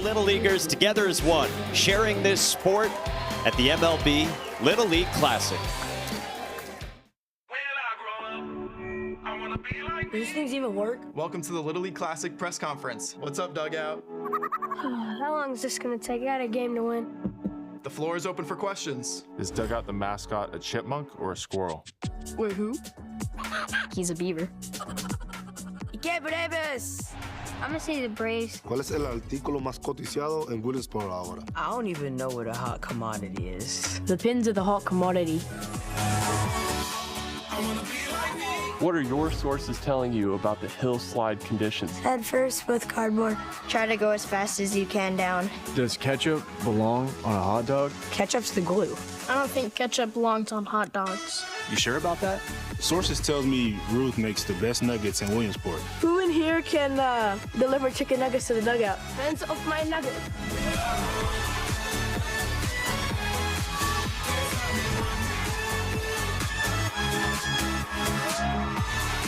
Little Leaguers together as one, sharing this sport at the MLB Little League Classic. Does these things even work? Welcome to the Little League Classic press conference. What's up, Dugout? How long is this gonna take? I got a game to win. The floor is open for questions. Is Dugout the mascot a chipmunk or a squirrel? Wait, who? He's a beaver. ¿Qué Braves? I'm gonna say the Braves. ¿Cuál es el artículo más cotizado en Williamsport ahora? I don't even know what a hot commodity is. The pins are the hot commodity. What are your sources telling you about the hillslide conditions? Head first with cardboard. Try to go as fast as you can down. Does ketchup belong on a hot dog? Ketchup's the glue. I don't think ketchup belongs on hot dogs. You sure about that? Sources tells me Ruth makes the best nuggets in Williamsport. Who in here can deliver chicken nuggets to the dugout? Hands off my nugget.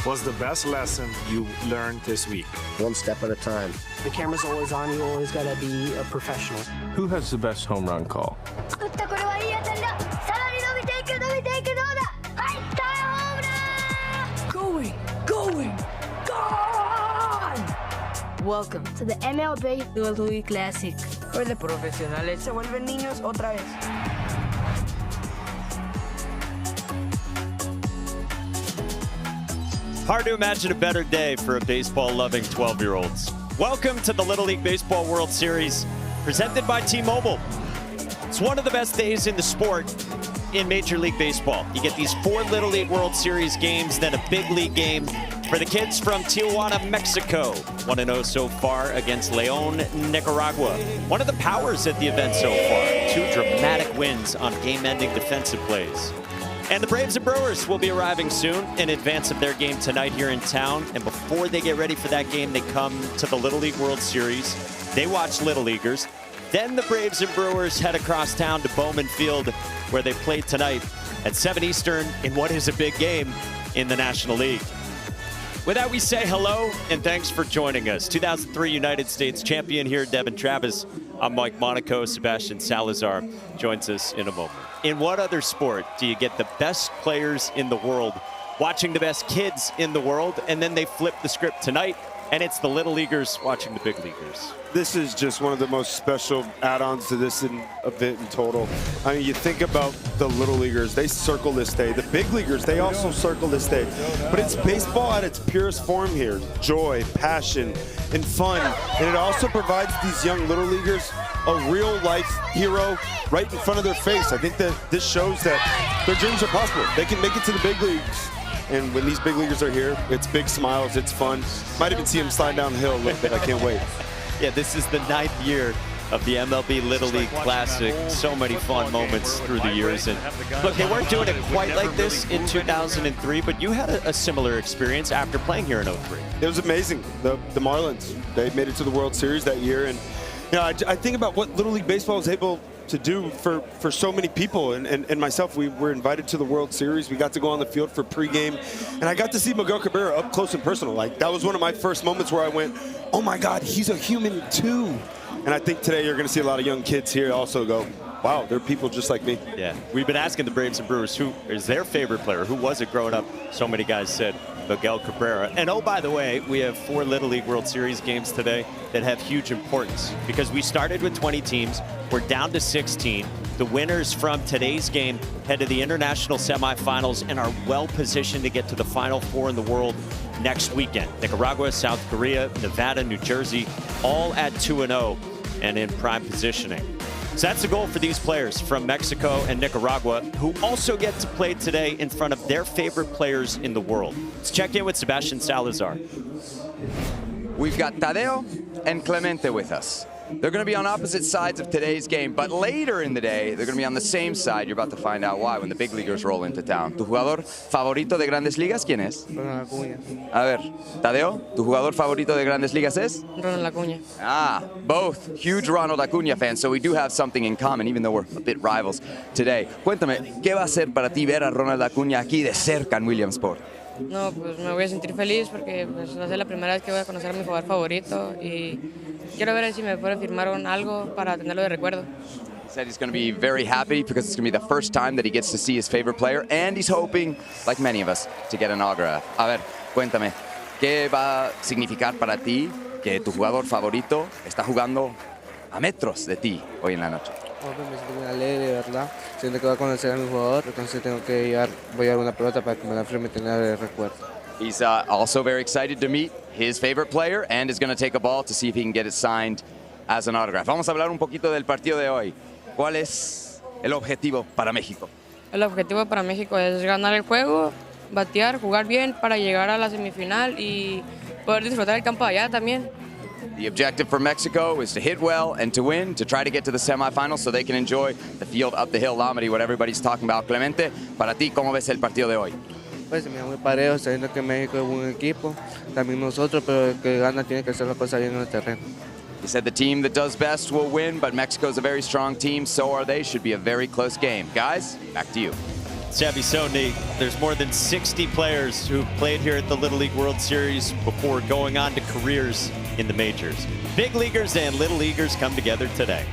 What's the best lesson you learned this week? One step at a time. The camera's always on, you always gotta be a professional. Who has the best home run call? Going, gone! Welcome to the MLB Little League Classic. Where the profesionales se vuelven niños otra vez. Hard to imagine a better day for a baseball-loving 12-year-olds. Welcome to the Little League Baseball World Series, presented by T-Mobile. It's one of the best days in the sport in Major League Baseball. You get these 4 Little League World Series games, then a big league game for the kids from Tijuana, Mexico. 1-0 so far against León, Nicaragua. One of the powers at the event so far. 2 dramatic wins on game-ending defensive plays. And the Braves and Brewers will be arriving soon in advance of their game tonight here in town. And before they get ready for that game, they come to the Little League World Series. They watch Little Leaguers. Then the Braves and Brewers head across town to Bowman Field, where they play tonight at 7 Eastern in what is a big game in the National League. With that, we say hello and thanks for joining us. 2003 United States champion here, Devin Travis. I'm Mike Monaco. Sebastian Salazar joins us in a moment. In what other sport do you get the best players in the world watching the best kids in the world, and then they flip the script tonight, and it's the Little Leaguers watching the big leaguers? This is just one of the most special add-ons to this event in total. I mean, you think about the Little Leaguers, they circle this day. The big leaguers, they also circle this day. But it's baseball at its purest form here. Joy, passion, and fun. And it also provides these young Little Leaguers a real-life hero right in front of their face. I think that this shows that their dreams are possible. They can make it to the big leagues. And when these big leaguers are here, it's big smiles, it's fun. Might even see them slide down the hill a little bit. I can't wait. Yeah, this is the 9th year of the MLB Little League Classic. So many fun moments through the years. And look, they weren't doing it quite like this in 2003, but you had a similar experience after playing here in 03. It was amazing. The Marlins, they made it to the World Series that year. And you know, I think about what Little League Baseball was able to do for so many people, and myself. We were invited to the World Series. We got to go on the field for pregame, and I got to see Miguel Cabrera up close and personal. Like, that was one of my first moments where I went, oh my God, he's a human too. And I think today you're going to see a lot of young kids here also go, wow, they're people just like me. Yeah, we've been asking the Braves and Brewers who is their favorite player. Who was it growing up? So many guys said Miguel Cabrera. And oh, by the way, we have 4 Little League World Series games today that have huge importance because we started with 20 teams. We're down to 16. The winners from today's game head to the international semifinals and are well positioned to get to the Final 4 in the world next weekend. Nicaragua, South Korea, Nevada, New Jersey, all at 2-0 and in prime positioning. So that's the goal for these players from Mexico and Nicaragua, who also get to play today in front of their favorite players in the world. Let's check in with Sebastian Salazar. We've got Tadeo and Clemente with us. They're going to be on opposite sides of today's game, but later in the day, they're going to be on the same side. You're about to find out why when the big leaguers roll into town. ¿Tu jugador favorito de Grandes Ligas quién es? Ronald Acuña. A ver, Tadeo, ¿tu jugador favorito de Grandes Ligas es? Ronald Acuña. Ah, both huge Ronald Acuña fans, so we do have something in common, even though we're a bit rivals today. Cuéntame, ¿qué va a ser para ti ver a Ronald Acuña aquí de cerca en Williamsport? No, pues me voy a sentir feliz porque pues, va a ser la primera vez que voy a conocer a mi jugador favorito y quiero ver si me puede firmar algo para tenerlo de recuerdo. He said he's going to be very happy because it's going to be the first time that he gets to see his favorite player, and he's hoping, like many of us, to get an autograph. A ver, cuéntame, ¿qué va a significar para ti que tu jugador favorito está jugando a metros de ti hoy en la noche? Me siento muy alegre, ¿verdad? Siento que voy a conocer a mi jugador, entonces voy a llevar una pelota para que me la firme y tener de recuerdo. He's also very excited to meet his favorite player and is going to take a ball to see if he can get it signed as an autograph. Vamos a hablar un poquito del partido de hoy. ¿Cuál es el objetivo para México? El objetivo para México es ganar el juego, batear, jugar bien para llegar a la semifinal y poder disfrutar el campo allá también. The objective for Mexico is to hit well and to win, to try to get to the semifinals so they can enjoy the field up the hill, Lamedy, what everybody's talking about. Clemente, para ti, ¿cómo ves el partido de hoy? Pues se me da muy parejo, sabiendo que México es un buen equipo, también nosotros, pero el que gana tiene que hacer la cosa bien en el terreno. He said the team that does best will win, but Mexico's a very strong team, so are they. Should be a very close game. Guys, back to you. Savvy Sony, there's more than 60 players who've played here at the Little League World Series before going on to careers in the majors. Big leaguers and little leaguers come together today.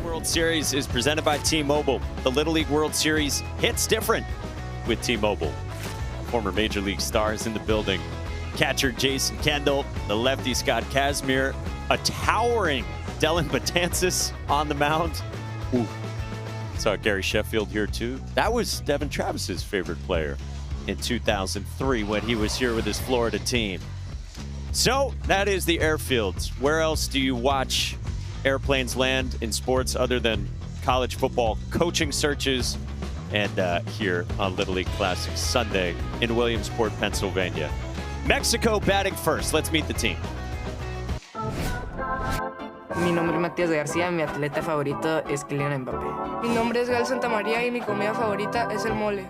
World Series is presented by T-Mobile. The Little League World Series hits different with T-Mobile. Former Major League stars in the building. Catcher Jason Kendall, the lefty Scott Kazmir, a towering Dellin Betances on the mound. Ooh. Saw Gary Sheffield here too. That was Devin Travis's favorite player in 2003 when he was here with his Florida team. So that is the airfields. Where else do you watch airplanes land in sports other than college football coaching searches and here on Little League Classics Sunday in Williamsport, Pennsylvania? Mexico batting first. Let's meet the team. Mi nombre es Matías García, mi atleta favorito es Kylian Mbappé. Mi nombre es Gal Santamaría y mi comida favorita es el mole.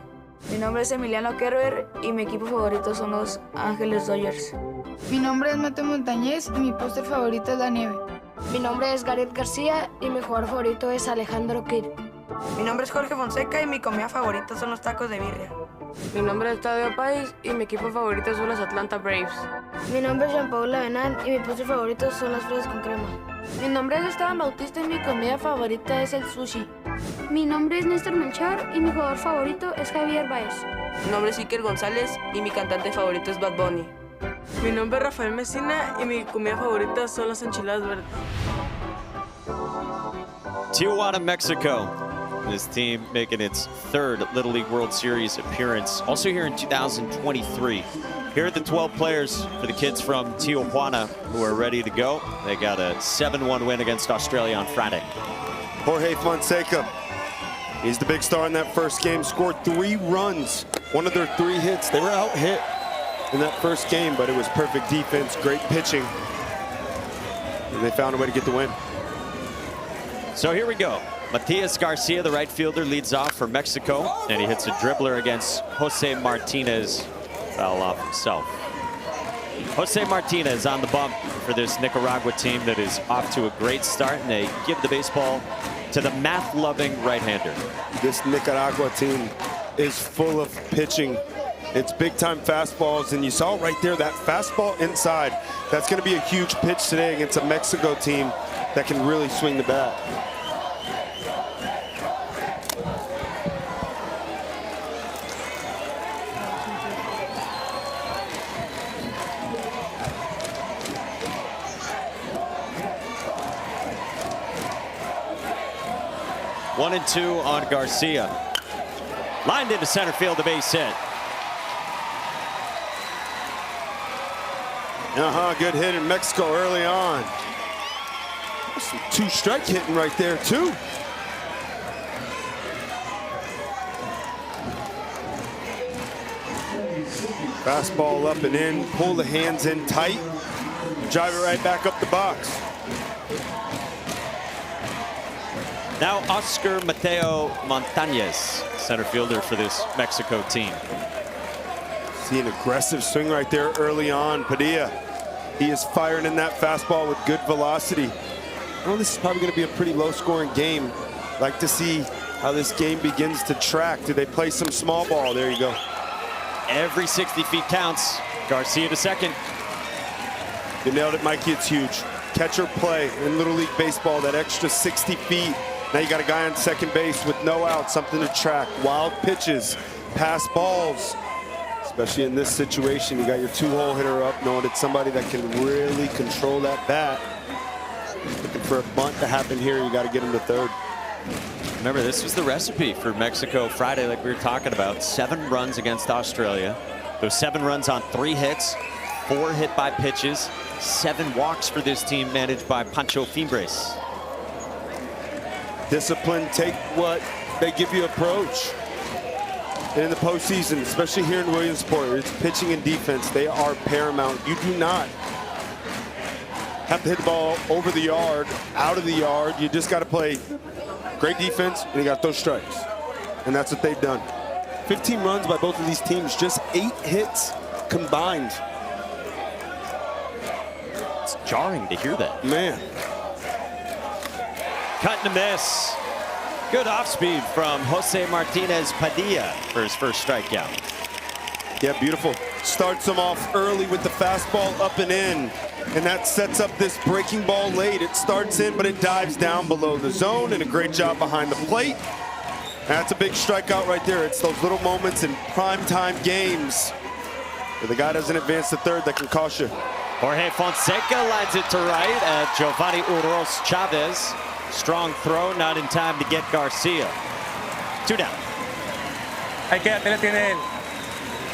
Mi nombre es Emiliano Kerber y mi equipo favorito son los Ángeles Dodgers. Mi nombre es Mateo Montañez y mi póster favorito es la nieve. Mi nombre es Gareth García y mi jugador favorito es Alejandro Kirk. Mi nombre es Jorge Fonseca y mi comida favorita son los tacos de birria. Mi nombre es Tadeo Páez y mi equipo favorito son los Atlanta Braves. Mi nombre es Jean Paul Lavenán y mi póster favorito son las fresas con crema. Mi nombre es Esteban Bautista y mi comida favorita es el sushi. Mi nombre es Néstor Melchor y mi jugador favorito es Javier Baez. Mi nombre es Iker González y mi cantante favorito es Bad Bunny. Mi nombre es Rafael Mesina y mi comida favorita son las enchiladas verdes. Tijuana, Mexico. This team making its third Little League World Series appearance. Also here in 2023. Here are the 12 players for the kids from Tijuana who are ready to go. They got a 7-1 win against Australia on Friday. Jorge Fonseca, he's the big star in that first game, scored 3 runs, one of their 3 hits. They were out hit in that first game, but it was perfect defense, great pitching, and they found a way to get the win. So here we go. Matias Garcia, the right fielder, leads off for Mexico, and he hits a dribbler against Jose Martinez, foul off himself. Jose Martinez on the bump for this Nicaragua team that is off to a great start, and they give the baseball to the math-loving right-hander. This Nicaragua team is full of pitching. It's big-time fastballs, and you saw right there that fastball inside. That's going to be a huge pitch today against a Mexico team that can really swing the bat. One and 2 on Garcia. Lined into center field, the base hit. Good hit in Mexico early on. Some 2-strike hitting right there, too. Fastball up and in, pull the hands in tight, drive it right back up the box. Now Oscar Mateo Montañez, center fielder for this Mexico team. See an aggressive swing right there early on. Padilla, he is firing in that fastball with good velocity. Well, this is probably going to be a pretty low-scoring game. Like to see how this game begins to track. Do they play some small ball? There you go. Every 60 feet counts. Garcia to second. You nailed it, Mikey. It's huge. Catcher play in Little League Baseball, that extra 60 feet. Now you got a guy on second base with no out, something to track. Wild pitches, pass balls. Especially in this situation, you got your 2-hole hitter up, knowing it's somebody that can really control that bat. Looking for a bunt to happen here, you got to get him to third. Remember, this was the recipe for Mexico Friday, like we were talking about. 7 runs against Australia. Those 7 runs on 3 hits, 4 hit by pitches, 7 walks for this team managed by Pancho Fimbres. Discipline, take what they give you approach. And in the postseason, especially here in Williamsport, it's pitching and defense. They are paramount. You do not have to hit the ball over the yard, out of the yard. You just got to play great defense, and you got those strikes. And that's what they've done. 15 runs by both of these teams, just 8 hits combined. It's jarring to hear that. Man. Cut and a miss. Good off speed from Jose Martinez Padilla for his first strikeout. Yeah, beautiful. Starts him off early with the fastball up and in. And that sets up this breaking ball late. It starts in, but it dives down below the zone, and a great job behind the plate. That's a big strikeout right there. It's those little moments in primetime games where the guy doesn't advance to third that can cost you. Jorge Fonseca lines it to right at Giovanni Uros Chavez. Strong throw, not in time to get Garcia. 2 down.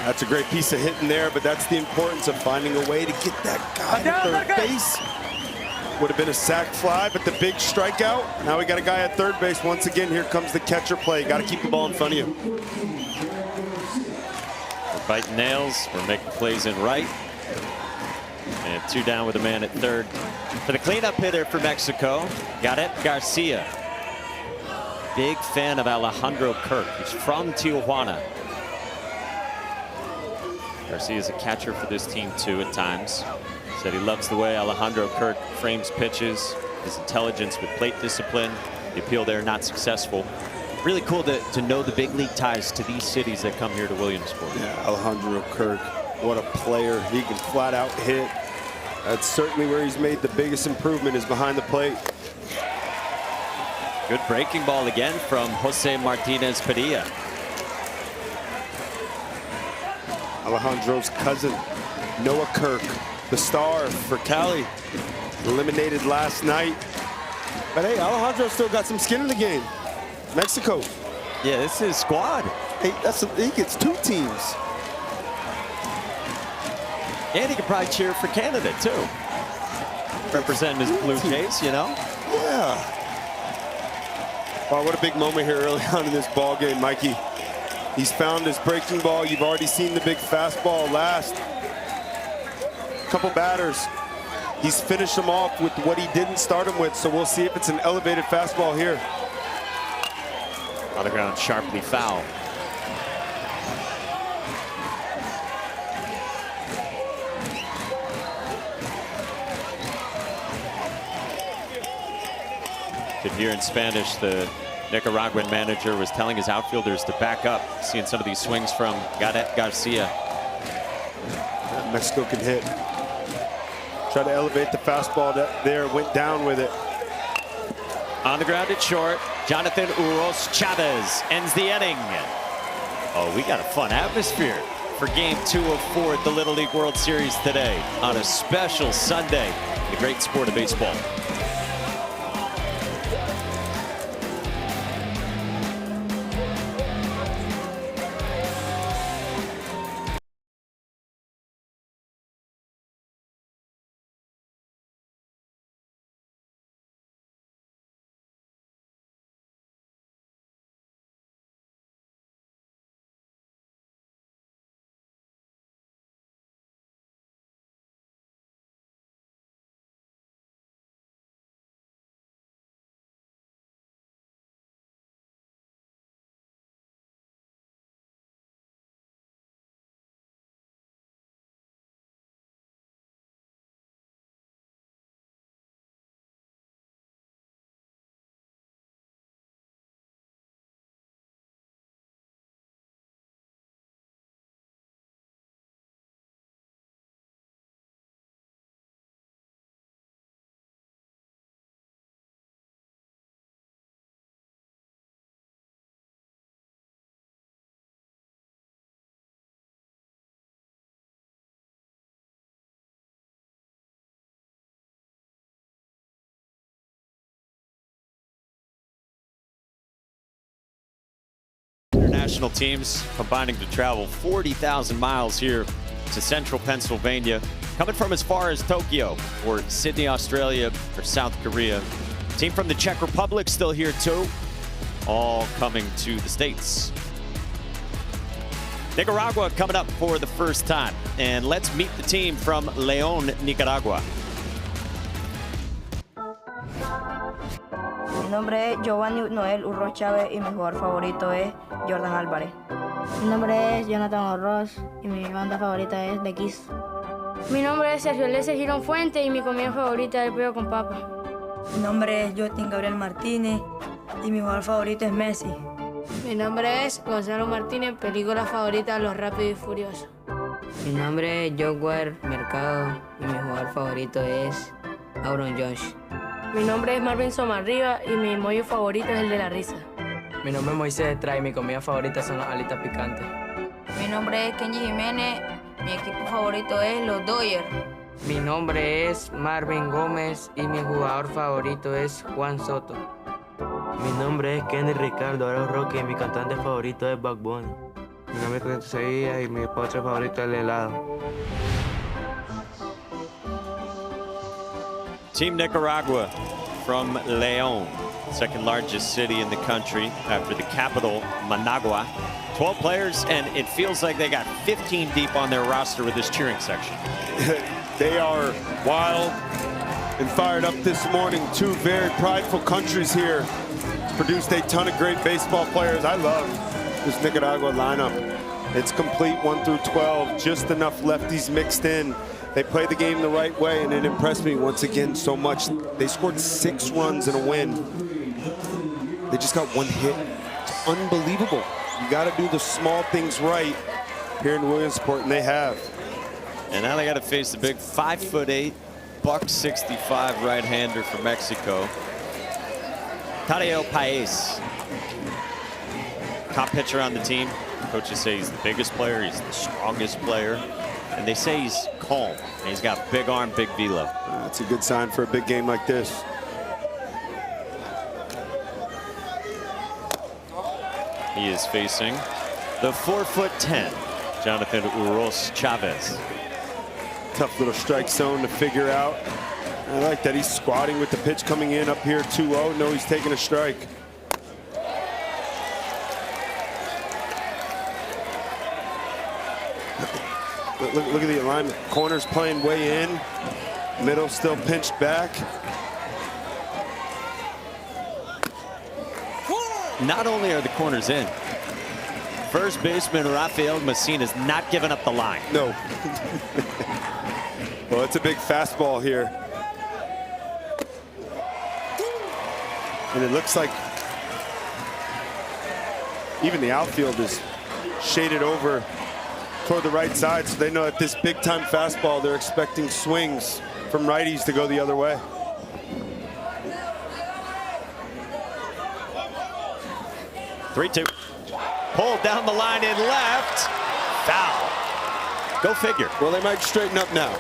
That's a great piece of hitting there, but that's the importance of finding a way to get that guy to third base. Would have been a sac fly, but the big strikeout. Now we got a guy at third base. Once again, here comes the catcher play. Got to keep the ball in front of you. We're biting nails. We're making plays in right. And 2 down with a man at third. For the cleanup hitter for Mexico, Gareth Garcia. Big fan of Alejandro Kirk. He's from Tijuana. Garcia is a catcher for this team too at times. Said he loves the way Alejandro Kirk frames pitches, his intelligence with plate discipline. The appeal there not successful. Really cool to know the big league ties to these cities that come here to Williamsport. Yeah, Alejandro Kirk, what a player. He can flat out hit. That's certainly where he's made the biggest improvement, is behind the plate. Good breaking ball again from Jose Martinez Padilla. Alejandro's cousin, Noah Kirk, the star for Cali, eliminated last night. But hey, Alejandro still got some skin in the game. Mexico. Yeah, this is his squad. Hey, he gets 2 teams. And he could probably cheer for Canada too. Representing his Blue Jays, you know? Yeah. Wow, what a big moment here early on in this ball game, Mikey. He's found his breaking ball. You've already seen the big fastball last couple batters. He's finished them off with what he didn't start him with, so we'll see if it's an elevated fastball here. On the ground, sharply foul. Could hear in Spanish the Nicaraguan manager was telling his outfielders to back up, seeing some of these swings from Gadet Garcia. Mexico can hit. Try to elevate the fastball that there, went down with it. On the ground at short, Jonathan Uros Chavez ends the inning. Oh, we got a fun atmosphere for Game 2 of 4 at the Little League World Series today on a special Sunday in the great sport of baseball. International teams combining to travel 40,000 miles here to central Pennsylvania, coming from as far as Tokyo or Sydney, Australia, or South Korea. Team from the Czech Republic still here too, all coming to the States. Nicaragua coming up for the first time, and let's meet the team from León, Nicaragua. Mi nombre es Giovanni Noel Urros Chávez y mi jugador favorito es Jordan Álvarez. Mi nombre es Jonathan Orroz y mi banda favorita es The Kiss. Mi nombre es Sergio Lese Girón Fuente y mi comida favorita es el pollo con papa. Mi nombre es Justin Gabriel Martínez y mi jugador favorito es Messi. Mi nombre es Gonzalo Martínez, película favorita Los Rápidos y Furiosos. Mi nombre es Joguer Mercado y mi jugador favorito es Aaron Josh. Mi nombre es Marvin Somarriba y mi mollo favorito es el de la risa. Mi nombre es Moisés Estrada y mi comida favorita son las alitas picantes. Mi nombre es Kenji Jiménez, mi equipo favorito es los Dodgers. Mi nombre es Marvin Gómez y mi jugador favorito es Juan Soto. Mi nombre es Kenny Ricardo Aro Roque y mi cantante favorito es Bad Bunny. Mi nombre es Clemente Sevilla y mi postre favorito es el helado. Team Nicaragua from León, second largest city in the country after the capital, Managua. 12 players, and it feels like they got 15 deep on their roster with this cheering section. They are wild and fired up this morning. Two very prideful countries here. It's produced a ton of great baseball players. I love this Nicaragua lineup. It's complete 1 through 12. Just enough lefties mixed in. They play the game the right way, and it impressed me once again so much. They scored 6 runs in a win. They just got 1 hit. It's unbelievable. You got to do the small things right here in Williamsport, and they have. And now they got to face the big 5'8", $165 right-hander from Mexico, Tadeo Paez. Top pitcher on the team. Coaches say he's the biggest player, he's the strongest player, and they say he's calm. And he's got big arm, big velo. That's a good sign for a big game like this. He is facing the 4'10", Jonathan Uros Chavez. Tough little strike zone to figure out. I like that he's squatting with the pitch coming in up here 2-0. No, he's taking a strike. Look at the alignment. Corners playing way in. Middle still pinched back. Not only are the corners in, first baseman Rafael Messina is not giving up the line. No. Well, it's a big fastball here. And it looks like even the outfield is shaded over toward the right side, so they know at this big time fastball they're expecting swings from righties to go the other way. Three-two. Pulled down the line in left. Foul. Go figure. Well, they might straighten up now.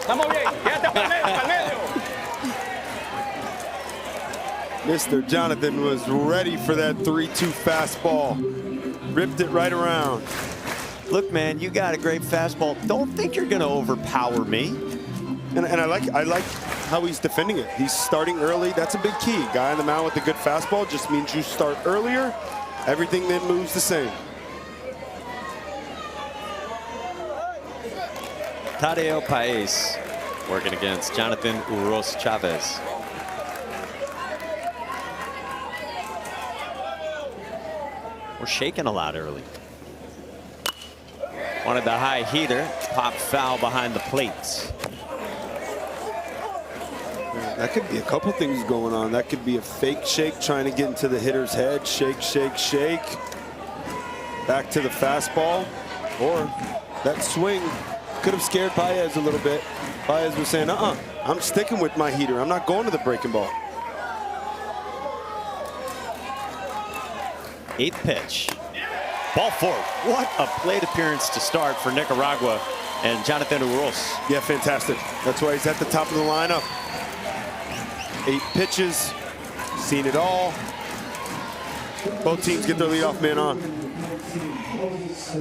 Mr. Jonathan was ready for that 3-2 fastball. Ripped it right around. Look, man, you got a great fastball. Don't think you're going to overpower me. And I like how he's defending it. He's starting early. That's a big key. Guy on the mound with a good fastball just means you start earlier. Everything then moves the same. Tadeo Paez working against Jonathan Uros Chavez. We're shaking a lot early. Wanted the high heater, pop foul behind the plates. That could be a couple things going on. That could be a fake shake trying to get into the hitter's head. Shake, shake, shake. Back to the fastball. Or that swing could have scared Paez a little bit. Paez was saying, I'm sticking with my heater. I'm not going to the breaking ball. 8th pitch. Ball 4. What a plate appearance to start for Nicaragua and Jonathan Uros. Yeah, fantastic. That's why he's at the top of the lineup. 8 pitches, seen it all. Both teams get their leadoff man on.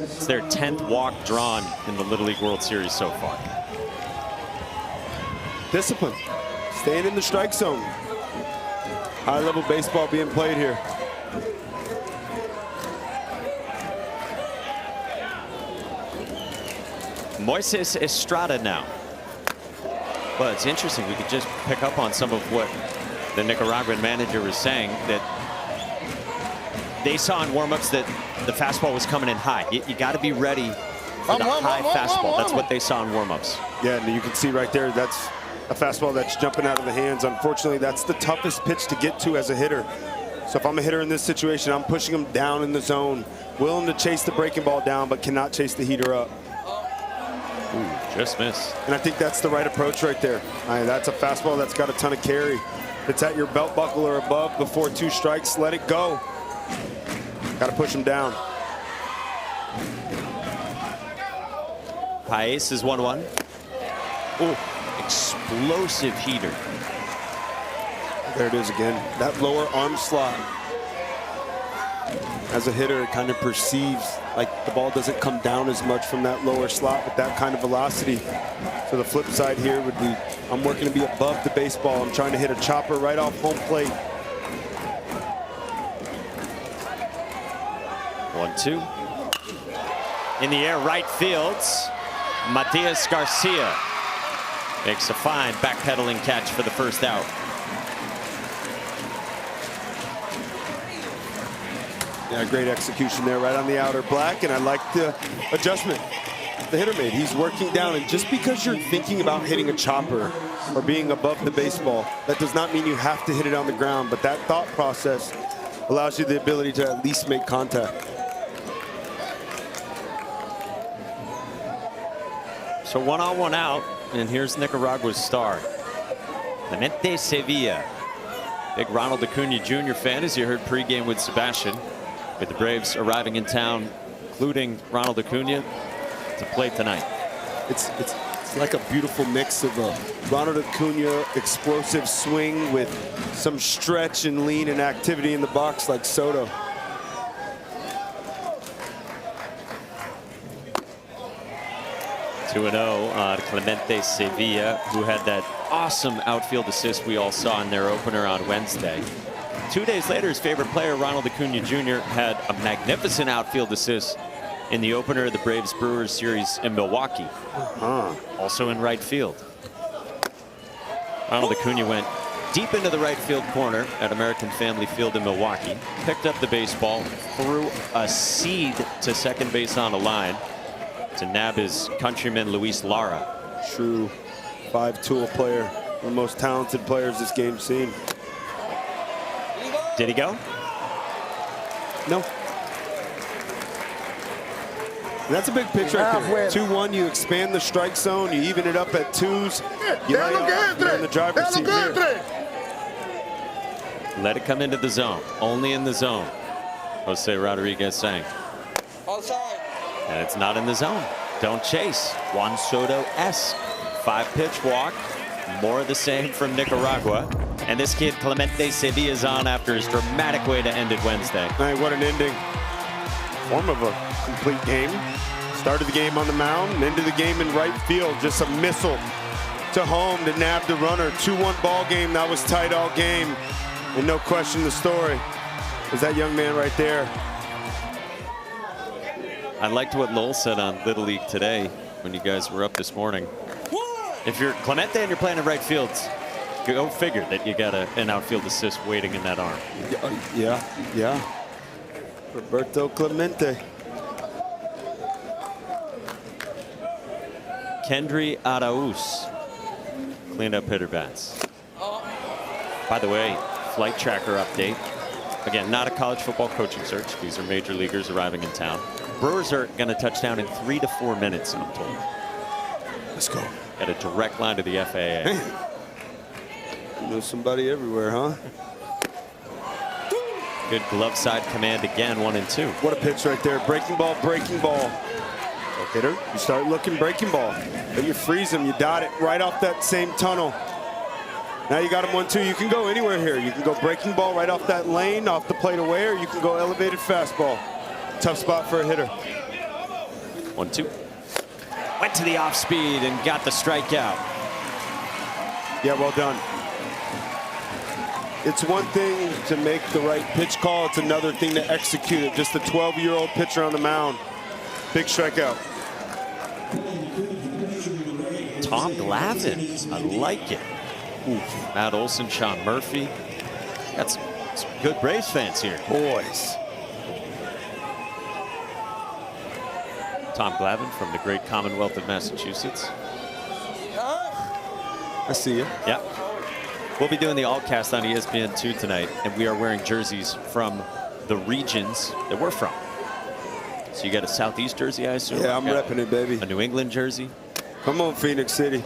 It's their 10th walk drawn in the Little League World Series so far. Discipline, staying in the strike zone. High-level baseball being played here. Moises Estrada now. Well, it's interesting. We could just pick up on some of what the Nicaraguan manager was saying, that they saw in warm-ups that the fastball was coming in high. You got to be ready for the high fastball. That's what they saw in warm-ups. Yeah, and you can see right there, that's a fastball that's jumping out of the hands. Unfortunately, that's the toughest pitch to get to as a hitter. So if I'm a hitter in this situation, I'm pushing him down in the zone, willing to chase the breaking ball down, but cannot chase the heater up. Ooh, just missed. And I think that's the right approach right there. That's a fastball that's got a ton of carry. If it's at your belt buckle or above before 2 strikes, let it go. Got to push him down. Paez is 1-1. Ooh, explosive heater. There it is again. That lower arm slot. As a hitter, it kind of perceives like the ball doesn't come down as much from that lower slot with that kind of velocity. So the flip side here would be, I'm working to be above the baseball. I'm trying to hit a chopper right off home plate. 1-2. In the air, right field. Matias Garcia makes a fine backpedaling catch for the first out. Yeah, great execution there, right on the outer black, and I like the adjustment the hitter made. He's working down, and just because you're thinking about hitting a chopper or being above the baseball, that does not mean you have to hit it on the ground, but that thought process allows you the ability to at least make contact. So 1-on, 1-out, and here's Nicaragua's star, Clemente Sevilla. Big Ronald Acuna Jr. fan, as you heard pregame with Sebastian, with the Braves arriving in town, including Ronald Acuna, to play tonight. It's like a beautiful mix of a Ronald Acuna explosive swing with some stretch and lean and activity in the box like Soto. Two 2-0 on Clemente Sevilla, who had that awesome outfield assist we all saw in their opener on Wednesday. 2 days later, his favorite player, Ronald Acuna Jr., had a magnificent outfield assist in the opener of the Braves-Brewers series in Milwaukee. Also in right field. Ronald Acuna went deep into the right field corner at American Family Field in Milwaukee, picked up the baseball, threw a seed to second base on a line to nab his countryman Luis Lara. True five-tool player, one of the most talented players this game's seen. Did he go? No. And that's a big pitch right there. 2-1, you expand the strike zone, you even it up at twos. You're in the driver's seat here. Let it come into the zone, only in the zone, Jose Rodriguez saying. And it's not in the zone. Don't chase. Juan Soto-esque. 5-pitch walk. More of the same from Nicaragua. And this kid, Clemente Sevilla, is on after his dramatic way to end it Wednesday. Man, what an ending. Form of a complete game. Started the game on the mound and ended the game in right field. Just a missile to home to nab the runner. 2-1 ball game. That was tight all game. And no question the story is that young man right there. I liked what Lowell said on Little League today when you guys were up this morning. If you're Clemente and you're playing in right field, go figure that you got an outfield assist waiting in that arm. Yeah. Roberto Clemente. Kendry Arauz cleaned up hitter bats. By the way, flight tracker update. Again, not a college football coaching search. These are major leaguers arriving in town. Brewers are going to touch down in 3 to 4 minutes, I'm told. Let's go. Got a direct line to the FAA. Man. You know somebody everywhere, huh? Good glove side command again, 1-2. What a pitch right there. Breaking ball, breaking ball. Hitter, you start looking breaking ball. Then you freeze him, you dot it right off that same tunnel. Now you got him 1-2. You can go anywhere here. You can go breaking ball right off that lane, off the plate away, or you can go elevated fastball. Tough spot for a hitter. 1-2. Went to the off speed and got the strikeout. Yeah, well done. It's one thing to make the right pitch call. It's another thing to execute it. Just a 12-year-old pitcher on the mound. Big strikeout. Tom Glavine. I like it. Oof. Matt Olson, Sean Murphy. Got some good Braves fans here. Boys. Tom Glavine from the great Commonwealth of Massachusetts. I see you. Yeah. We'll be doing the Allcast on ESPN2 tonight, and we are wearing jerseys from the regions that we're from. So you got a Southeast jersey, I assume? Yeah, I'm repping it, baby. A New England jersey? Come on, Phoenix City.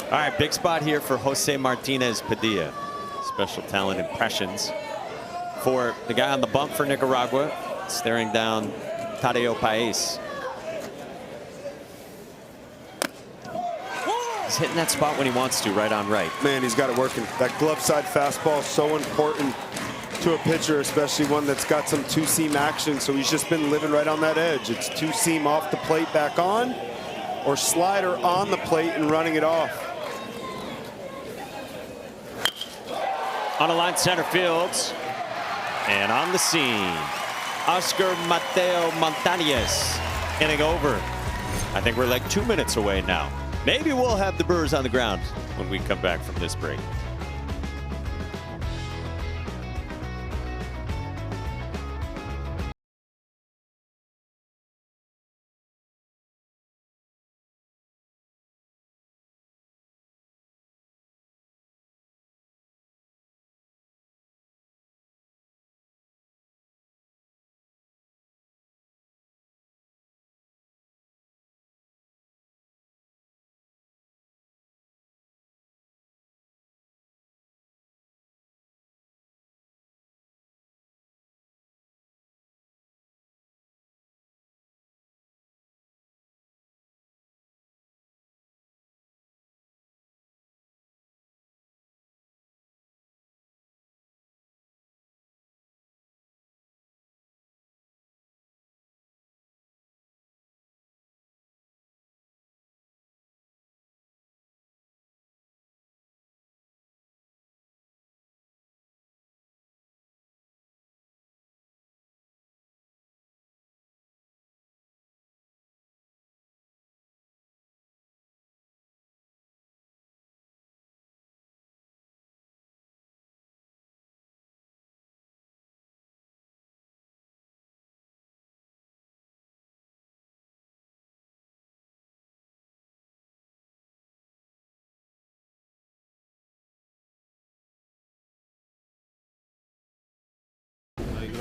All right, big spot here for Jose Martinez Padilla. Special talent impressions for the guy on the bump for Nicaragua, staring down Tadeo Paez. He's hitting that spot when he wants to, right on right. Man, he's got it working. That glove side fastball is so important to a pitcher, especially one that's got some two-seam action. So he's just been living right on that edge. It's two-seam off the plate back on, or slider on the plate and running it off. On a line center field, and on the scene, Oscar Mateo Montañez inning over. I think we're like 2 minutes away now. Maybe we'll have the Brewers on the ground when we come back from this break.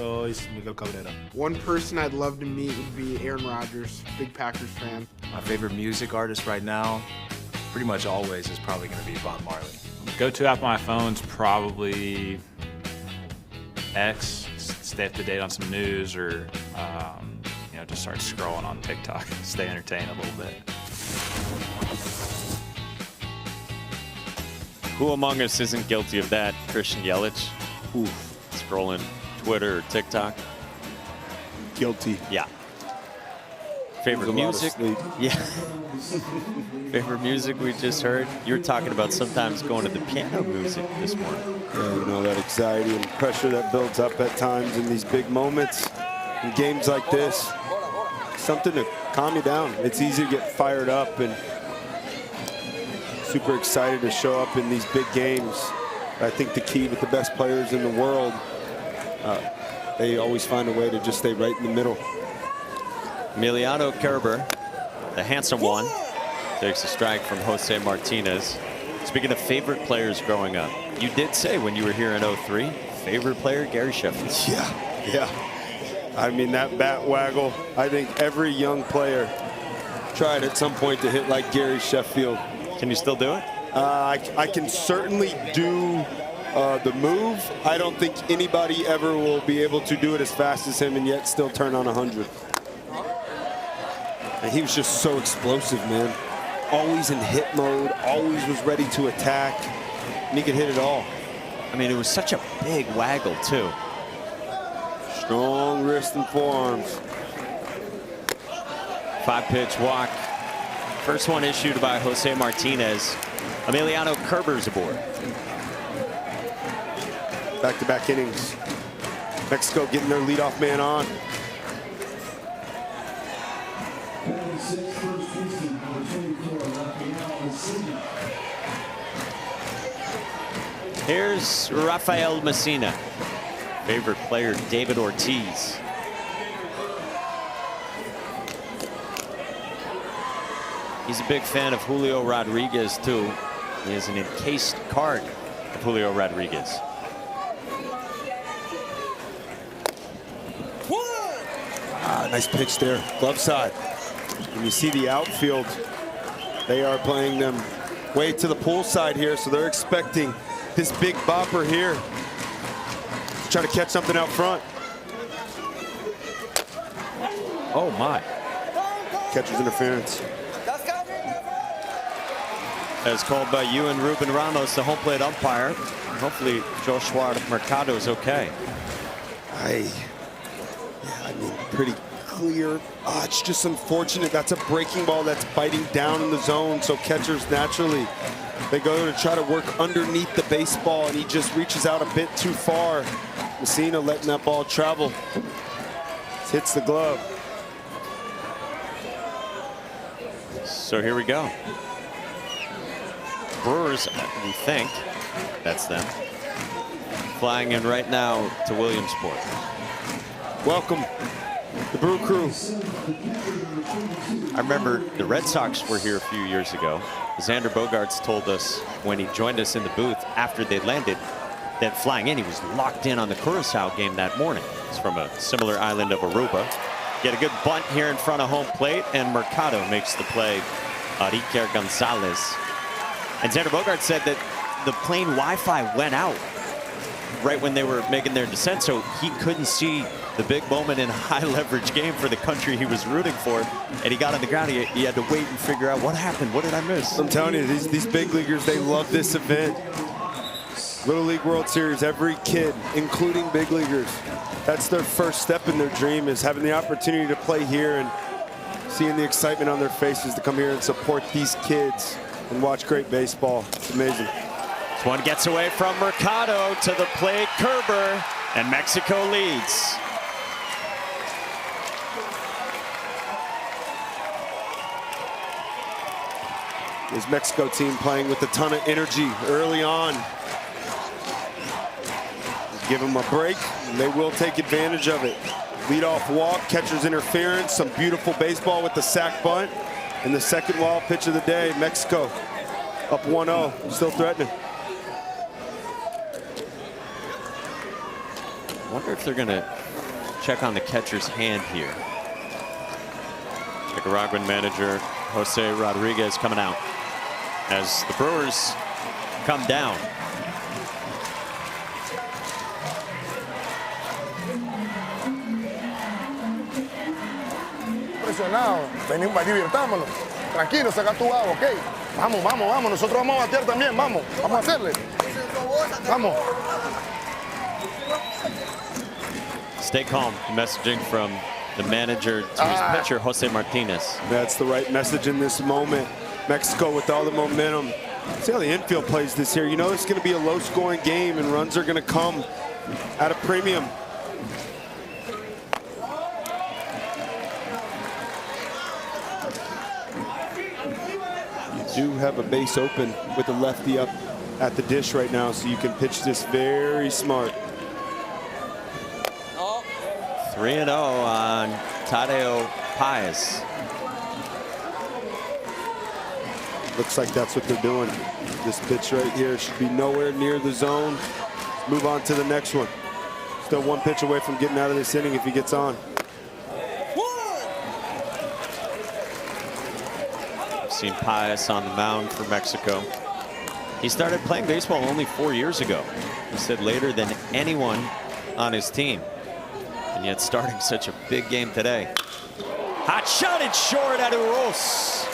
otro es Miguel Cabrera. One person I'd love to meet would be Aaron Rodgers, big Packers fan. My favorite music artist right now, pretty much always, is probably going to be Bob Marley. Go-to app on my phone's probably X. Stay up to date on some news, or you know, just start scrolling on TikTok. Stay entertained a little bit. Who among us isn't guilty of that? Christian Yelich? Oof. Scrolling Twitter or TikTok? Guilty. Yeah. Favorite music? Yeah. Favorite music we just heard? You were talking about sometimes going to the piano music this morning. Yeah, you know, that anxiety and pressure that builds up at times in these big moments, in games like this. Something to calm you down. It's easy to get fired up and super excited to show up in these big games. I think the key with the best players in the world, they always find a way to just stay right in the middle. Emiliano Kerber, the handsome one, takes a strike from Jose Martinez. Speaking of favorite players growing up, you did say when you were here in '03, favorite player, Gary Sheffield. Yeah. I mean, that bat waggle, I think every young player tried at some point to hit like Gary Sheffield. Can you still do it? I can certainly do the move. I don't think anybody ever will be able to do it as fast as him and yet still turn on 100. And he was just so explosive, man. Always in hit mode, always was ready to attack, and he could hit it all. I mean, it was such a big waggle, too. Strong wrist and forearms. 5-pitch walk. First one issued by Jose Martinez. Emiliano Kerber's aboard. Back-to-back innings. Mexico getting their leadoff man on. Here's Rafael Messina. Favorite player, David Ortiz. He's a big fan of Julio Rodriguez, too. He has an encased card of Julio Rodriguez. Nice pitch there, glove side. And you see the outfield, they are playing them way to the pool side here, so they're expecting this big bopper here to try to catch something out front. Oh my. Catcher's interference. As called by you and Ruben Ramos, the home plate umpire. Hopefully Joshua Mercado is okay. I mean, pretty clear. It's just unfortunate. That's a breaking ball that's biting down in the zone, so catchers naturally, they go to try to work underneath the baseball, and he just reaches out a bit too far. Messina letting that ball travel. Hits the glove. So here we go. Brewers, we think, that's them, flying in right now to Williamsport. Welcome, the Brew Crew. I remember the Red Sox were here a few years ago. Xander Bogaerts told us when he joined us in the booth after they landed that flying in, he was locked in on the Curaçao game that morning. It's from a similar island of Aruba. Get a good bunt here in front of home plate, and Mercado makes the play. Riquelme Gonzalez. And Xander Bogaerts said that the plane Wi-Fi went out right when they were making their descent, so he couldn't see the big moment in a high-leverage game for the country he was rooting for. And he got on the ground. He had to wait and figure out what happened. What did I miss? I'm telling you, these big leaguers, they love this event. Little League World Series, every kid, including big leaguers, that's their first step in their dream, is having the opportunity to play here and seeing the excitement on their faces to come here and support these kids and watch great baseball. It's amazing. This one gets away from Mercado to the plate, Kerber, and Mexico leads. This Mexico team playing with a ton of energy early on. Give them a break, and they will take advantage of it. Leadoff walk, catcher's interference, some beautiful baseball with the sac bunt, and the second wild pitch of the day. Mexico up 1-0, still threatening. Wonder if they're gonna check on the catcher's hand here. Nicaraguan manager Jose Rodriguez coming out as the Brewers come down. Presionado, venimos, divirtámonos. Tranquilo, saca tu agua, ¿ok? Vamos, vamos, vamos. Nosotros vamos a batear también, vamos. Vamos a hacerle. Vamos. Stay calm. Messaging from the manager to his pitcher, Jose Martinez. That's the right message in this moment. Mexico with all the momentum. See how the infield plays this here. You know it's going to be a low-scoring game, and runs are going to come at a premium. You do have a base open with the lefty up at the dish right now, so you can pitch this very smart. 3-0 on Tadeo Páez. Looks like that's what they're doing. This pitch right here should be nowhere near the zone. Let's move on to the next one. Still one pitch away from getting out of this inning if he gets on. Seen Páez on the mound for Mexico. He started playing baseball only 4 years ago. He said later than anyone on his team. And yet starting such a big game today. Hot shot and short at Uros.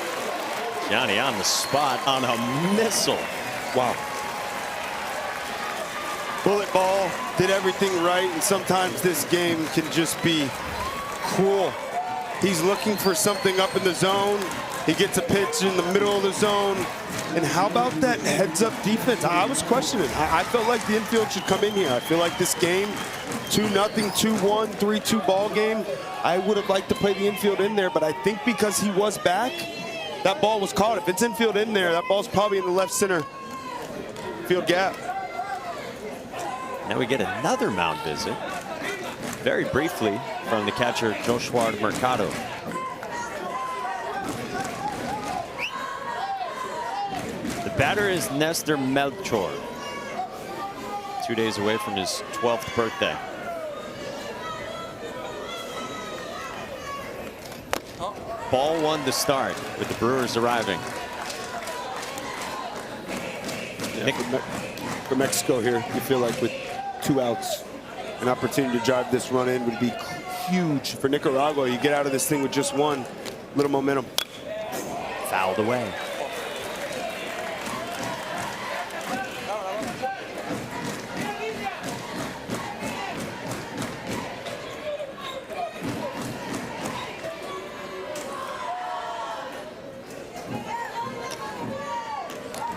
Johnny on the spot on a missile. Wow. Bullet ball, did everything right, and sometimes this game can just be cruel. He's looking for something up in the zone. He gets a pitch in the middle of the zone. And how about that heads-up defense? I was questioning. I felt like the infield should come in here. I feel like this game, 2-0, 2-1, 3-2 ball game, I would have liked to play the infield in there, but I think because he was back, that ball was caught. If it's infield in there, that ball's probably in the left center field gap. Now we get another mound visit, very briefly, from the catcher Joshua Mercado. The batter is Nestor Melchor, 2 days away from his 12th birthday. Ball one to start with the Brewers arriving. Yeah, for Mexico here, you feel like with 2 outs, an opportunity to drive this run in would be huge. For Nicaragua, you get out of this thing with just 1, little momentum. Fouled away.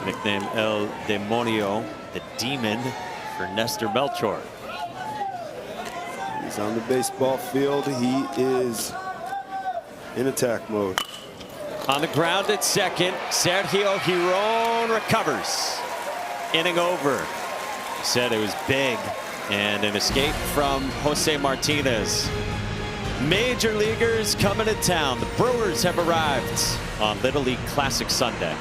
Nickname El Demonio, the Demon, for Nestor Melchor. He's on the baseball field. He is in attack mode. On the ground at second, Sergio Giron recovers. Inning over. He said it was big, and an escape from Jose Martinez. Major leaguers coming to town. The Brewers have arrived on Little League Classic Sunday.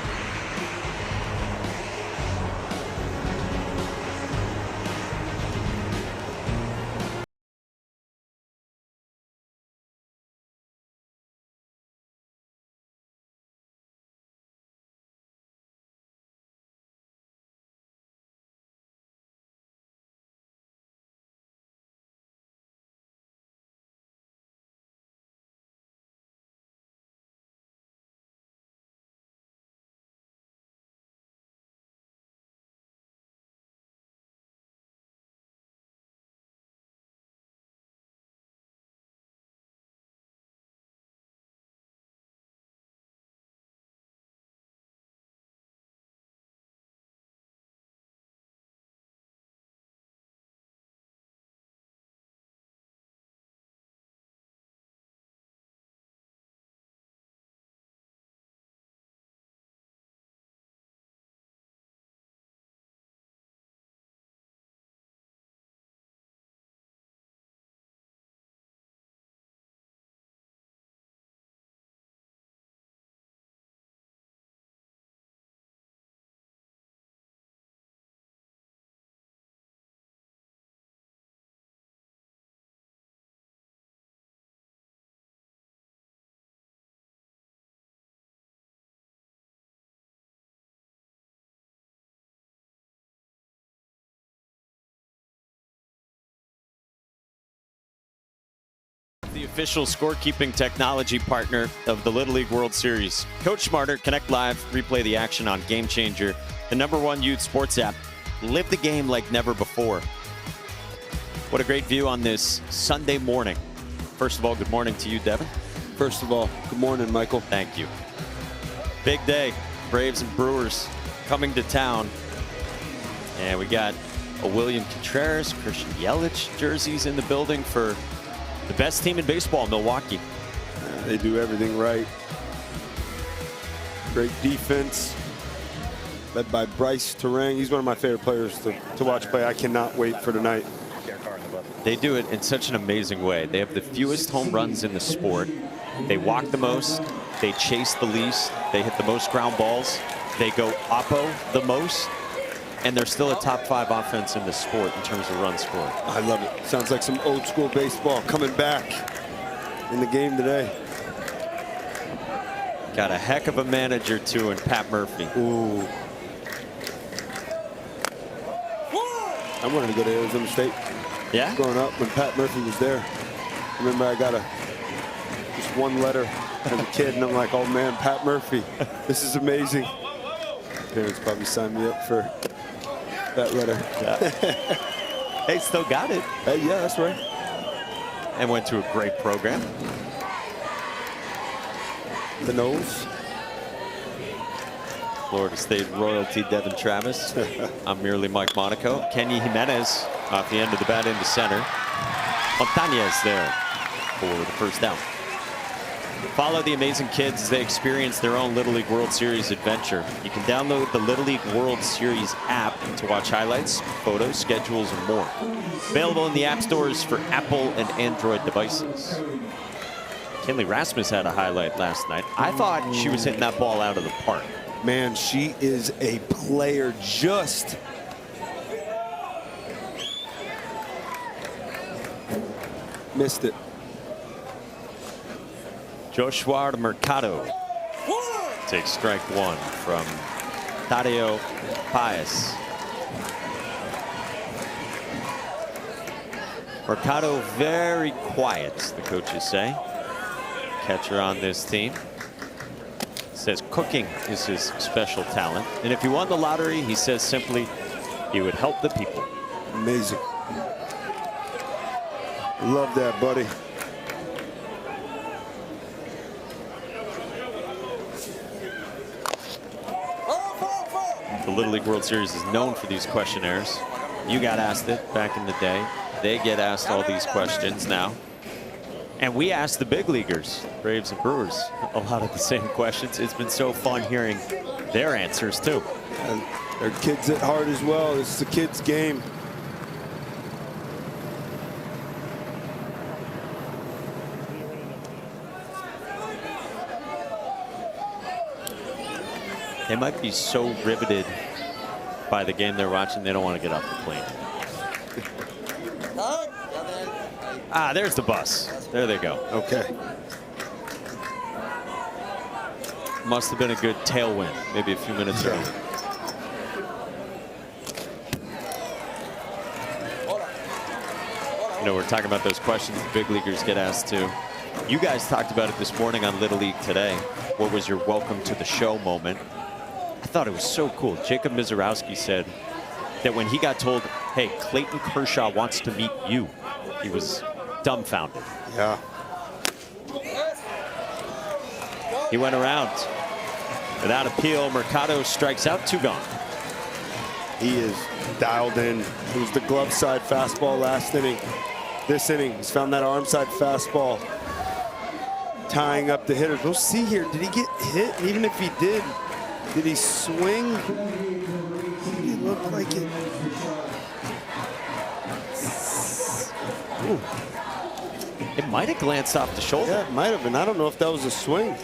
the official scorekeeping technology partner of the Little League World Series. Coach Smarter, Connect Live, replay the action on Game Changer, the #1 youth sports app. Live the game like never before. What a great view on this Sunday morning. First of all, good morning to you, Devin. First of all, good morning, Michael. Thank you. Big day. Braves and Brewers coming to town. And we got a William Contreras, Christian Yelich jerseys in the building for the best team in baseball, Milwaukee. They do everything right. Great defense, led by Bryce Terang. He's one of my favorite players to watch play. I cannot wait for tonight. They do it in such an amazing way. They have the fewest home runs in the sport. They walk the most. They chase the least. They hit the most ground balls. They go oppo the most. And they're still a top 5 offense in the sport in terms of runs scored. I love it. Sounds like some old school baseball coming back in the game today. Got a heck of a manager too in Pat Murphy. Ooh. I wanted to go to Arizona State. Yeah? Growing up when Pat Murphy was there. I remember I got just one letter as a kid and I'm like, oh man, Pat Murphy, this is amazing. Parents probably signed me up for that letter. Yeah. They still got it. Yeah, that's right. And went to a great program. The nose. Florida State royalty Devin Travis. I'm merely Mike Monaco. Kenny Jimenez off the end of the bat into center. Montañez there for the first down. Follow the amazing kids as they experience their own Little League World Series adventure. You can download the Little League World Series app to watch highlights, photos, schedules, and more. Available in the app stores for Apple and Android devices. Kinley Rasmus had a highlight last night. I thought she was hitting that ball out of the park. Man, she is a player. Just missed it. Joshua Mercado takes strike 1 from Tadeo Paez. Mercado very quiet, the coaches say. Catcher on this team. Says cooking is his special talent. And if he won the lottery, he says simply, he would help the people. Amazing. Love that, buddy. The Little League World Series is known for these questionnaires. You got asked it back in the day. They get asked all these questions now. And we asked the big leaguers, Braves and Brewers, a lot of the same questions. It's been so fun hearing their answers too. And they're kids at heart as well. This is a kid's game. They might be so riveted by the game they're watching, they don't want to get off the plane. Ah, there's the bus. There they go. Okay. Must have been a good tailwind, maybe a few minutes early. You know, we're talking about those questions the big leaguers get asked too. You guys talked about it this morning on Little League Today. What was your welcome to the show moment? I thought it was so cool. Jacob Mizorowski said that when he got told, hey, Clayton Kershaw wants to meet you, he was dumbfounded. Yeah. He went around. Without appeal, Mercado strikes out, 2 gone. He is dialed in. It was the glove side fastball last inning. This inning, he's found that arm side fastball, tying up the hitters. We'll see here. Did he get hit? And even if he did he swing? He looked like it. Ooh. It might have glanced off the shoulder. Yeah, it might have been. I don't know if that was a swing.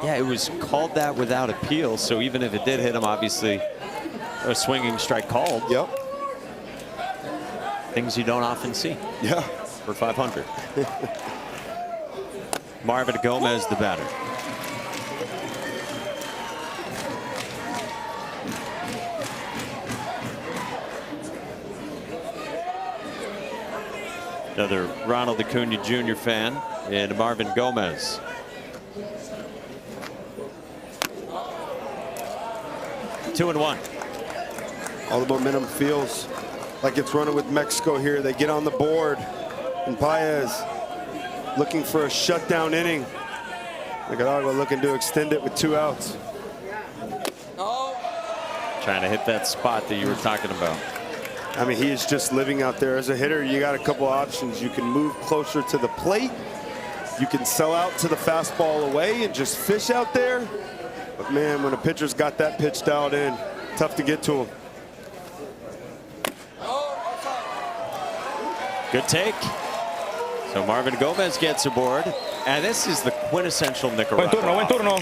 Yeah, it was called that without appeal. So even if it did hit him, obviously a swinging strike called. Yep. Things you don't often see. Yeah. For 500. Marvin Gomez, the batter. Another Ronald Acuna Jr. fan and Marvin Gomez. Two and one. All the momentum feels like it's running with Mexico here. They get on the board, and Paez looking for a shutdown inning. Nicaragua looking to extend it with 2 outs. Trying to hit that spot that you were talking about. I mean, he is just living out there. As a hitter, you got a couple options. You can move closer to the plate. You can sell out to the fastball away and just fish out there. But man, when a pitcher's got that pitch dialed in, tough to get to him. Good take. So Marvin Gomez gets aboard. And this is the quintessential Nicaragua. Buen turno.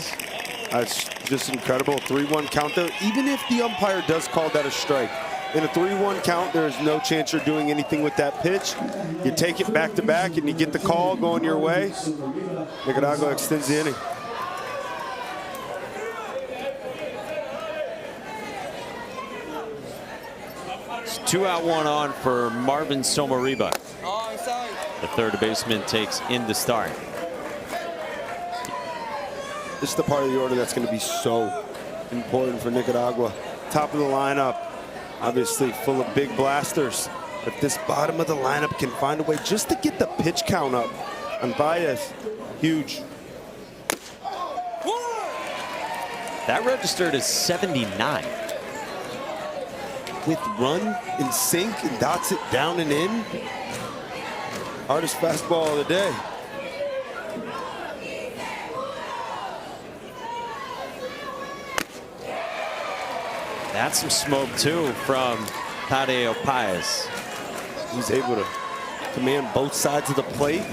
That's just incredible. 3-1 count there. Even if the umpire does call that a strike, in a 3-1 count, there is no chance you're doing anything with that pitch. You take it back to back and you get the call going your way. Nicaragua extends the inning. It's 2 out, 1 on for Marvin Somariba. The third baseman takes in the start. This is the part of the order that's going to be so important for Nicaragua. Top of the lineup, obviously full of big blasters. But this bottom of the lineup can find a way just to get the pitch count up. And Paez, huge. That registered as 79. With run and sink and dots it down and in. Hardest fastball of the day. That's some smoke too from Tadeo Paez. He's able to command both sides of the plate.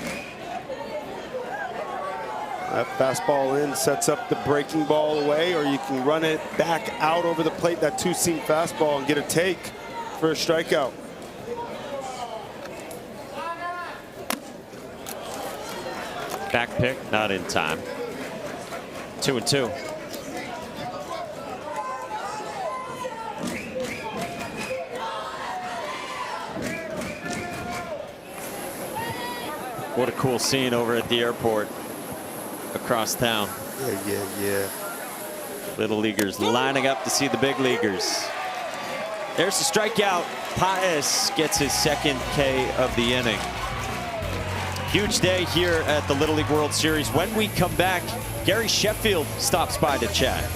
That fastball in sets up the breaking ball away, or you can run it back out over the plate, that 2-seam fastball, and get a take for a strikeout. Back pick, not in time. 2-2. What a cool scene over at the airport across town. Yeah. Little leaguers lining up to see the big leaguers. There's the strikeout. Paez gets his second K of the inning. Huge day here at the Little League World Series. When we come back, Gary Sheffield stops by to chat.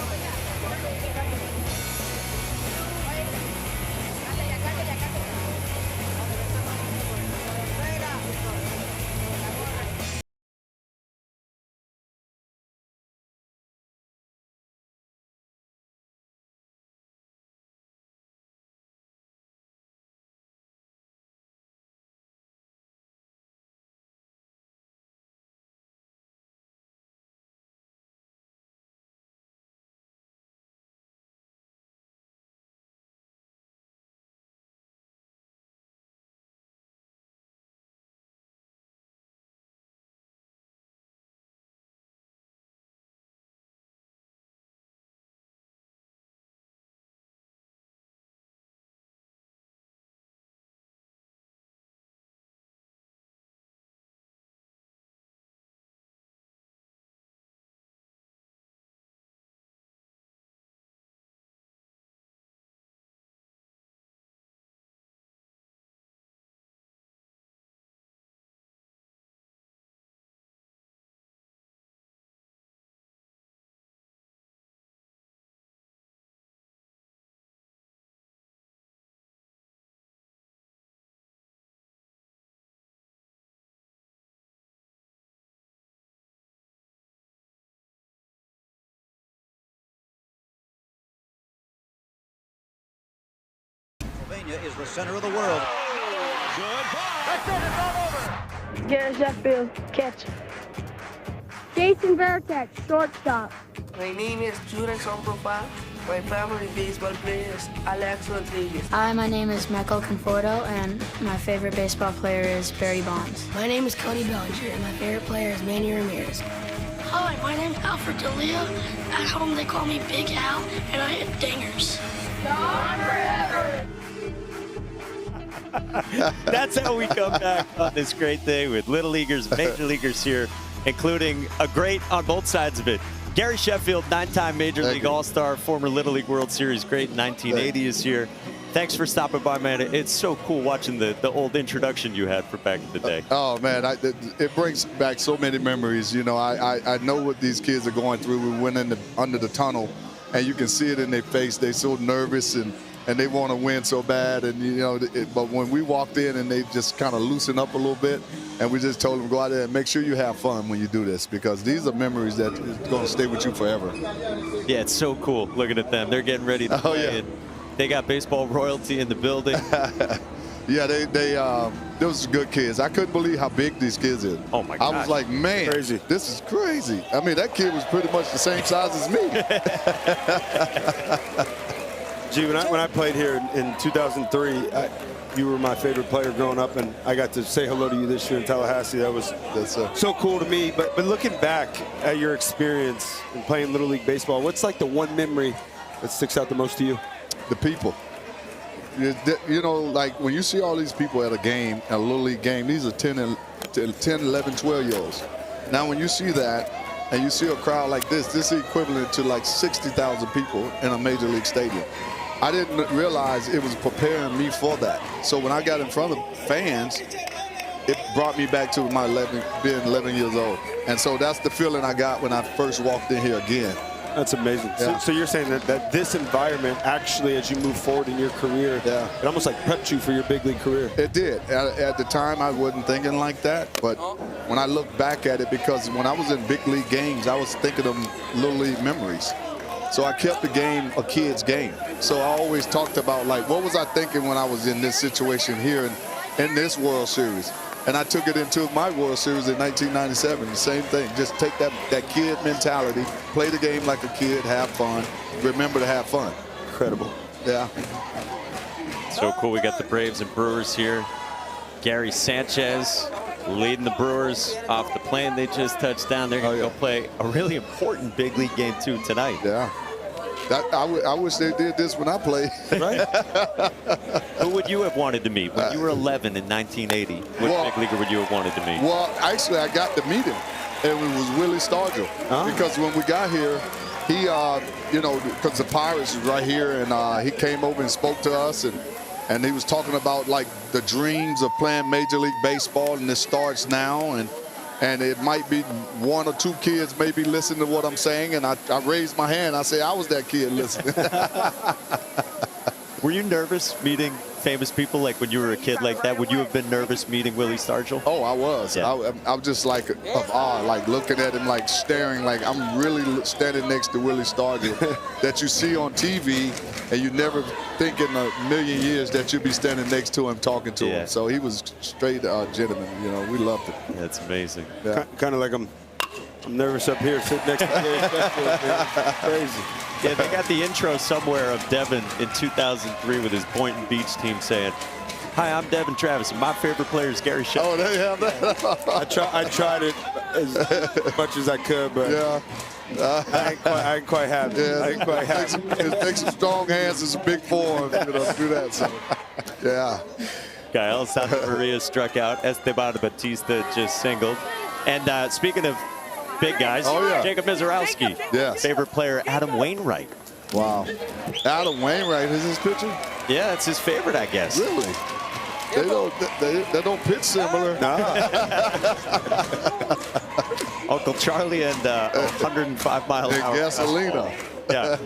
Is the center of the world. That's it, it's all over. Gary Sheffield, catch. Jason Veritek, shortstop. My name is Jurex Onpropa. My favorite baseball player is Alex Rodriguez. Hi, my name is Michael Conforto, and my favorite baseball player is Barry Bonds. My name is Cody Bellinger, and my favorite player is Manny Ramirez. Hi, my name is Alfred D'Elia. At home, they call me Big Al, and I hit dingers. Gone forever. That's how we come back on this great day with Little Leaguers, Major Leaguers here, including a great on both sides of it. Gary Sheffield, 9-time Major League All-Star, former Little League World Series great in 1980 is here. Thanks for stopping by, man. It's so cool watching the old introduction you had for back in the day. Oh, man, it brings back so many memories. You know, I know what these kids are going through. We went under the tunnel, and you can see it in their face. They're so nervous, and they want to win so bad. And, you know, but when we walked in and they just kind of loosened up a little bit, and we just told them, go out there and make sure you have fun when you do this, because these are memories that are going to stay with you forever. Yeah, it's so cool looking at them. They're getting ready to play. Yeah. They got baseball royalty in the building. Yeah, those are good kids. I couldn't believe how big these kids are. Oh, my God. I was like, man, crazy. This is crazy. I mean, that kid was pretty much the same size as me. Gee, when I played here in 2003, you were my favorite player growing up, and I got to say hello to you this year in Tallahassee. That's so cool to me. But looking back at your experience in playing Little League baseball, what's like the one memory that sticks out the most to you? The people. You know, like when you see all these people at a game, at a Little League game, these are 10, 11, 12-year-olds. Now, when you see that, and you see a crowd like this is equivalent to like 60,000 people in a Major League stadium. I didn't realize it was preparing me for that. So when I got in front of fans, it brought me back to being 11 years old. And so that's the feeling I got when I first walked in here again. That's amazing. Yeah. So you're saying that this environment actually, as you move forward in your career, it almost like prepped you for your big league career. It did. At the time, I wasn't thinking like that. But when I look back at it, because when I was in big league games, I was thinking of Little League memories. So I kept the game a kid's game. So I always talked about, like, what was I thinking when I was in this situation here in this World Series? And I took it into my World Series in 1997. The same thing. Just take that kid mentality, play the game like a kid, have fun, remember to have fun. Incredible. Yeah. So cool. We got the Braves and Brewers here. Gary Sanchez leading the Brewers off the plane. They just touched down. They're going to go play a really important big league game, too, tonight. Yeah. I wish they did this when I played. Right? Who would you have wanted to meet when you were 11 in 1980? Which big leaguer would you have wanted to meet? Well, actually, I got to meet him, and it was Willie Stargell. Because when we got here, he, you know, because the Pirates was right here, and he came over and spoke to us, and he was talking about, like, the dreams of playing Major League Baseball, and it starts now, and it might be one or two kids maybe listen to what I'm saying, and I raised my hand. I say I was that kid listening. Were you nervous meeting famous people, like when you were a kid like that? Would you have been nervous meeting Willie Stargell? Oh, I was. Yeah. I was just like of awe, like looking at him, like staring, like I'm really standing next to Willie Stargell that you see on TV, and you never think in a million years that you'd be standing next to him talking to him. So he was straight gentleman. You know, we loved it. That's amazing. Yeah. Kind of like I'm nervous up here sitting next to Gary Sheffield. Crazy. Yeah, they got the intro somewhere of Devin in 2003 with his Boynton Beach team saying, "Hi, I'm Devin Travis, and my favorite player is Gary Sheffield." Oh, they have that. I tried it as much as I could, but I ain't quite happy. Yeah, I ain't quite happy. It takes some strong hands and some big form, you know, to do that. So, yeah. Gael Santa Maria struck out. Esteban Batista just singled. And speaking of big guys, Jacob Mizorowski. Yes. Favorite player, Adam Wainwright. Wow. Adam Wainwright is his pitcher? Yeah, it's his favorite, I guess. Really? They don't pitch similar. Uncle Charlie and 105 miles an hour. Gasolina. Yeah.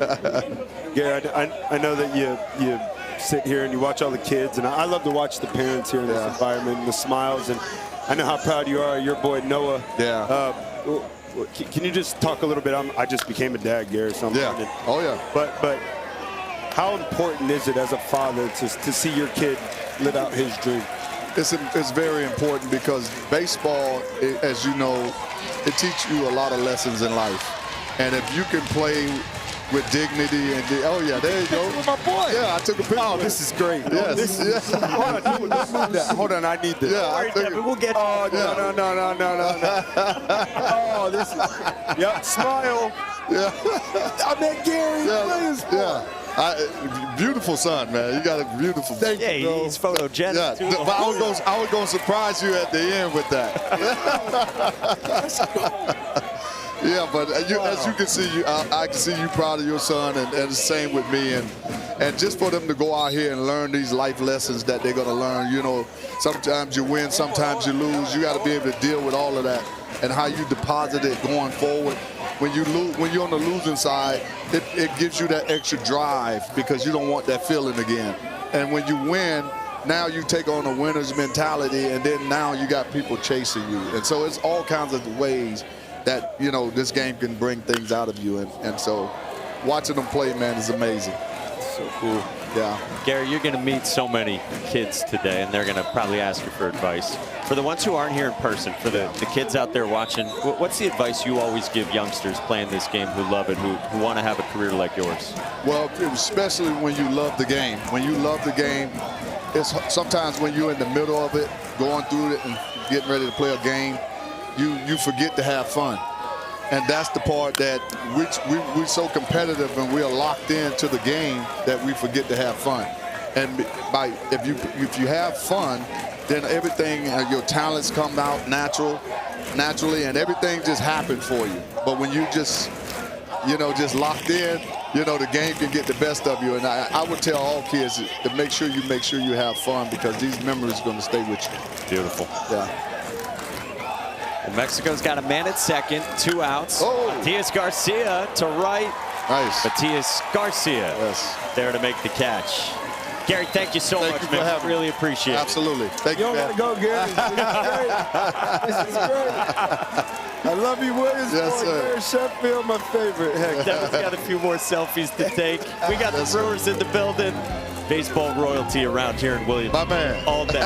Gary, I know that you sit here and you watch all the kids, and I love to watch the parents here in this environment and the smiles, and I know how proud you are of your boy Noah. Yeah. Can you just talk a little bit? I just became a dad, Gary. So But how important is it as a father to see your kid live out his dream? It's very important because baseball, as you know, it teaches you a lot of lessons in life. And if you can play with dignity and there you go. My boy. Yeah, I took a picture. Oh, this is great. Yes. Hold on, I need this. Yeah, we'll get. Oh no. Oh, this is. Yep. Smile. Yeah. I met Gary. Yeah. Beautiful son, man. You got a beautiful. Thank you, bro. He's photogenic. Yeah, too. but I was going to surprise you at the end with that. Yeah, but as you can see, I can see you proud of your son, and the same with me. And just for them to go out here and learn these life lessons that they're going to learn. You know, sometimes you win, sometimes you lose. You got to be able to deal with all of that and how you deposit it going forward. When you lose, when you're on the losing side, it gives you that extra drive because you don't want that feeling again. And when you win, now you take on a winner's mentality, and then now you got people chasing you. And so it's all kinds of ways that, you know, this game can bring things out of you. And so watching them play, man, is amazing. So cool. Yeah. Gary, you're going to meet so many kids today, and they're going to probably ask you for advice. For the ones who aren't here in person, for the kids out there watching, what's the advice you always give youngsters playing this game who love it, who want to have a career like yours? Well, especially when you love the game. When you love the game, it's sometimes when you're in the middle of it, going through it and getting ready to play a game, you forget to have fun. And that's the part that we're so competitive and we are locked into the game that we forget to have fun. And if you have fun, then everything, your talents come out naturally, and everything just happens for you. But when you just locked in, you know, the game can get the best of you. And I would tell all kids to make sure you have fun, because these memories are going to stay with you. Beautiful. Yeah. Well, Mexico's got a man at second, 2 outs. Oh. Matias Garcia to right. Nice. Matias Garcia there to make the catch. Gary, thank you so much, man. I really appreciate it. Absolutely. Thank you, man. You don't want to go, Gary. This is great. I love you, Williamsport. Yes, sir. Gary Sheffield, my favorite. Heck. Devin's got a few more selfies to take. We got the Brewers in the building. Baseball royalty around here in Williams. My man. All day.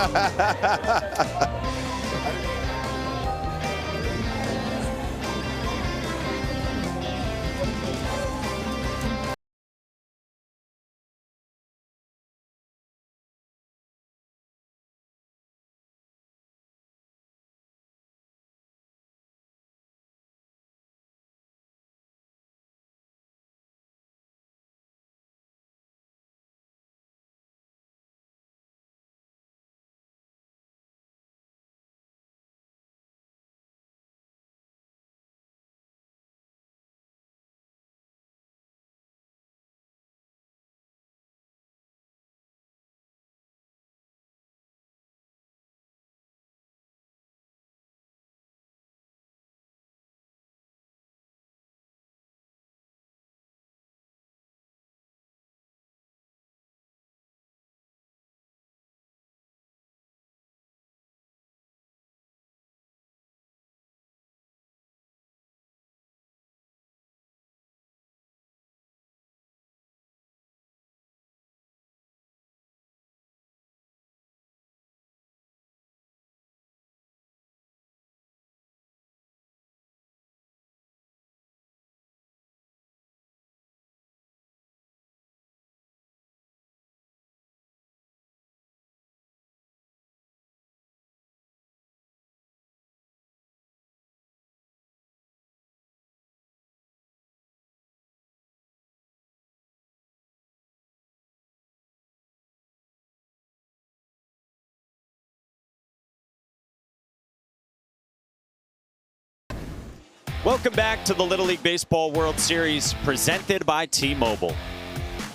Welcome back to the Little League Baseball World Series presented by T-Mobile.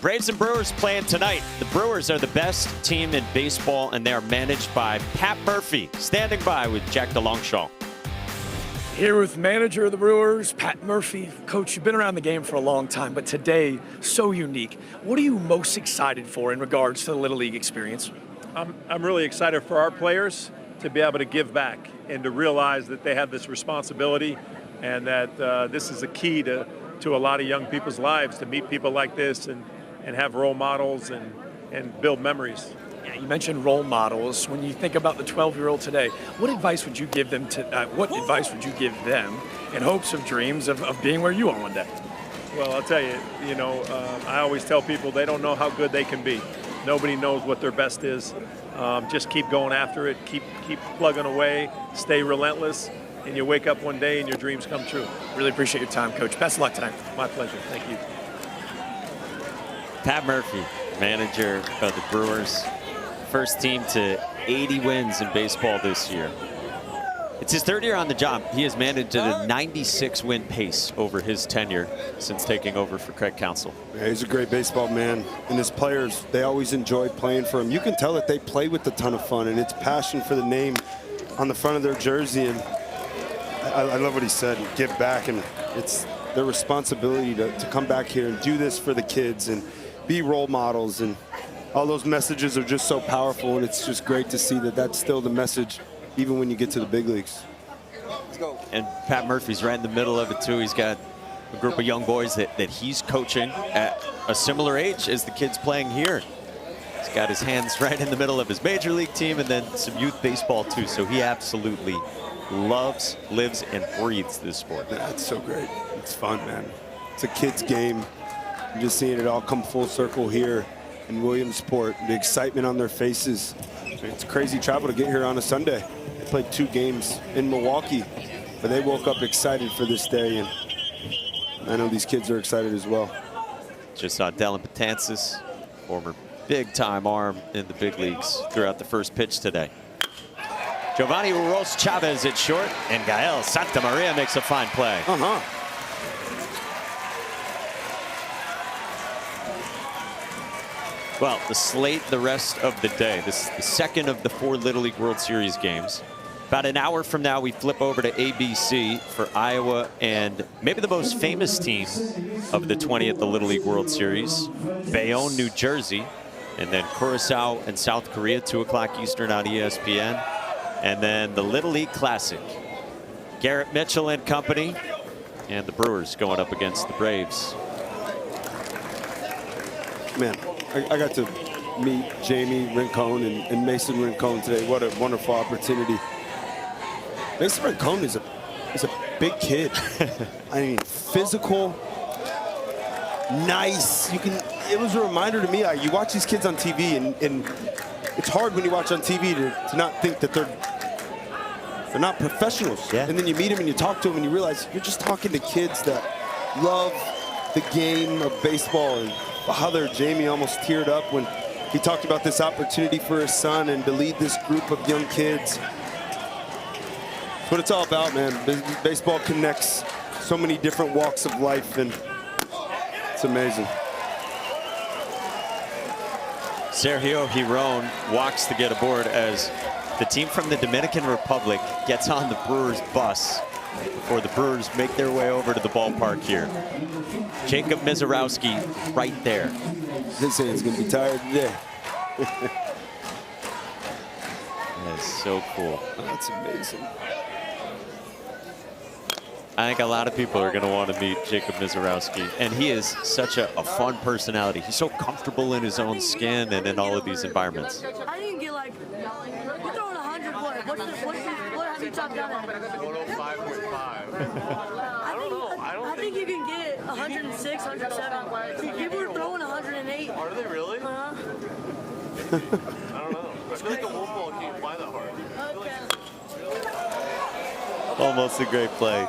Braves and Brewers playing tonight. The Brewers are the best team in baseball, and they are managed by Pat Murphy. Standing by with Jack DeLongchamp. Here with manager of the Brewers, Pat Murphy. Coach, you've been around the game for a long time, but today, so unique. What are you most excited for in regards to the Little League experience? I'm really excited for our players to be able to give back and to realize that they have this responsibility, and that this is a key to a lot of young people's lives, to meet people like this and have role models and build memories. Yeah, you mentioned role models. When you think about the 12-year-old today, what advice would you give them in hopes of dreams of being where you are one day? Well, I'll tell you, I always tell people they don't know how good they can be. Nobody knows what their best is. Just keep going after it, keep plugging away, stay relentless, and you wake up one day and your dreams come true. Really appreciate your time, Coach. Best of luck tonight. My pleasure. Thank you. Pat Murphy, manager of the Brewers. First team to 80 wins in baseball this year. It's his third year on the job. He has managed a 96-win pace over his tenure since taking over for Craig Counsell. Yeah, he's a great baseball man, and his players, they always enjoy playing for him. You can tell that they play with a ton of fun, and it's passion for the name on the front of their jersey. And I love what he said, give back, and it's their responsibility to come back here and do this for the kids and be role models. And all those messages are just so powerful, and it's just great to see that that's still the message even when you get to the big leagues. Let's go. And Pat Murphy's right in the middle of it too. He's got a group of young boys that he's coaching at a similar age as the kids playing here. He's got his hands right in the middle of his major league team and then some youth baseball too. So he absolutely loves, lives, and breathes this sport. That's so great. It's fun, man. It's a kid's game. I'm just seeing it all come full circle here in Williamsport. The excitement on their faces. It's crazy travel to get here on a Sunday. They played 2 games in Milwaukee, but they woke up excited for this day, and I know these kids are excited as well. Just saw Dellin Betances, former big-time arm in the big leagues, threw out the first pitch today. Giovanni Uros Chavez at short, and Gael Santamaria makes a fine play. Well, the slate the rest of the day. This is the second of the 4 Little League World Series games. About an hour from now, we flip over to ABC for Iowa and maybe the most famous team of the 20th Little League World Series, Bayonne, New Jersey, and then Curacao and South Korea, 2 o'clock Eastern on ESPN. And then the Little League Classic, Garrett Mitchell and company, and the Brewers going up against the Braves. Man, I got to meet Jamie Rincon and Mason Rincon today. What a wonderful opportunity. Mason Rincon is a big kid. I mean, physical, nice. It was a reminder to me. You watch these kids on TV, and it's hard when you watch on TV to not think that they're not professionals. Yeah. And then you meet them and you talk to them and you realize you're just talking to kids that love the game of baseball. And Father Jamie almost teared up when he talked about this opportunity for his son and to lead this group of young kids. That's what it's all about, man. Baseball connects so many different walks of life, and it's amazing. Sergio Giron walks to get aboard as the team from the Dominican Republic gets on the Brewers bus before the Brewers make their way over to the ballpark here. Jacob Mizorowski right there. His hand's gonna be tired today. That is so cool. That's amazing. I think a lot of people are going to want to meet Jacob Mizorowski, and he is such a fun personality. He's so comfortable in his own skin and in all of these environments. I didn't get like, you're throwing 100 what? What have you chopped down at? 105.5. I think you can get 106, 107. People were throwing 108. Are they really? Uh-huh. I don't know. I feel like a whole ball can't fly that hard. Almost a great play.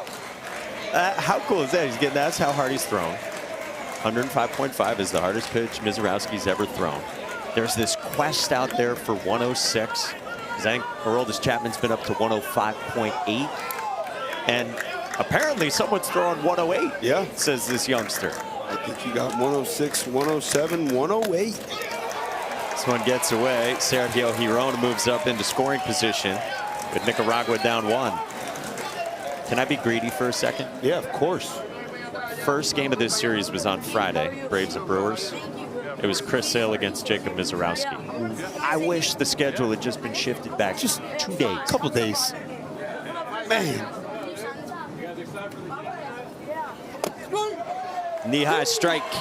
How cool is that? He's getting that's how hard he's thrown. 105.5 is the hardest pitch Mizorowski's ever thrown. There's this quest out there for 106. I think Aroldis Chapman's been up to 105.8. And apparently someone's throwing 108. Yeah. Says this youngster. I think he got 106, 107, 108. This one gets away. Sergio Giron moves up into scoring position with Nicaragua down 1. Can I be greedy for a second? Yeah, of course. First game of this series was on Friday, Braves and Brewers. It was Chris Sale against Jacob Mizorowski. I wish the schedule had just been shifted back just 2 days. Couple days. Man. Knee-high strike.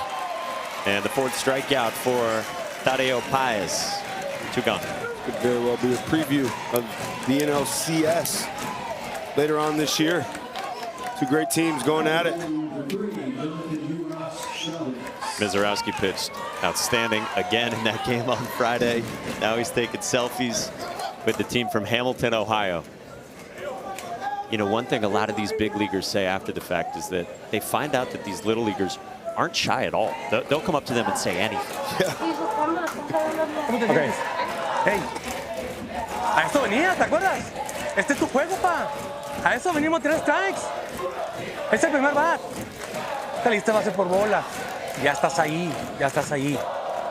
And the 4th strikeout for Tadeo Paez. 2 gone. Could very well be a preview of the NLCS later on this year. 2 great teams going at it. Mizorowski pitched outstanding again in that game on Friday. Now he's taking selfies with the team from Hamilton, Ohio. You know, one thing a lot of these big leaguers say after the fact is that they find out that these little leaguers aren't shy at all. They'll come up to them and say anything. Okay. Hey, a esto venías, ¿te acuerdas? Este es tu juego, pa. A eso venimos 3 strikes. Es el primer bat. Esta lista base por bola. Ya estás ahí, ya estás ahí.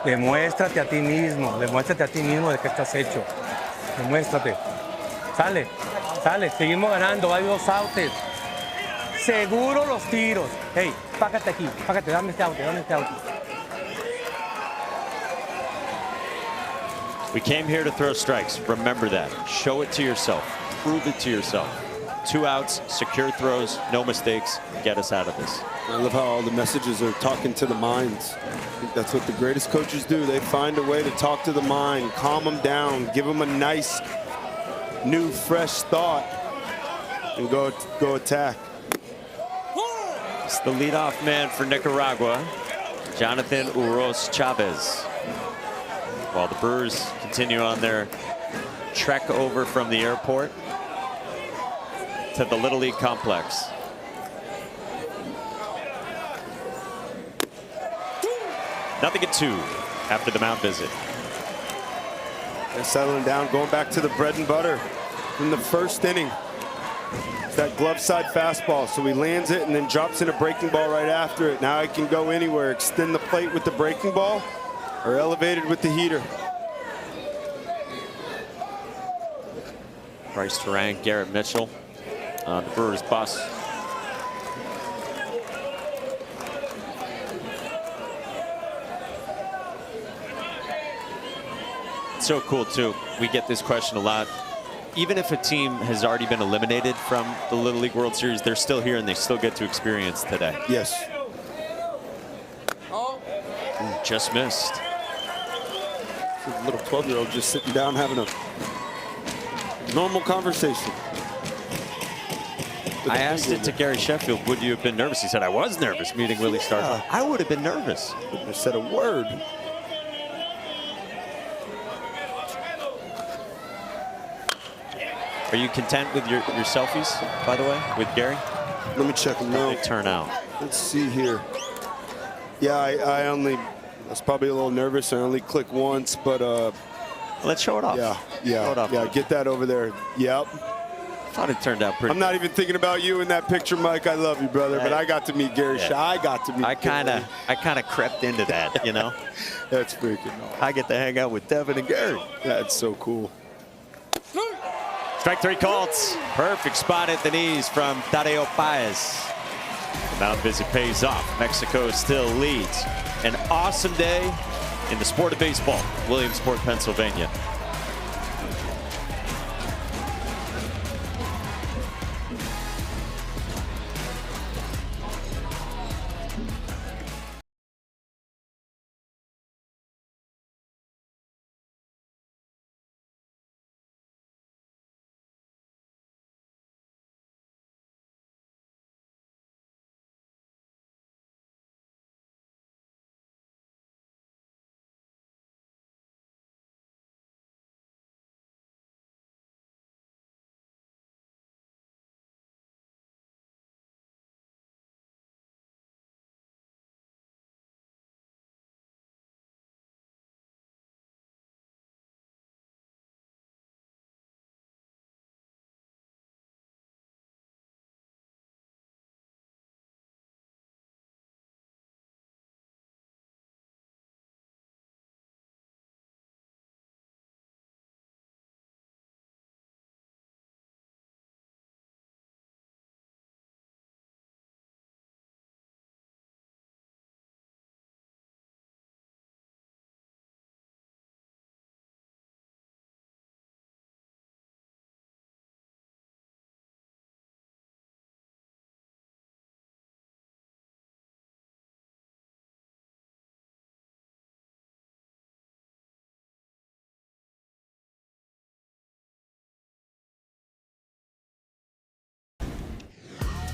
Demuéstrate a ti mismo de qué estás hecho. Demuéstrate. Sale, sale, seguimos ganando, hay 2 outs. Seguro los tiros. Hey, págate aquí, págate, dame este out, dame este out. We came here to throw strikes. Remember that. Show it to yourself. Prove it to yourself. 2 outs, secure throws, no mistakes. Get us out of this. I love how all the messages are talking to the minds. I think that's what the greatest coaches do. They find a way to talk to the mind, calm them down, give them a nice, new, fresh thought, and go attack. It's the leadoff man for Nicaragua, Jonathan Uros Chavez. While the Brewers continue on their trek over from the airport to the Little League complex. Nothing at 2 after the mound visit. They're settling down, going back to the bread and butter from the first inning. It's that glove side fastball, so he lands it and then drops in a breaking ball right after it. Now he can go anywhere, extend the plate with the breaking ball or elevate it with the heater. Bryce Terang, Garrett Mitchell on the Brewers bus. So cool too. We get this question a lot. Even if a team has already been eliminated from the Little League World Series, they're still here and they still get to experience today. Yes. Ooh, just missed. A little 12-year-old just sitting down having a normal conversation. I asked it to Gary Sheffield, would you have been nervous? He said, I was nervous meeting Willie Stargell. I would have been nervous. Wouldn't have said a word. Are you content with your selfies, by the way, with Gary? Let me check them now. They turn out. Let's see here. Yeah, I was probably a little nervous. I only clicked once, but let's show it off. Yeah, show it off. Yeah, get that over there. Yep. Thought it turned out pretty. I'm not even thinking about you in that picture, Mike. I love you, brother, but I got to meet Gary. Yeah. I got to meet. I kind of crept into that, you know. That's freaking awesome. I get to hang out with Devin and Gary. That's so cool. Strike 3 called. Perfect spot at the knees from Tadeo Paez. The mound visit pays off. Mexico still leads. An awesome day in the sport of baseball, Williamsport, Pennsylvania.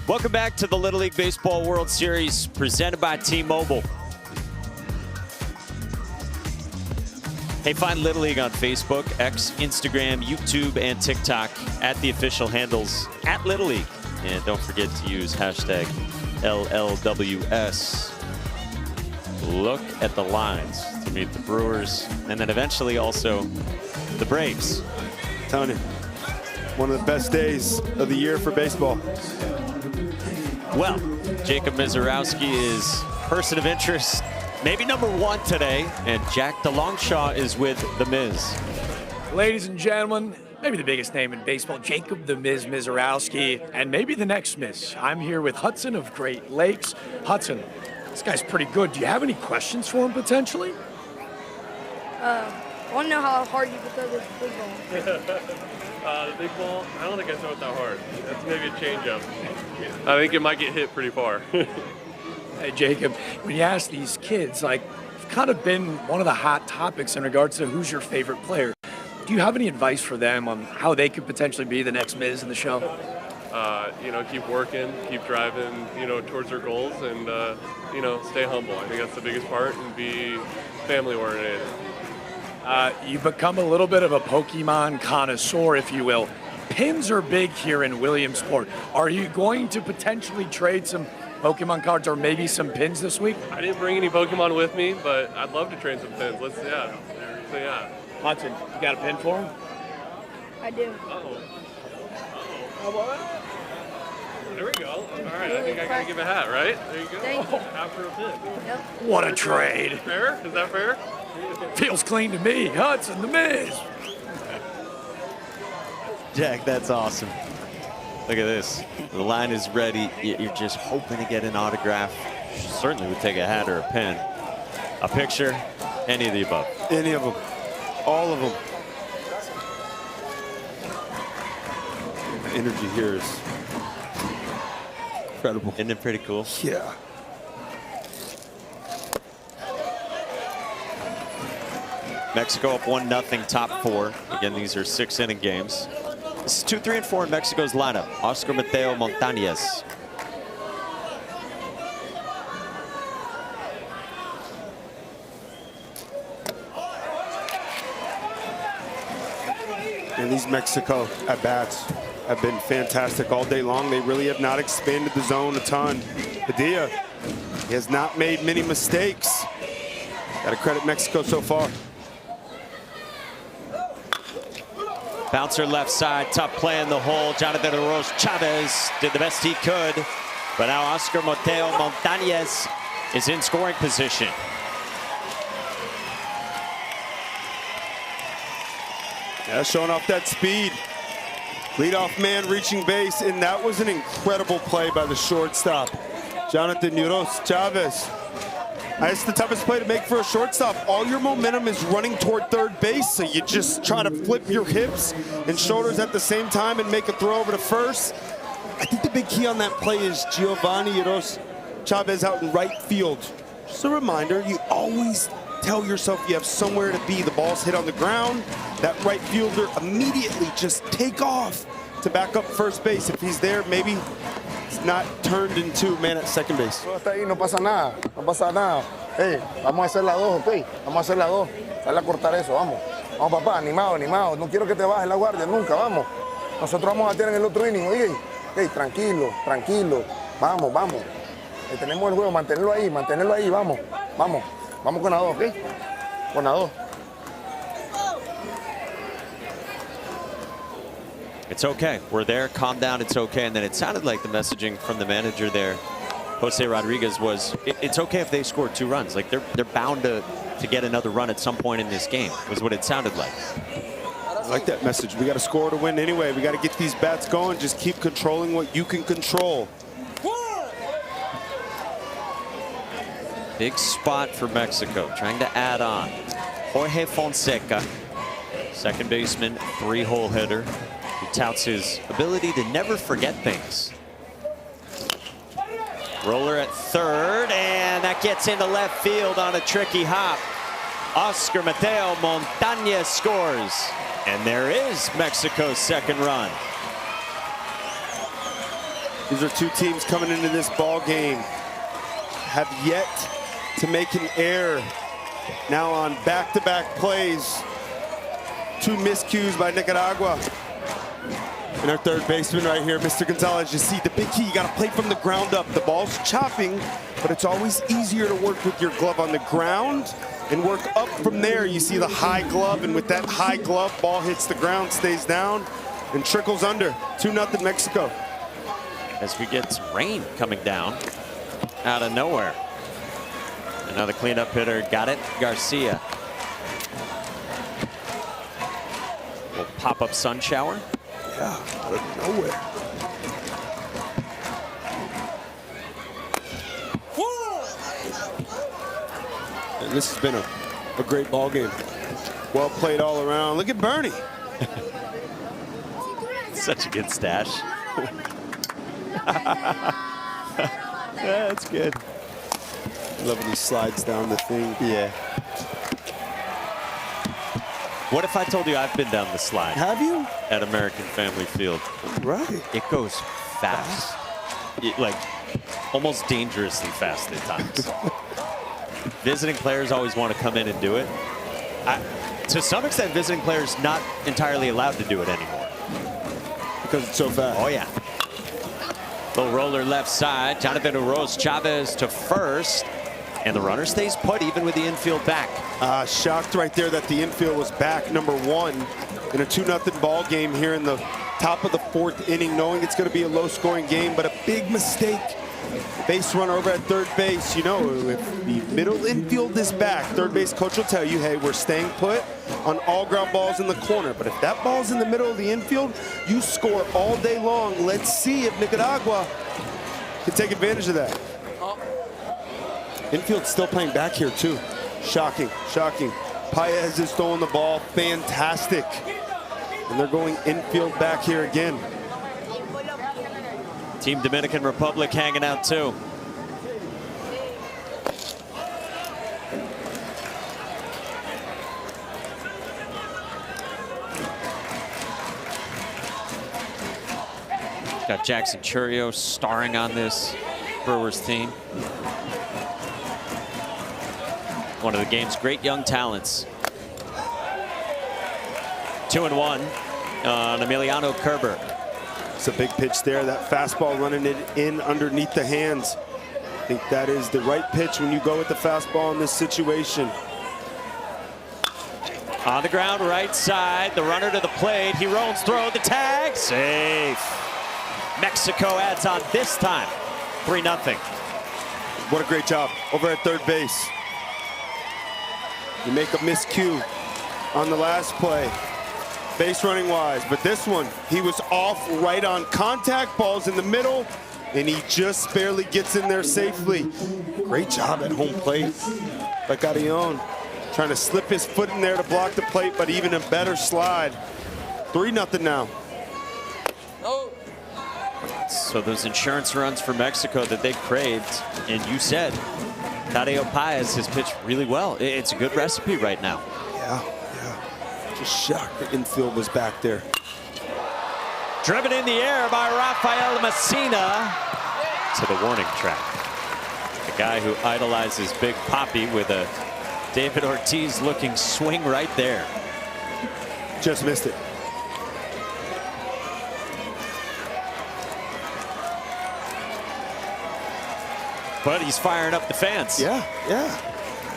Welcome back to the Little League Baseball World Series presented by T-Mobile. Hey, find Little League on Facebook, X, Instagram, YouTube, and TikTok at the official handles at Little League. And don't forget to use hashtag LLWS. look at the lines to meet the Brewers and then eventually also the Braves. I'm telling you, one of the best days of the year for baseball. Well, Jacob Misiorowski is person of interest, maybe #1 today, and Jack DeLongchamp is with The Miz. Ladies and gentlemen, maybe the biggest name in baseball, Jacob "The Miz" Misiorowski, and maybe the next Miz. I'm here with Hudson of Great Lakes. Hudson, this guy's pretty good. Do you have any questions for him potentially? I want to know how hard you can throw this big ball. The big ball, I don't think I throw it that hard. That's maybe a changeup. I think it might get hit pretty far. Hey, Jacob, when you ask these kids, like, it's kind of been one of the hot topics in regards to who's your favorite player. Do you have any advice for them on how they could potentially be the next Miz in the show? You know, keep working, keep driving, you know, towards their goals, and, you know, stay humble. I think that's the biggest part, and be family-oriented. You've become a little bit of a Pokemon connoisseur, if you will. Pins are big here in Williamsport. Are you going to potentially trade some Pokemon cards or maybe some pins this week? I didn't bring any Pokemon with me, but I'd love to trade some pins. Let's, yeah. So, yeah. Hudson, you got a pin for him? I do. Uh-oh. There we go. All right, I think I gotta give a hat, right? There you go. Thank you. Half for a pin. Yep. What a trade. Fair? Is that fair? Feels clean to me. Hudson, The Miz. Jack, that's awesome. Look at this. The line is ready. You're just hoping to get an autograph. Certainly would take a hat or a pen. A picture, any of the above. Any of them. All of them. The energy here is incredible. Isn't it pretty cool? Yeah. Mexico up 1-0, top 4. Again, these are 6-inning games. This is 2, 3, and 4 in Mexico's lineup. Oscar Mateo Montañez. And these Mexico at-bats have been fantastic all day long. They really have not expanded the zone a ton. Padilla, he has not made many mistakes. Got to credit Mexico so far. Bouncer left side, tough play in the hole. Jonathan Arroz Chavez did the best he could. But now Oscar Mateo Montañez is in scoring position. Yeah, showing off that speed. Leadoff man reaching base, and that was an incredible play by the shortstop, Jonathan Arroz Chavez. That's the toughest play to make for a shortstop. All your momentum is running toward third base, so you just try to flip your hips and shoulders at the same time and make a throw over to first. I think the big key on that play is Giovanni Arroz Chavez out in right field. Just a reminder, you always tell yourself you have somewhere to be. The ball's hit on the ground. That right fielder immediately just take off to back up first base. If he's there, maybe it's not turned into man at second base. Está ahí, no pasa nada, no pasa nada. Hey, vamos a hacer las dos, ok. Vamos a hacer las dos. Sale a cortar eso, vamos. Vamos, papá, animado, animado. No quiero que te bajes la guardia nunca, vamos. Nosotros vamos a batear en el otro inning, oye. Hey, tranquilo, tranquilo. Vamos, vamos. Tenemos el juego, mantenerlo ahí, vamos. Vamos, vamos con las dos, ok. Con las dos. It's okay. We're there. Calm down. It's okay. And then it sounded like the messaging from the manager there, Jose Rodriguez, was it's okay if they score 2 runs. Like they're bound to get another run at some point in this game, was what it sounded like. I like that message. We got to score to win anyway. We got to get these bats going. Just keep controlling what you can control. Big spot for Mexico, trying to add on. Jorge Fonseca, second baseman, 3-hole hitter. He touts his ability to never forget things. Roller at third, and that gets into left field on a tricky hop. Oscar Mateo Montañez scores, and there is Mexico's second run. These are 2 teams coming into this ball game, have yet to make an error. Now on back-to-back plays, 2 miscues by Nicaragua. And our third baseman right here, Mr. Gonzalez, you see the big key, you gotta play from the ground up. The ball's chopping, but it's always easier to work with your glove on the ground and work up from there. You see the high glove, and with that high glove, ball hits the ground, stays down, and trickles under. 2-0 Mexico. As we get some rain coming down out of nowhere. Another cleanup hitter, got it, Garcia. Little pop-up sun shower. Yeah, out of nowhere. And this has been a great ball game. Well played all around. Look at Bernie. Such a good stash. That's good. Love when he slides down the thing. Yeah. What if I told you I've been down the slide? Have you? At American Family Field. Right. It goes fast. Like, almost dangerously fast at times. Visiting players always want to come in and do it. To some extent, visiting players not entirely allowed to do it anymore. Because it's so fast. Oh, yeah. Little roller left side. Jonathan Uroz Chavez to first. And the runner stays put even with the infield back. Shocked right there that the infield was back, number one, in a 2-0 ball game here in the top of the fourth inning, knowing it's going to be a low-scoring game, but a big mistake. Base runner over at third base. You know, if the middle infield is back, third base coach will tell you, hey, we're staying put on all ground balls in the corner. But if that ball's in the middle of the infield, you score all day long. Let's see if Nicaragua can take advantage of that. Infield still playing back here too. Shocking, shocking. Paez is throwing the ball, fantastic. And they're going infield back here again. Team Dominican Republic hanging out too. Got Jackson Chourio starring on this Brewers team. One of the game's great young talents. 2-1 on Emiliano Kerber. It's a big pitch there. That fastball running it in underneath the hands. I think that is the right pitch when you go with the fastball in this situation. On the ground, right side. The runner to the plate. He rolls, throw the tag. Safe. Mexico adds on this time. 3-0. What a great job over at third base. You make a miscue on the last play, base running wise, but this one, he was off right on contact, balls in the middle, and he just barely gets in there safely. Great job at home plate by Carrion, trying to slip his foot in there to block the plate, but even a better slide. 3-0 now. So those insurance runs for Mexico that they craved, and you said Tadeo Paez has pitched really well. It's a good recipe right now. Yeah, yeah. Just shocked the infield was back there. Driven in the air by Rafael Messina to the warning track. The guy who idolizes Big Papi with a David Ortiz looking swing right there. Just missed it. But he's firing up the fans. Yeah, yeah.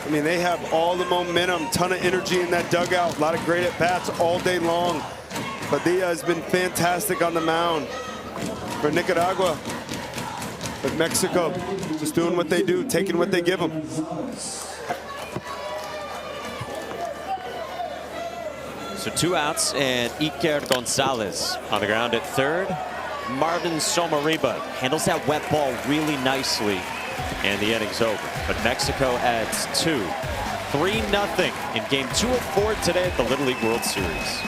I mean, they have all the momentum, ton of energy in that dugout, a lot of great at-bats all day long. Padilla has been fantastic on the mound for Nicaragua. But Mexico just doing what they do, taking what they give them. So 2 outs and Iker Gonzalez on the ground at third. Marvin Somariba handles that wet ball really nicely. And the inning's over. But Mexico adds 2. 3-0 in game 2 of 4 today at the Little League World Series.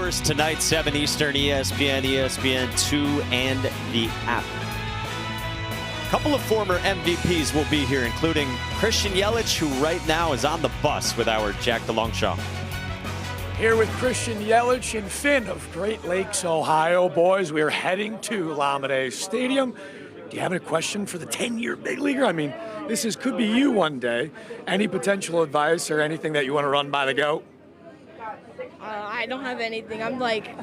course, tonight, 7 Eastern, ESPN, ESPN2, and the app. A couple of former MVPs will be here, including Christian Yelich, who right now is on the bus with our Jack DeLongchamp. Here with Christian Yelich and Finn of Great Lakes, Ohio. Boys, we are heading to Lamade Stadium. Do you have a question for the 10-year big leaguer? I mean, could be you one day. Any potential advice or anything that you want to run by the GOAT? I don't have anything. I'm like...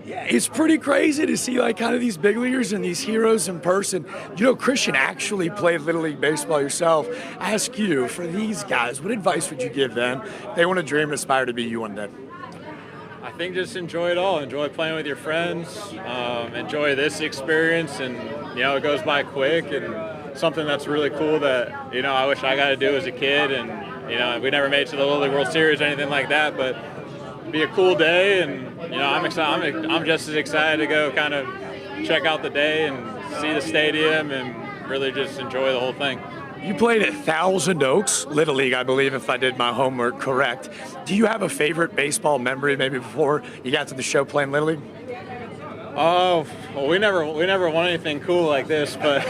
Yeah, it's pretty crazy to see like kind of these big leaguers and these heroes in person. You know, Christian actually played Little League Baseball yourself. I ask you, for these guys, what advice would you give them if they want to dream and aspire to be you one day? I think just enjoy it all. Enjoy playing with your friends. Enjoy this experience, and it goes by quick. And something that's really cool that I wish I got to do as a kid. And we never made it to the Little League World Series or anything like that, but it'd be a cool day. And I'm excited. I'm just as excited to go kind of check out the day and see the stadium and really just enjoy the whole thing. You played at Thousand Oaks, Little League, I believe, if I did my homework correct. Do you have a favorite baseball memory maybe before you got to the show playing Little League? Oh, well, we never won anything cool like this, but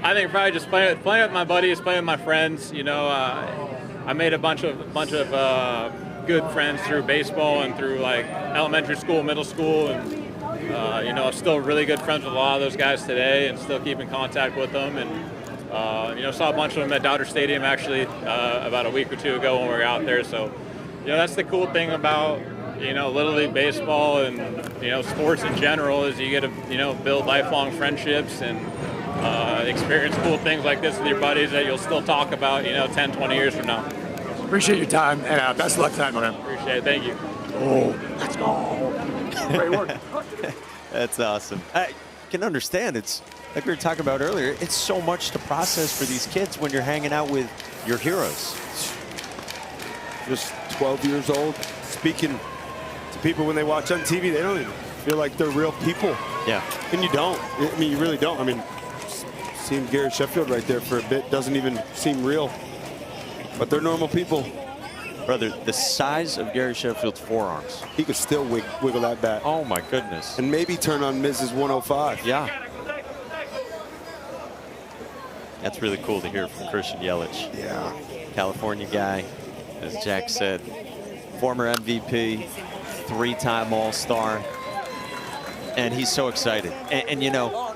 I think probably just playing with my buddies, playing with my friends. I made a bunch of good friends through baseball and through like elementary school, middle school, and I'm still really good friends with a lot of those guys today, and still keep in contact with them. And saw a bunch of them at Dodger Stadium actually about a week or two ago when we were out there. So, that's the cool thing about Little League Baseball and sports in general is you get to build lifelong friendships and experience cool things like this with your buddies that you'll still talk about 10, 20 years from now. Appreciate your time, and best of luck tonight, my man. Appreciate it. Thank you. Oh, let's go. Great work. That's awesome. I can understand. It's like we were talking about earlier. It's so much to process for these kids when you're hanging out with your heroes. Just 12 years old, speaking to people when they watch on TV, they don't even feel like they're real people. Yeah. And you don't. I mean, you really don't. I mean, seeing Gary Sheffield right there for a bit doesn't even seem real. But they're normal people. Brother, the size of Gary Sheffield's forearms. He could still wiggle that bat. Oh, my goodness. And maybe turn on Mrs. 105. Yeah. That's really cool to hear from Christian Yelich. Yeah. California guy, as Jack said. Former MVP, 3-time All-Star. And he's so excited. And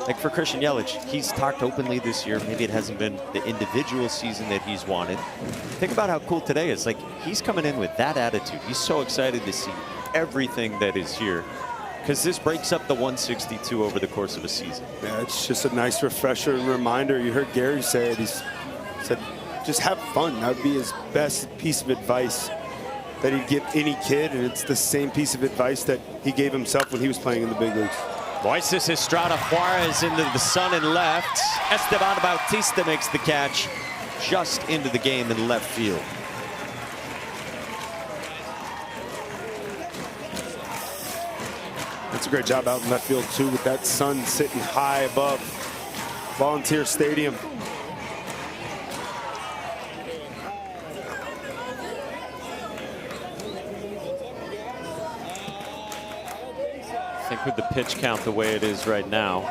like for Christian Yelich, he's talked openly this year. Maybe it hasn't been the individual season that he's wanted. Think about how cool today is. Like, he's coming in with that attitude. He's so excited to see everything that is here, because this breaks up the 162 over the course of a season. Yeah, it's just a nice refresher and reminder. You heard Gary say it. He said, just have fun. That would be his best piece of advice that he'd give any kid, and it's the same piece of advice that he gave himself when he was playing in the big leagues. Moises Estrada Juarez into the sun and left. Esteban Bautista makes the catch just into the game in left field. That's a great job out in left field too, with that sun sitting high above Volunteer Stadium. I think with the pitch count the way it is right now,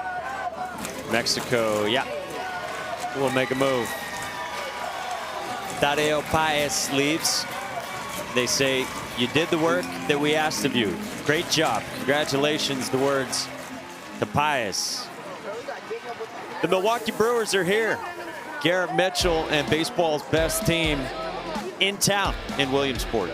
Mexico, yeah, will make a move. Tadeo Paez leaves. They say, you did the work that we asked of you. Great job. Congratulations, the words to Paez. The Milwaukee Brewers are here. Garrett Mitchell and baseball's best team in town in Williamsport.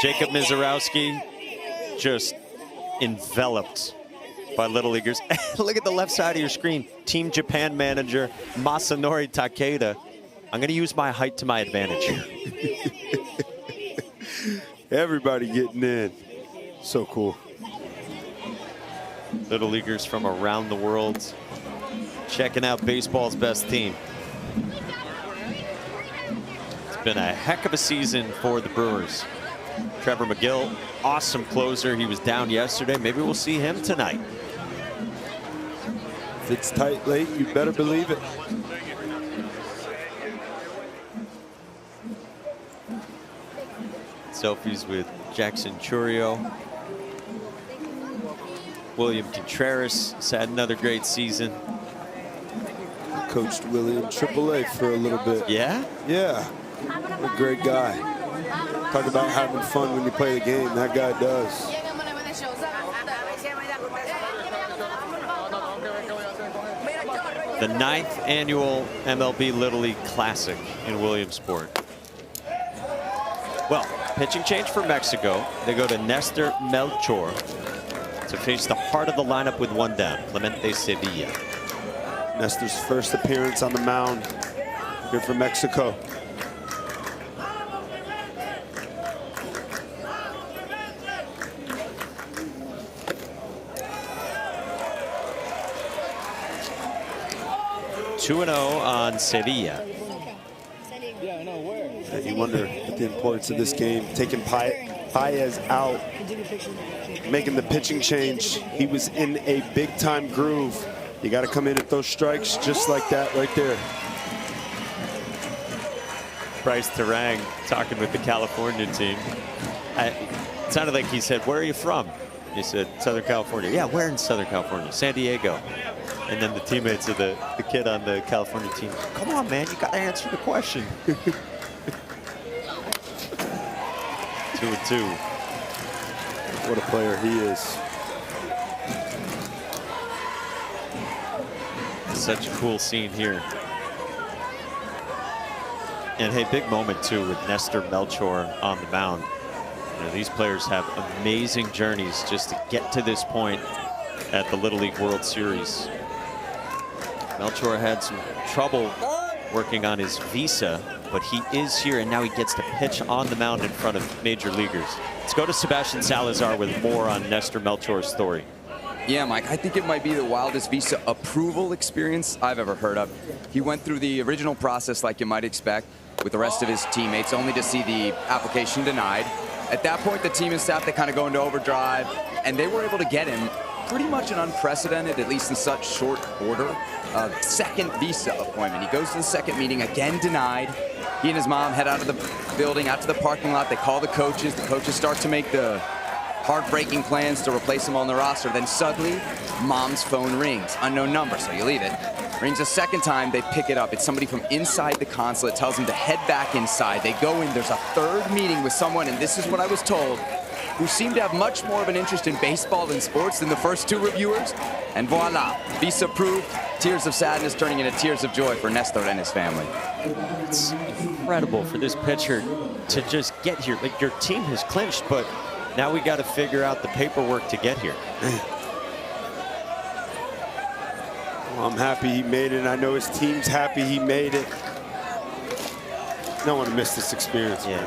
Jacob Mizorowski just enveloped by Little Leaguers. Look at the left side of your screen. Team Japan manager Masanori Takeda. I'm going to use my height to my advantage here. Everybody getting in. So cool. Little Leaguers from around the world checking out baseball's best team. It's been a heck of a season for the Brewers. Trevor McGill, awesome closer. He was down yesterday. Maybe we'll see him tonight. If it's tight late, you better believe it. Selfies with Jackson Churio. William Contreras has had another great season. I coached William AAA for a little bit. Yeah? Yeah. What a great guy. Talk about having fun when you play the game. That guy does. The 9th annual MLB Little League Classic in Williamsport. Well, pitching change for Mexico. They go to Nestor Melchor to face the heart of the lineup with one down, Clemente Sevilla. Nestor's first appearance on the mound here for Mexico. Two 2-0 on Sevilla. And you wonder at the importance of this game, taking Paez out, making the pitching change. He was in a big-time groove. You got to come in at those strikes just like that right there. Bryce Terang talking with the California team. It sounded like he said, "Where are you from?" He said, "Southern California." "Yeah, where in Southern California?" "San Diego." And then the teammates of the kid on the California team, "Come on, man, you got to answer the question." 2-2. What a player he is. Such a cool scene here. And hey, big moment too with Nestor Melchor on the mound. You know, these players have amazing journeys just to get to this point at the Little League World Series. Melchor had some trouble working on his visa, but he is here and now he gets to pitch on the mound in front of major leaguers. Let's go to Sebastian Salazar with more on Nestor Melchor's story. Yeah, Mike, I think it might be the wildest visa approval experience I've ever heard of. He went through the original process like you might expect with the rest of his teammates, only to see the application denied. At that point, the team and staff, they kind of go into overdrive, and they were able to get him pretty much an unprecedented, at least in such short order, second visa appointment. He goes to the second meeting, again denied. He and his mom head out of the building, out to the parking lot. They call the coaches. The coaches start to make the heartbreaking plans to replace him on the roster. Then suddenly, mom's phone rings. Unknown number, so you leave it. Rings a second time, they pick it up. It's somebody from inside the consulate, tells them to head back inside. They go in, there's a third meeting with someone, and this is what I was told, who seemed to have much more of an interest in baseball and sports than the first two reviewers. And voila, visa approved, tears of sadness turning into tears of joy for Nestor and his family. It's incredible for this pitcher to just get here. Like, your team has clinched, but now we got to figure out the paperwork to get here. Well, I'm happy he made it. I know his team's happy he made it. No one missed this experience. Yeah.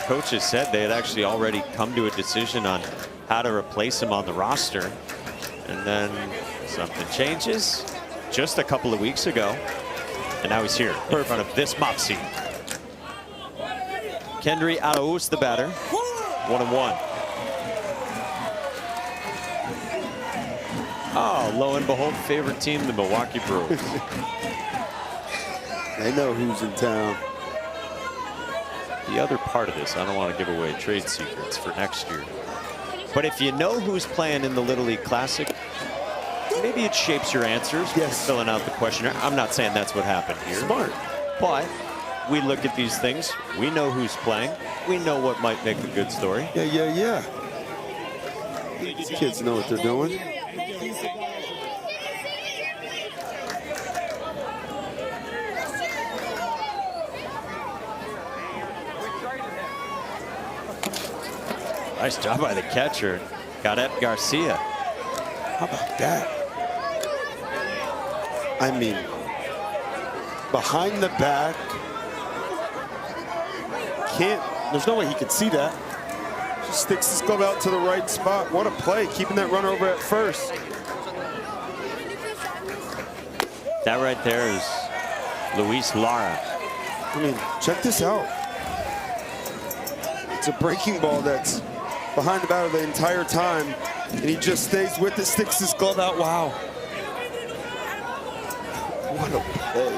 Coaches said they had actually already come to a decision on how to replace him on the roster. And then something changes just a couple of weeks ago. And now he's here in front of this mob scene. Kendry Arauz, the batter. 1-1. Oh, lo and behold, favorite team, the Milwaukee Brewers. They know who's in town. The other part of this, I don't want to give away trade secrets for next year. But if you know who's playing in the Little League Classic, maybe it shapes your answers. Yes. Filling out the questionnaire. I'm not saying that's what happened here. Smart. But we look at these things. We know who's playing. We know what might make a good story. Yeah. These kids know what they're doing. Nice job by the catcher. Gareth Garcia. How about that? I mean, behind the back. There's no way he could see that. Just sticks his glove out to the right spot. What a play, keeping that run over at first. That right there is Luis Lara. I mean, check this out. It's a breaking ball that's behind the batter the entire time, and he just stays with it, sticks his glove out. Wow. What a play.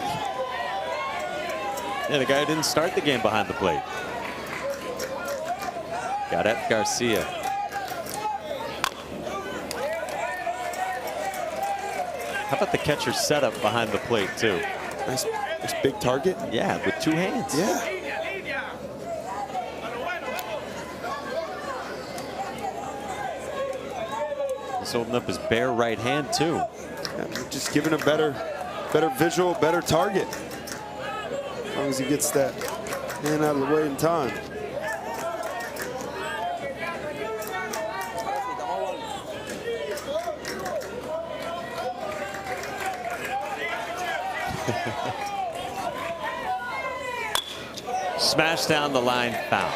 Yeah, the guy didn't start the game behind the plate. Gareth Garcia. How about the catcher's setup behind the plate, too? Nice big target. Yeah, with 2 hands. Yeah. He's holding up his bare right hand, too. Yeah, just giving a better visual, better target. As long as he gets that hand out of the way in time. Smash down the line, foul.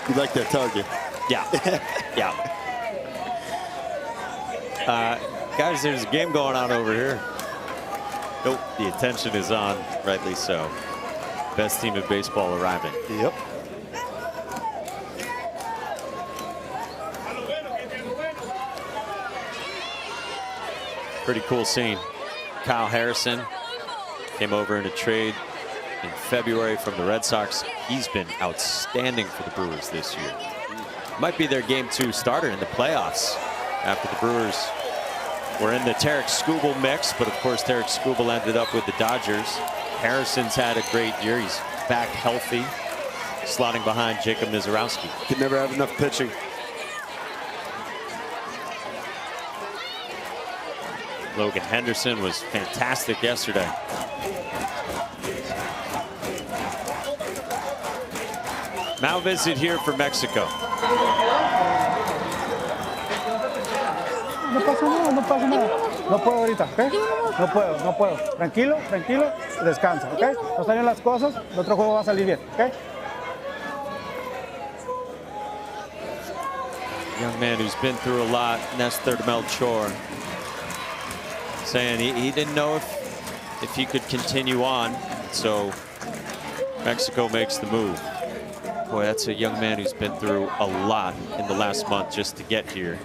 You like that target? Yeah. Yeah. Guys, there's a game going on over here. Nope, the attention is on, rightly so. Best team in baseball arriving. Yep. Pretty cool scene. Kyle Harrison came over in a trade in February from the Red Sox. He's been outstanding for the Brewers this year. Might be their game 2 starter in the playoffs after the Brewers were in the Tarik Skubal mix, but of course Tarik Skubal ended up with the Dodgers. Harrison's had a great year. He's back healthy, slotting behind Jacob Misiorowski. Could never have enough pitching. Logan Henderson was fantastic yesterday. Now visit here for Mexico. No pasa nada, no pasa nada. No puedo ahorita, ¿ok? No puedo. Tranquilo, descansa, ¿ok? No salen las cosas, el otro juego va a salir bien, ¿ok? Young man who's been through a lot, Nestor Melchor, saying he didn't know if he could continue on, so Mexico makes the move. Boy, that's a young man who's been through a lot in the last month just to get here.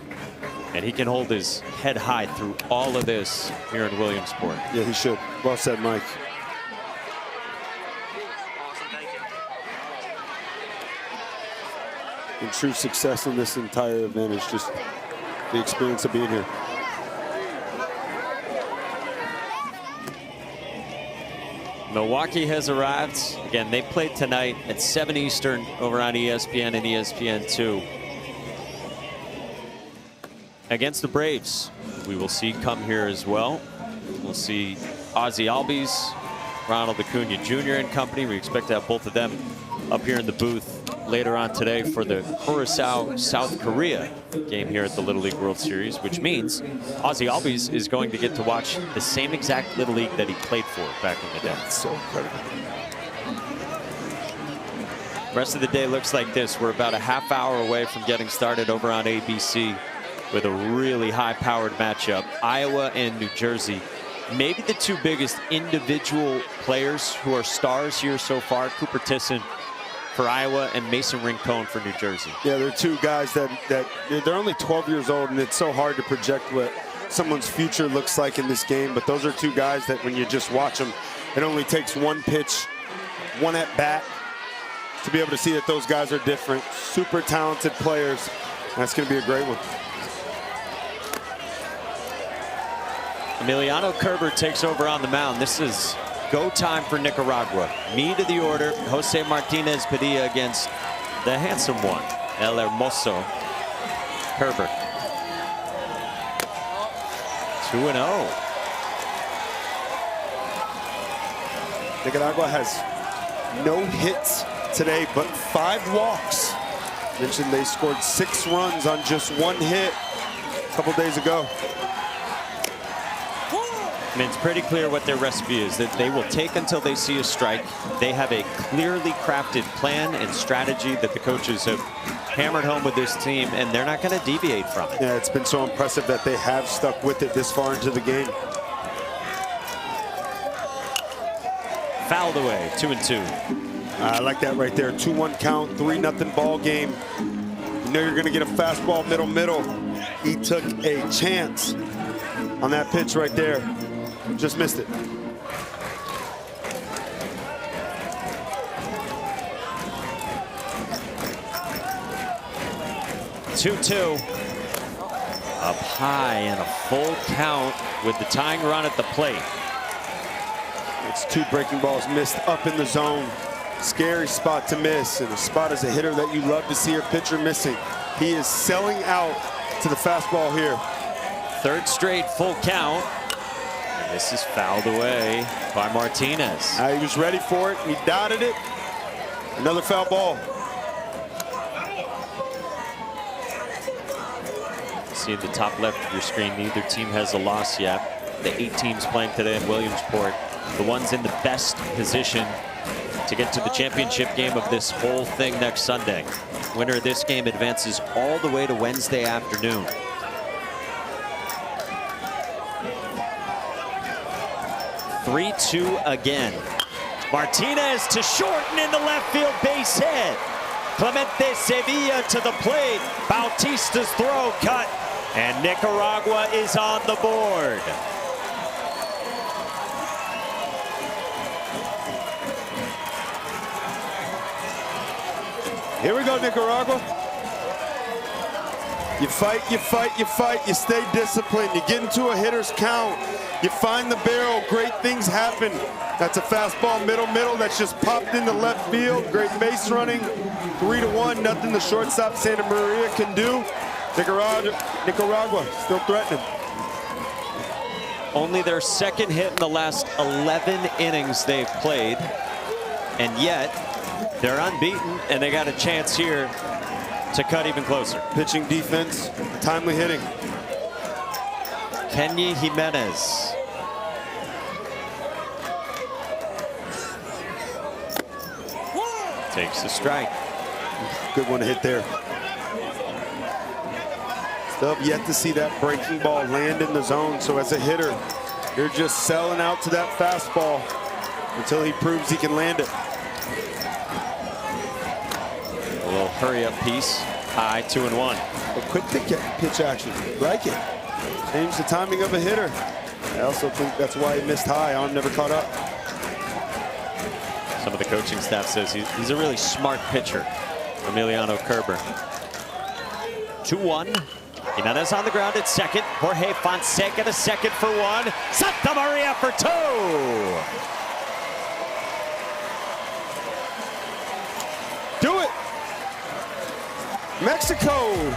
And he can hold his head high through all of this here in Williamsport. Yeah, he should. Well said, Mike. And true success in this entire event is just the experience of being here. Milwaukee has arrived. Again, they played tonight at 7 Eastern over on ESPN and ESPN2. Against the Braves, we will see come here as well. We'll see Ozzie Albies, Ronald Acuna Jr. and company. We expect to have both of them up here in the booth later on today for the Curaçao, South Korea game here at the Little League World Series, which means Ozzie Albies is going to get to watch the same exact Little League that he played for back in the day. That's so incredible. Rest of the day looks like this. We're about a half hour away from getting started over on ABC with a really high-powered matchup. Iowa and New Jersey. Maybe the 2 biggest individual players who are stars here so far. Cooper Tisson for Iowa and Mason Rincon for New Jersey. Yeah, they're 2 guys that they're only 12 years old, and it's so hard to project what someone's future looks like in this game. But those are 2 guys that when you just watch them, it only takes 1 pitch, 1 at bat to be able to see that those guys are different. Super talented players. That's going to be a great one. Emiliano Kerber takes over on the mound. This is go time for Nicaragua. Me to the order. Jose Martinez Padilla against the handsome one, El Hermoso Kerber. 2-0. Nicaragua has no hits today, but 5 walks. Mentioned they scored 6 runs on just 1 hit a couple days ago. I mean, it's pretty clear what their recipe is, that they will take until they see a strike. They have a clearly crafted plan and strategy that the coaches have hammered home with this team, and they're not going to deviate from it. Yeah, it's been so impressive that they have stuck with it this far into the game. Fouled away, 2-2. I like that right there. 2-1 count, 3-0 ball game. You know you're going to get a fastball middle. He took a chance on that pitch right there. Just missed it. Two-two. Up high and a full count with the tying run at the plate. It's 2 breaking balls missed up in the zone. Scary spot to miss, and a spot as a hitter that you love to see your pitcher missing. He is selling out to the fastball here. 3rd straight full count. And this is fouled away by Martinez. He was ready for it. He dotted it. Another foul ball. See at the top left of your screen, neither team has a loss yet. The 8 teams playing today in Williamsport, the ones in the best position to get to the championship game of this whole thing next Sunday. Winner of this game advances all the way to Wednesday afternoon. Three-two again. Martinez to short and into left field, base hit. Clemente Sevilla to the plate. Bautista's throw cut, and Nicaragua is on the board. Here we go, Nicaragua. You fight, you fight, you fight. You stay disciplined. You get into a hitter's count. You find the barrel. Great things happen. That's a fastball middle. That's just popped into left field. Great base running. 3-1. Nothing the shortstop Santa Maria can do. Nicaragua still threatening. Only their 2nd hit in the last 11 innings they've played, and yet they're unbeaten, and they got a chance here to cut even closer. Pitching defense, timely hitting. Kenny Jimenez. Takes the strike. Good one to hit there. Still have yet to see that breaking ball land in the zone, so as a hitter, you're just selling out to that fastball until he proves he can land it. A little hurry-up piece. High, 2-1. A quick pitch action. Like it. Change the timing of a hitter. I also think that's why he missed high. Arm never caught up. Some of the coaching staff says he's a really smart pitcher, Emiliano Kerber. 2-1. Jimenez on the ground at second. Jorge Fonseca to second for 1. Santa Maria for 2. Do it. Mexico.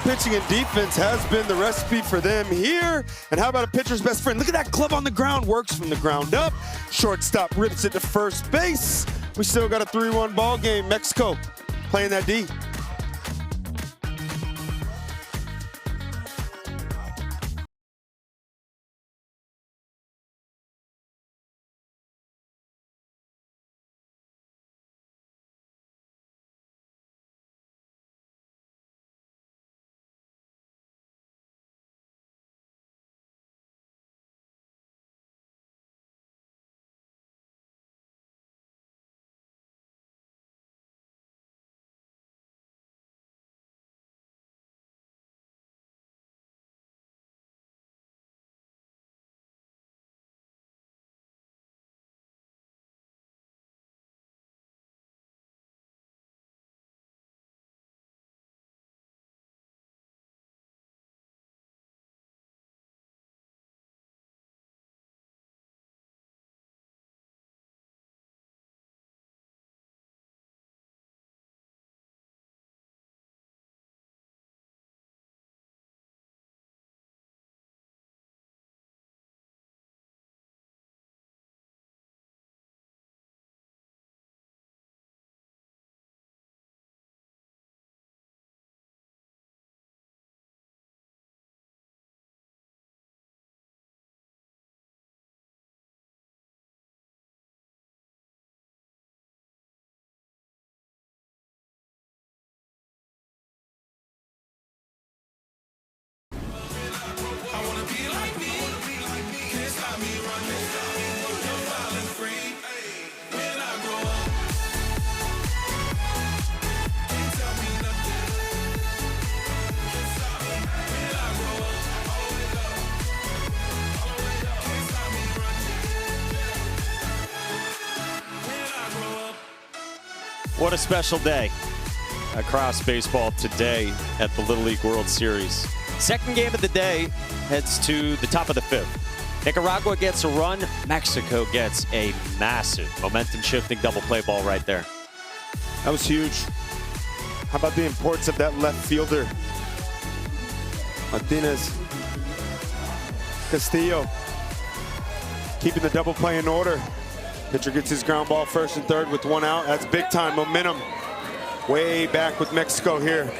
Pitching and defense has been the recipe for them here. And how about a pitcher's best friend? Look at that glove on the ground. Works from the ground up. Shortstop rips it to first base. We still got a 3-1 ball game. Mexico playing that D. What a special day across baseball today at the Little League World Series. Second game of the day heads to the top of the 5th. Nicaragua gets a run. Mexico gets a massive momentum-shifting double play ball right there. That was huge. How about the importance of that left fielder? Martinez. Castillo. Keeping the double play in order. Pitcher gets his ground ball first and third with 1 out. That's big time momentum. Way back with Mexico here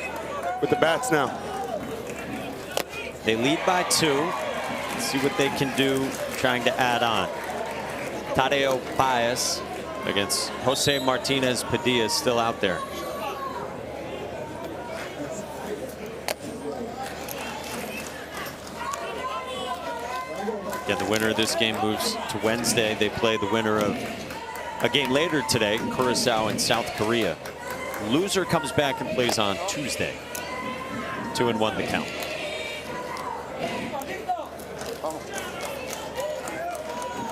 with the bats now. They lead by 2. Let's see what they can do trying to add on. Tadeo Baez against Jose Martinez Padilla still out there. Again, the winner of this game moves to Wednesday. They play the winner of a game later today, Curacao and South Korea. Loser comes back and plays on Tuesday. 2-1 the count.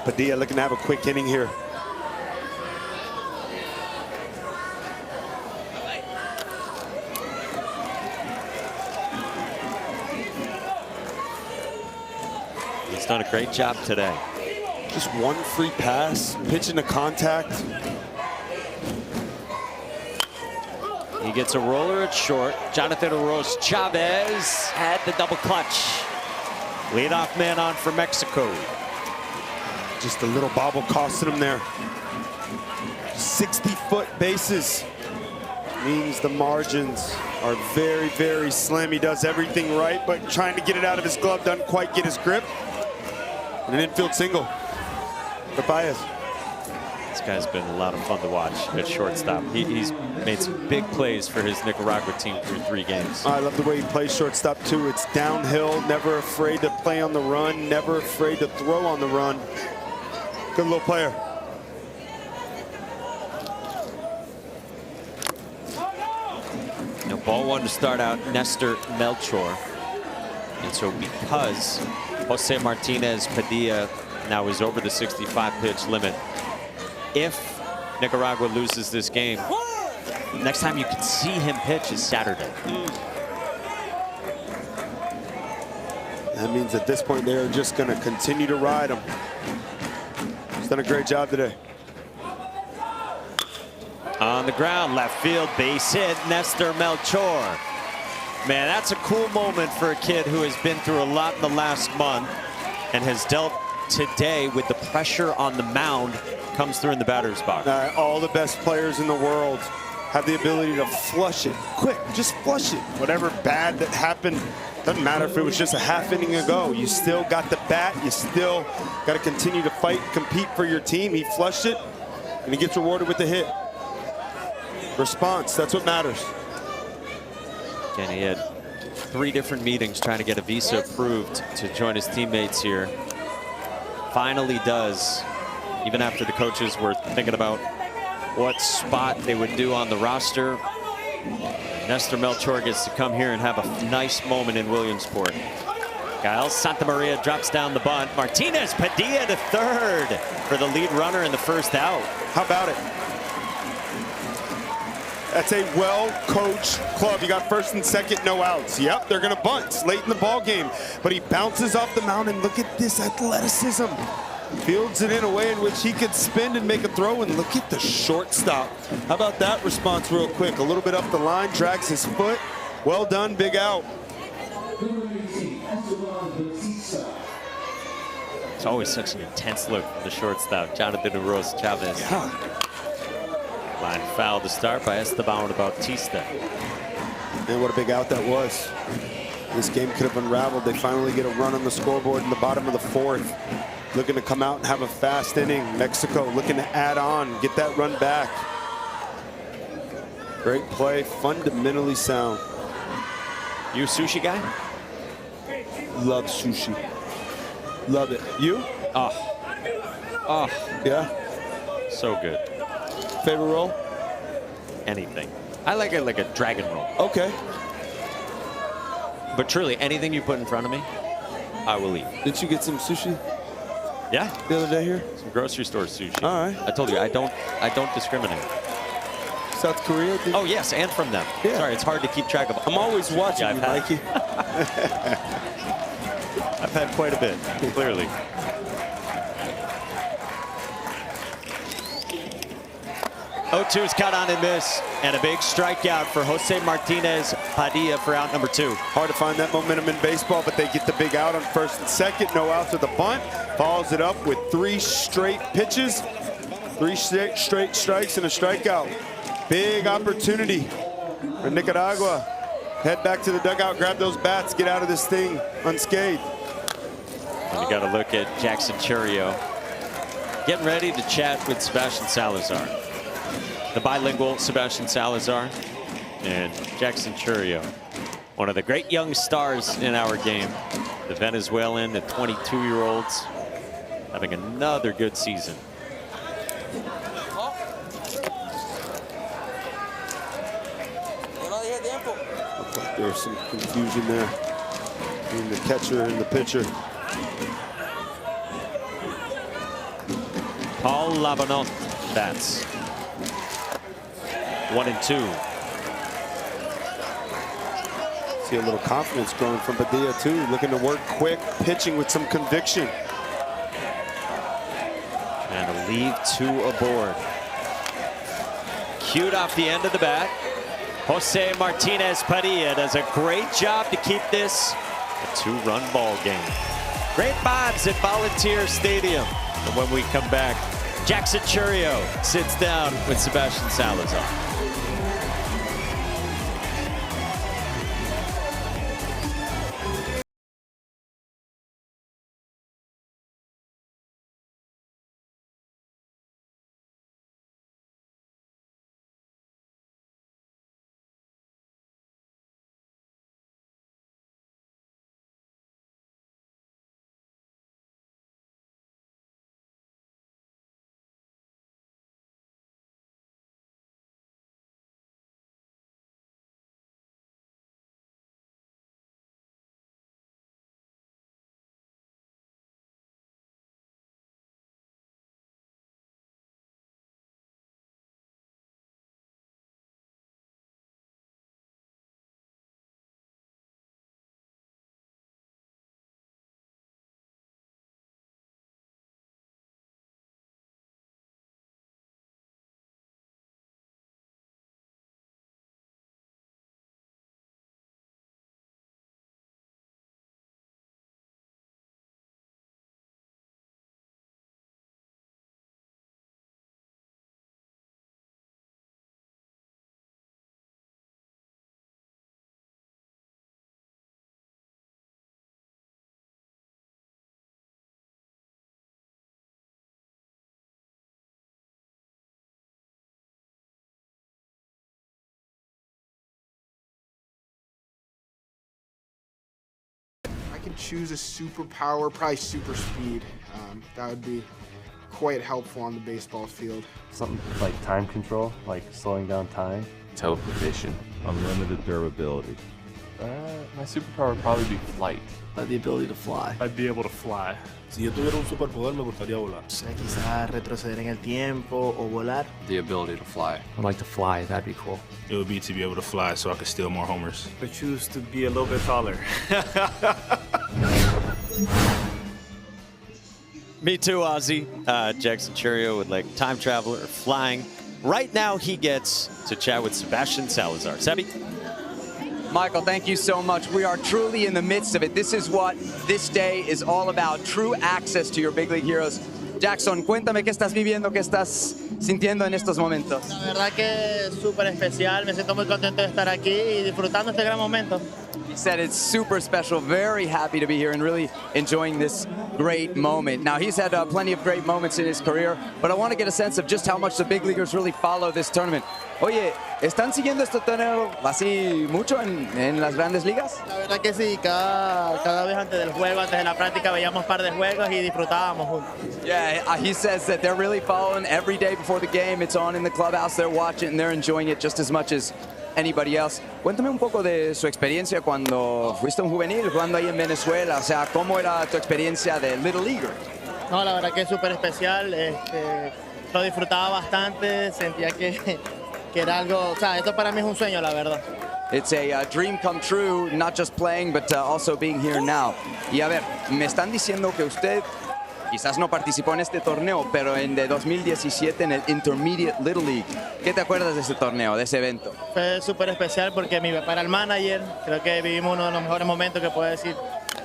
Padilla looking to have a quick inning here. He's done a great job today. Just 1 free pass, pitching to contact. He gets a roller at short. Jonathan Uros Chavez had the double clutch. Leadoff man on for Mexico. Just a little bobble costing him there. 60-foot bases means the margins are very, very slim. He does everything right, but trying to get it out of his glove doesn't quite get his grip. And an infield single for Baez. This guy's been a lot of fun to watch at shortstop. He's made some big plays for his Nicaragua team through 3 games. I love the way he plays shortstop too. It's downhill, never afraid to play on the run, never afraid to throw on the run. Good little player. Now, ball 1 to start out, Nestor Melchor. And so because Jose Martinez Padilla now is over the 65 pitch limit, if Nicaragua loses this game, next time you can see him pitch is Saturday. That means at this point they're just going to continue to ride him. He's done a great job today. On the ground, left field, base hit, Nestor Melchor. Man, that's a cool moment for a kid who has been through a lot in the last month and has dealt today with the pressure on the mound. Comes through in the batter's box. All the best players in the world have the ability to flush it quick. Just flush it. Whatever bad that happened, doesn't matter if it was just a half inning ago. You still got the bat. You still got to continue to fight, compete for your team. He flushed it, and he gets rewarded with the hit. Response, that's what matters. Again, he had 3 different meetings trying to get a visa approved to join his teammates here. Finally does. Even after the coaches were thinking about what spot they would do on the roster, Nestor Melchor gets to come here and have a nice moment in Williamsport. Kyle Santamaria drops down the bunt. Martinez Padilla to third for the lead runner in the first out. How about it? That's a well-coached club. You got first and second, no outs. Yep, they're going to bunt late in the ball game, but he bounces off the mound, and look at this athleticism. Fields it in a way in which he could spin and make a throw, and look at the shortstop. How about that response real quick? A little bit up the line, drags his foot. Well done, big out. It's always such an intense look from the shortstop, Jonathan Uros Chavez. Yeah. Line foul to start by Esteban Bautista. And what a big out that was. This game could have unraveled. They finally get a run on the scoreboard in the bottom of the 4th. Looking to come out and have a fast inning. Mexico looking to add on, get that run back. Great play, fundamentally sound. You a sushi guy? Love sushi. Love it. You? Oh, yeah. So good. Favorite roll? Anything. I like it like a dragon roll. Okay. But truly, anything you put in front of me, I will eat. Didn't you get some sushi? Yeah. The other day here? Some grocery store sushi. All right. I told you, I don't discriminate. South Korea? Oh, yes, and from them. Yeah. Sorry, it's hard to keep track of. I'm always watching you, Mikey. I've had quite a bit, clearly. O2's cut on and miss, and a big strikeout for Jose Martinez Padilla for out number 2. Hard to find that momentum in baseball, but they get the big out on first and second. No outs with the bunt. Follows it up with 3 straight pitches, 3 straight strikes and a strikeout. Big opportunity for Nicaragua. Head back to the dugout, grab those bats, get out of this thing unscathed. And you got to look at Jackson Churio getting ready to chat with Sebastian Salazar. The bilingual Sebastian Salazar and Jackson Churio, one of the great young stars in our game. The Venezuelan, the 22-year-olds, having another good season. Looks like there's some confusion there between the catcher and the pitcher. Paul Labanot bats. 1 and 2. See a little confidence growing from Padilla too, looking to work quick, pitching with some conviction. And a lead 2 aboard. Cued off the end of the bat. Jose Martinez Padilla does a great job to keep this a 2-run ball game. Great vibes at Volunteer Stadium. And when we come back, Jackson Churio sits down with Sebastian Salazar. Could choose a superpower, probably super speed. That would be quite helpful on the baseball field. Something like time control, like slowing down time. Teleportation. Unlimited durability. My superpower would probably be flight. The ability to fly. I'd be able to fly. Si yo tuviera un superpoder, me gustaría volar. Quizás retroceder en el tiempo o volar. The ability to fly. I'd like to fly. That'd be cool. It would be to be able to fly so I could steal more homers. I choose to be a little bit taller. Me too, Ozzy. Jackson Churio would like time travel or flying. Right now, he gets to chat with Sebastian Salazar. Sebi? Michael, thank you so much. We are truly in the midst of it. This is what this day is all about, true access to your big league heroes. Jackson, cuéntame qué estás viviendo, qué estás sintiendo en estos momentos. La verdad que es súper especial. Me siento muy contento de estar aquí y disfrutando este gran momento. He said it's super special, very happy to be here and really enjoying this great moment. Now, he's had plenty of great moments in his career, but I want to get a sense of just how much the big leaguers really follow this tournament. Oye, ¿están siguiendo este torneo así mucho en las grandes ligas? La verdad que sí, cada vez antes del juego, antes de la práctica, veíamos un par de juegos y disfrutábamos juntos. Yeah, he says that they're really following every day before the game. It's on in the clubhouse, they're watching, and they're enjoying it just as much as anybody else. Cuéntame un poco de su experiencia cuando fuiste un juvenil, jugando ahí en Venezuela. O sea, ¿cómo era tu experiencia de Little Leaguer? No, la verdad que es súper especial. Lo disfrutaba bastante, sentía que que era algo, o sea, esto para mí es un sueño, la verdad. It's a dream come true, not just playing, but also being here now. Y a ver, me están diciendo que usted quizás no participó en este torneo, pero en de 2017 en el Intermediate Little League. ¿Qué te acuerdas de ese torneo, de ese evento? Fue súper especial porque mi papá era el manager, creo que vivimos uno de los mejores momentos que puedo decir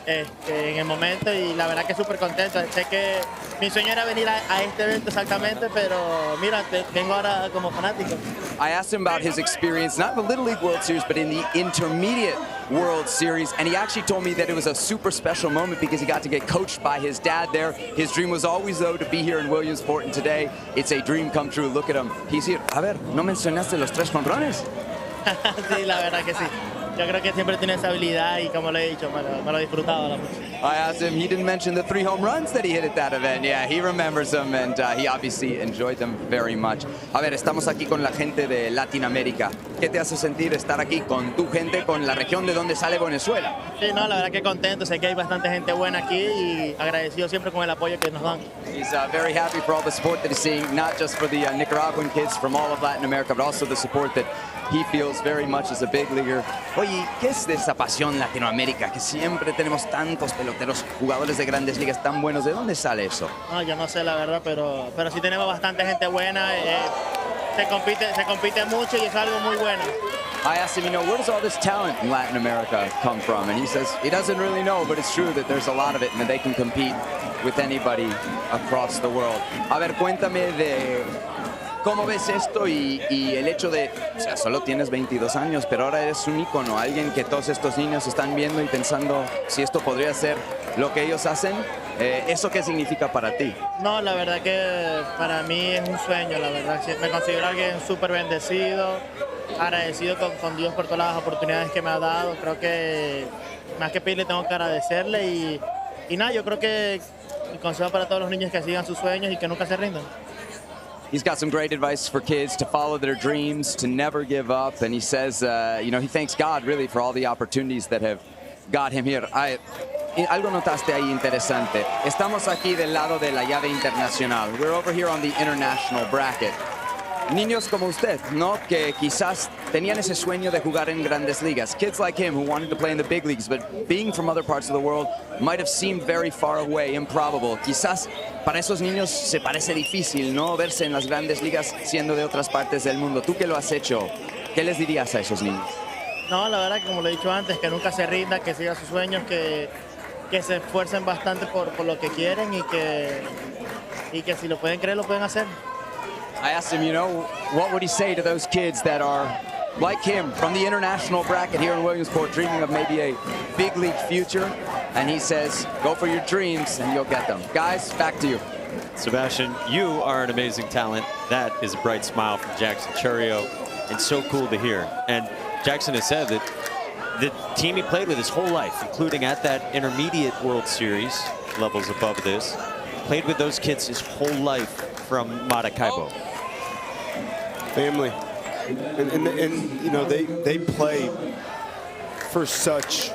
en el momento y la verdad que súper contento. Sé que mi sueño era venir a este evento exactamente, pero mira, vengo ahora como fanático. I asked him about his experience, not in the Little League World Series, but in the Intermediate World Series, and he actually told me that it was a super special moment because he got to get coached by his dad there. His dream was always, though, to be here in Williamsport, and today it's a dream come true. Look at him. He's here. A ver, ¿no mencionaste los 3 jonrones? Sí, la verdad que sí. Yo creo que siempre tiene esa habilidad y como lo he dicho, me lo he disfrutado. I asked him, he didn't mention the 3 home runs that he hit at that event. Yeah, he remembers them and he obviously enjoyed them very much. A ver, estamos aquí con la gente de Latinoamérica. ¿Qué te hace sentir estar aquí con tu gente, con la región de donde sale Venezuela? Sí, no, la verdad que contento. Sé que hay bastante gente buena aquí y agradecido siempre con el apoyo que nos dan. He's very happy for all the support that he's seeing, not just for the Nicaraguan kids from all of Latin America, but also the support that he feels very much as a big leaguer. Oye, ¿qué es de esa pasión Latinoamérica? Que siempre tenemos tantos peloteros, jugadores de grandes ligas tan buenos. ¿De dónde sale eso? No, yo no sé la verdad, pero sí tenemos bastante gente buena. Se compite mucho y es algo muy bueno. I asked him, you know, where does all this talent in Latin America come from? And he says he doesn't really know, but it's true that there's a lot of it and that they can compete with anybody across the world. A ver, cuéntame de cómo ves esto y el hecho de, o sea, solo tienes 22 años, pero ahora eres un ícono, alguien que todos estos niños están viendo y pensando si esto podría ser lo que ellos hacen. ¿Eso qué significa para ti? No, la verdad que para mí es un sueño, la verdad. Me considero alguien súper bendecido, agradecido con Dios por todas las oportunidades que me ha dado. Creo que más que pedirle tengo que agradecerle y nada, yo creo que el consejo para todos los niños es que sigan sus sueños y que nunca se rindan. He's got some great advice for kids to follow their dreams, to never give up. And he says, you know, he thanks God really for all the opportunities that have got him here. Algo notaste ahí interesante. Estamos aquí del lado de la llave internacional. We're over here on the international bracket. Niños como usted, ¿no? Que quizás tenían ese sueño de jugar en grandes ligas. Kids like him who wanted to play in the big leagues, but being from other parts of the world might have seemed very far away, improbable. Quizás para esos niños se parece difícil, ¿no? Verse en las grandes ligas siendo de otras partes del mundo. Tú que lo has hecho, ¿qué les dirías a esos niños? No, la verdad que como lo he dicho antes, que nunca se rinda, que sigan sus sueños, que se esfuercen bastante por lo que quieren y que si lo pueden creer, lo pueden hacer. I asked him, you know, what would he say to those kids that are like him from the international bracket here in Williamsport, dreaming of maybe a big league future? And he says, go for your dreams and you'll get them. Guys, back to you. Sebastian, you are an amazing talent. That is a bright smile from Jackson Chourio, and so cool to hear. And Jackson has said that the team he played with his whole life, including at that Intermediate World Series, levels above this, played with those kids his whole life from Maracaibo. Family. And you know, they play for such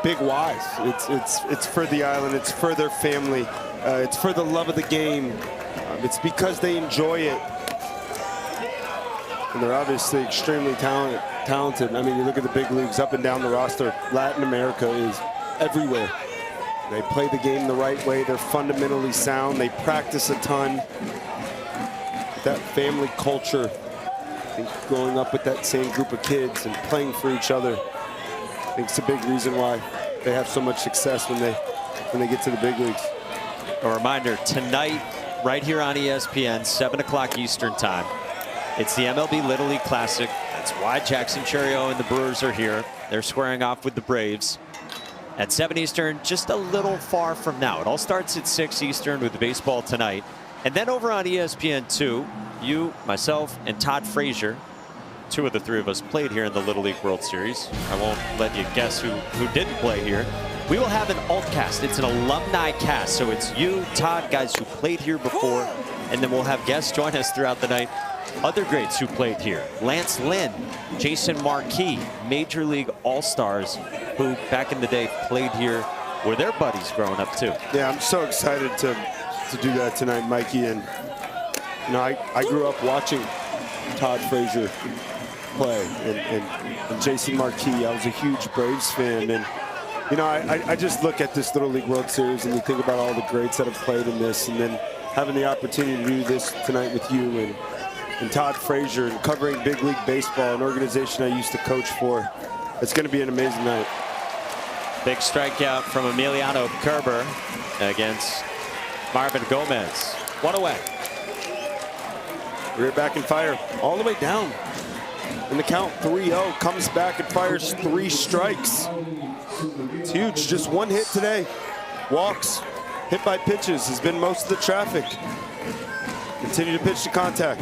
big whys. It's for the island, it's for their family, it's for the love of the game. It's because they enjoy it. And they're obviously extremely talented. I mean, you look at the big leagues up and down the roster, Latin America is everywhere. They play the game the right way. They're fundamentally sound. They practice a ton. That family culture, I think growing up with that same group of kids and playing for each other, I think it's a big reason why they have so much success when they get to the big leagues. A reminder, tonight, right here on ESPN, 7 o'clock Eastern time, it's the MLB Little League Classic. That's why Jackson Chourio and the Brewers are here. They're squaring off with the Braves. At 7 Eastern, just a little far from now. It all starts at 6 Eastern with the baseball tonight. And then over on ESPN2, you, myself, and Todd Frazier, 2 of the 3 of us played here in the Little League World Series. I won't let you guess who didn't play here. We will have an alt cast. It's an alumni cast. So it's you, Todd, guys who played here before, and then we'll have guests join us throughout the night. Other greats who played here. Lance Lynn, Jason Marquis, Major League All-Stars who back in the day played here, were their buddies growing up too. Yeah, I'm so excited to do that tonight, Mikey. And You know, I grew up watching Todd Frazier play and Jason Marquis. I was a huge Braves fan, and you know, I just look at this Little League World Series and you think about all the greats that have played in this, and then having the opportunity to do this tonight with you and Todd Frazier and covering big league baseball, an organization I used to coach for. It's going to be an amazing night. Big strikeout from Emiliano Kerber against Marvin Gomez. One away. Rear back and fire all the way down. In the count, 3-0, comes back and fires 3 strikes. It's huge, just 1 hit today. Walks, hit by pitches, has been most of the traffic. Continue to pitch to contact.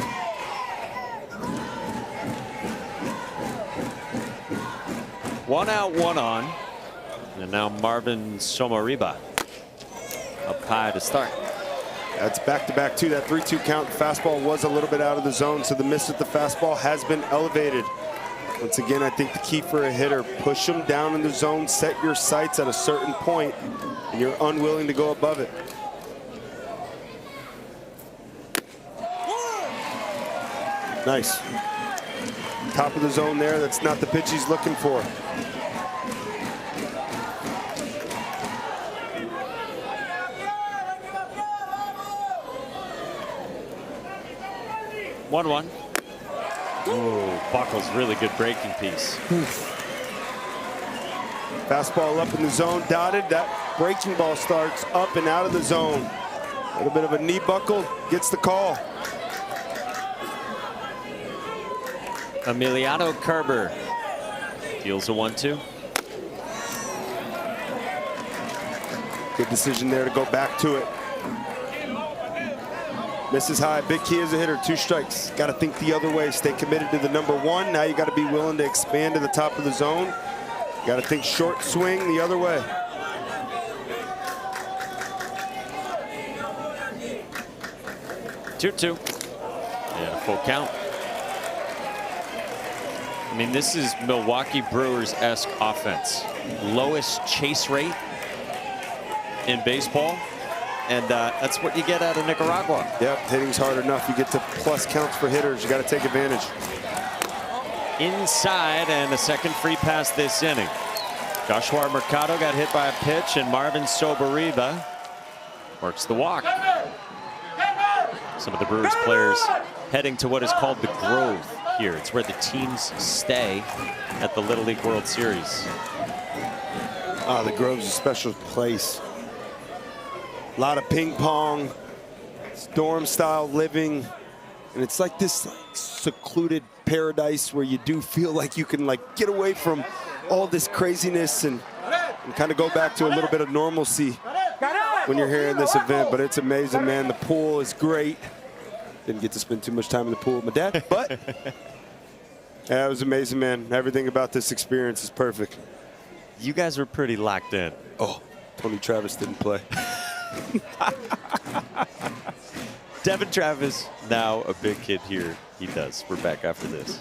One out, one on. And now Marvin Somariba up high to start. That's back-to-back too. That 3-2 count. Fastball was a little bit out of the zone, so the miss with the fastball has been elevated. Once again, I think the key for a hitter, push them down in the zone, set your sights at a certain point, and you're unwilling to go above it. Nice. Top of the zone there. That's not the pitch he's looking for. One. Oh, Buckles, really good breaking piece. Fastball up in the zone, dotted. That breaking ball starts up and out of the zone. A little bit of a knee buckle, gets the call. Emiliano Kerber deals a 1-2. Good decision there to go back to it. Misses high, big key as a hitter, 2 strikes. Got to think the other way, stay committed to the #1. Now you got to be willing to expand to the top of the zone. Got to think short swing the other way. Two. And a full count. I mean, this is Milwaukee Brewers-esque offense. Lowest chase rate in baseball. And that's what you get out of Nicaragua. Yep, hitting's hard enough. You get to plus counts for hitters. You got to take advantage. Inside, and a second free pass this inning. Joshua Mercado got hit by a pitch, and Marvin Somariba works the walk. Some of the Brewers players heading to what is called the Grove here. It's where the teams stay at the Little League World Series. Ah, the Grove's a special place. A lot of ping pong, storm style living, and it's like this secluded paradise where you do feel like you can get away from all this craziness and kind of go back to a little bit of normalcy when you're here in this event. But it's amazing, man. The pool is great. Didn't get to spend too much time in the pool with my dad, but yeah, it was amazing, man. Everything about this experience is perfect. You guys were pretty locked in. Oh, Tony Travis didn't play. Devin Travis, now a big kid here. He does. We're back after this.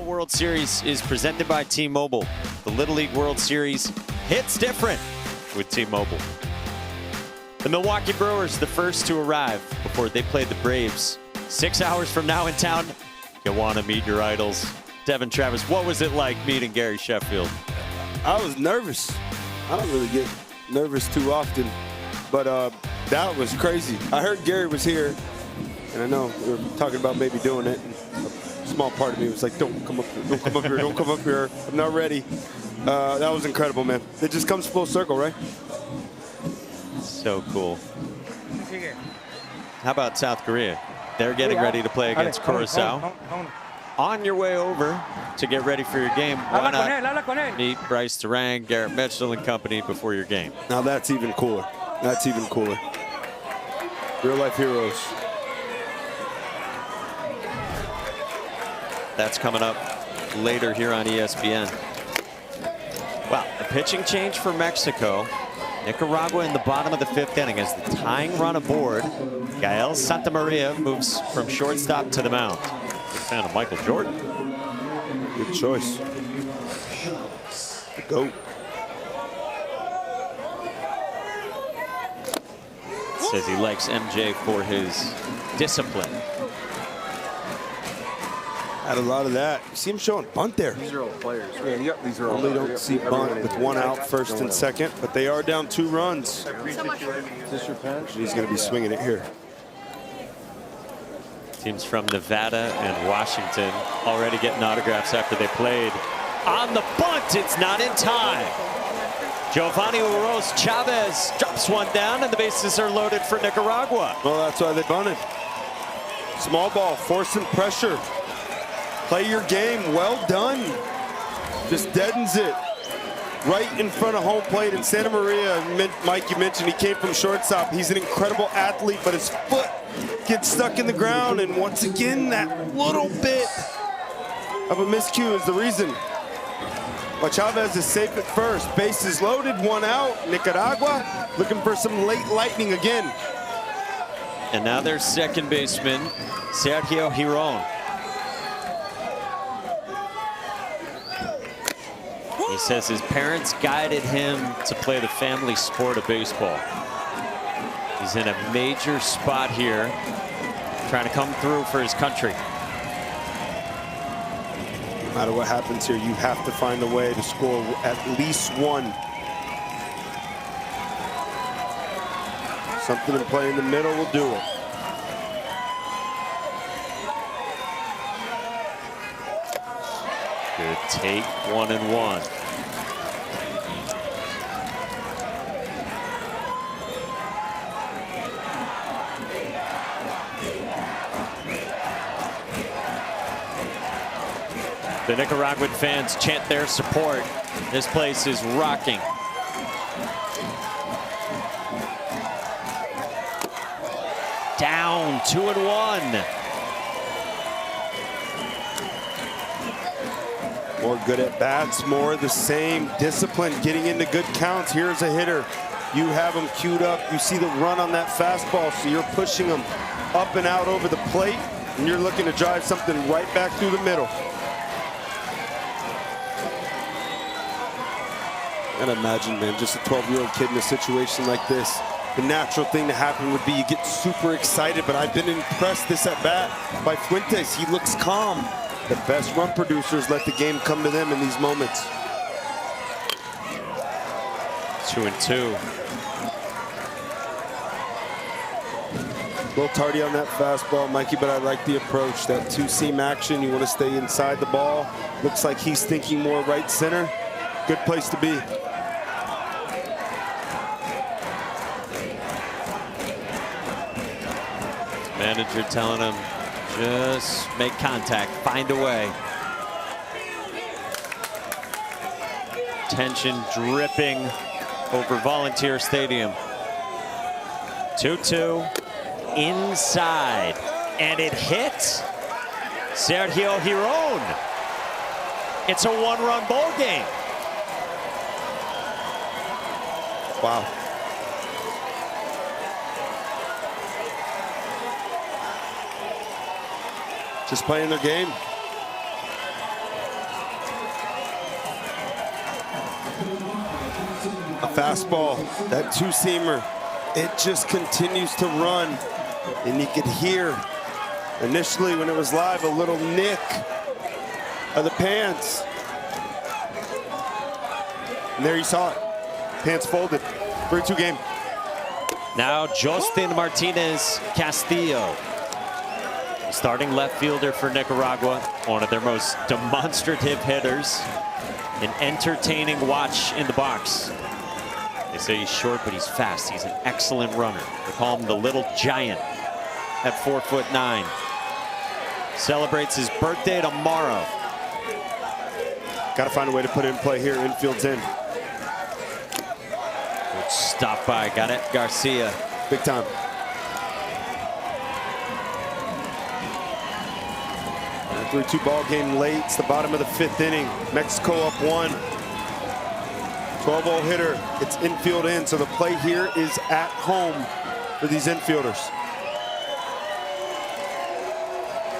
World Series is presented by T-Mobile. The Little League World Series hits different with T-Mobile. The Milwaukee Brewers, the first to arrive before they play the Braves. 6 hours from now in town, you want to meet your idols. Devin Travis, what was it like meeting Gary Sheffield? I was nervous. I don't really get nervous too often, but that was crazy. I heard Gary was here, and I know we were talking about maybe doing it. And a small part of me was like, don't come up here, don't come up here, don't come up here. I'm not ready. That was incredible, man. It just comes full circle, right? So cool. How about South Korea? They're getting ready to play against Curaçao. On your way over to get ready for your game, why not meet Bryce Durang, Garrett Mitchell and company before your game? Now that's even cooler. That's even cooler. Real life heroes. That's coming up later here on ESPN. Wow, a pitching change for Mexico. Nicaragua in the bottom of the 5th inning as the tying run aboard. Gael Santamaria moves from shortstop to the mound. Big fan of Michael Jordan. Good choice. The GOAT. Says he likes MJ for his discipline. Had a lot of that. You see him showing bunt there. These are all players. Yep, these are all Only don't see bunt with one out, first and second, but they are down 2 runs. Is this your patch? He's going to be swinging it here. Teams from Nevada and Washington already getting autographs after they played. On the bunt, it's not in time. Giovanni Uros Chavez drops one down, and the bases are loaded for Nicaragua. Well, that's why they bunted. Small ball, forcing pressure. Play your game, well done. Just deadens it right in front of home plate. And Santa Maria, Mike, you mentioned he came from shortstop. He's an incredible athlete, but his foot gets stuck in the ground. And once again, that little bit of a miscue is the reason why Chavez is safe at first. Bases loaded, 1 out. Nicaragua looking for some late lightning again. And now their second baseman, Sergio Giron. He says his parents guided him to play the family sport of baseball. He's in a major spot here, trying to come through for his country. No matter what happens here, you have to find a way to score at least 1. Something in play in the middle will do it. Good take, 1-1. The Nicaraguan fans chant their support. This place is rocking. Down, 2-1. More good at bats, more the same discipline, getting into good counts. Here's a hitter. You have him queued up. You see the run on that fastball, so you're pushing him up and out over the plate, and you're looking to drive something right back through the middle. And imagine, man, just a 12-year-old kid in a situation like this. The natural thing to happen would be you get super excited, but I've been impressed this at bat by Fuentes. He looks calm. The best run producers let the game come to them in these moments. 2-2. A little tardy on that fastball, Mikey, but I like the approach. That 2-seam action, you want to stay inside the ball. Looks like he's thinking more right center. Good place to be. Manager telling him, just make contact, find a way. Tension dripping over Volunteer Stadium. 2-2 inside, and it hits Sergio Giron. It's a 1-run ball game. Wow. Just playing their game. A fastball, that 2-seamer, it just continues to run. And you could hear initially when it was live a little nick of the pants. And there you saw it. pants folded. 3-2 game. Now Justin Martinez Castillo, starting left fielder for Nicaragua, one of their most demonstrative hitters, an entertaining watch in the box. They say he's short, but he's fast. He's an excellent runner. They call him the Little Giant at 4'9". Celebrates his birthday tomorrow. Got to find a way to put it in play here. Infield's in. Good stop by Garnet Garcia. Big time. A 3-2 ball game late. It's the bottom of the 5th inning. Mexico up 1. 12-hole hitter. It's infield in, so the play here is at home for these infielders.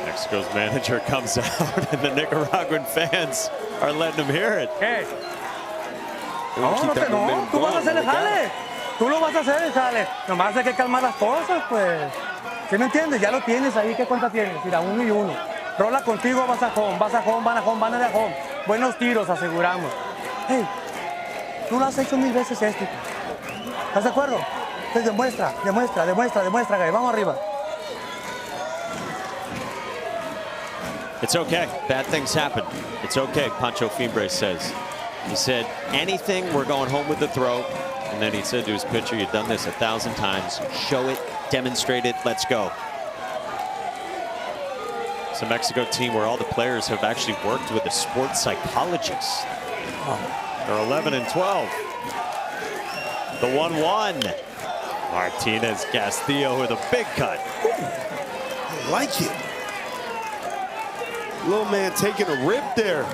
Mexico's manager comes out, and the Nicaraguan fans are letting him hear it. ¿Qué? No, tú vas a hacer el jale. Tú lo vas a hacer el jale. Nomás hay que calmar las cosas, pues. ¿Sí me entiendes? Ya lo tienes ahí. ¿Qué cuenta tienes? Mira, 1 y 1. Rola contigo, vas a home, van a home, van a home. Buenos tiros, aseguramos. Hey, tú lo has hecho 1000 veces esto. ¿Estás de acuerdo? Entonces demuestra, Gay. Vamos arriba. It's okay. Bad things happen. It's okay, Pancho Fimbre says. He said, anything, we're going home with the throw. And then he said to his pitcher, you've done this 1,000 times. Show it, demonstrate it, let's go. It's a Mexico team where all the players have actually worked with a sports psychologist. Oh, they're 11 and 12. The 1-1. Martinez Castillo with a big cut. I like it. Little man taking a rip there.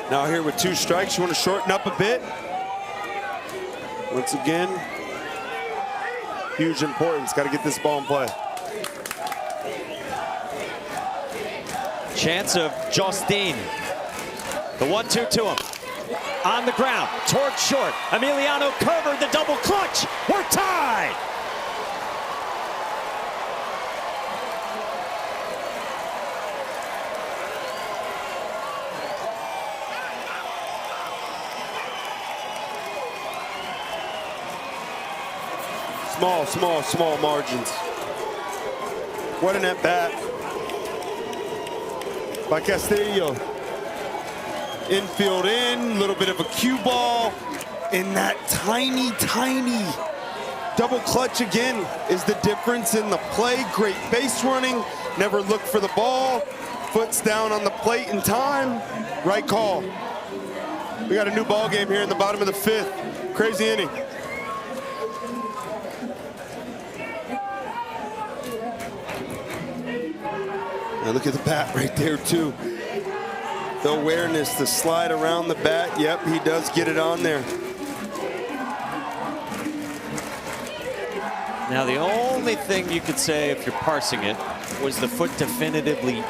Now here with 2 strikes, you want to shorten up a bit. Once again, huge importance. Got to get this ball in play. Chance of Justin. The 1-2 to him. On the ground, towards short. Emiliano Kerber, the double clutch. We're tied. Small margins. What an at-bat by Castillo. Infield in, little bit of a cue ball. And that tiny double clutch again is the difference in the play. Great base running, never look for the ball. Foot's down on the plate in time. Right call. We got a new ball game here in the bottom of the 5th. Crazy inning. Now look at the bat right there too. The awareness, the slide around the bat. Yep, he does get it on there. Now the only thing you could say if you're parsing it was the foot definitively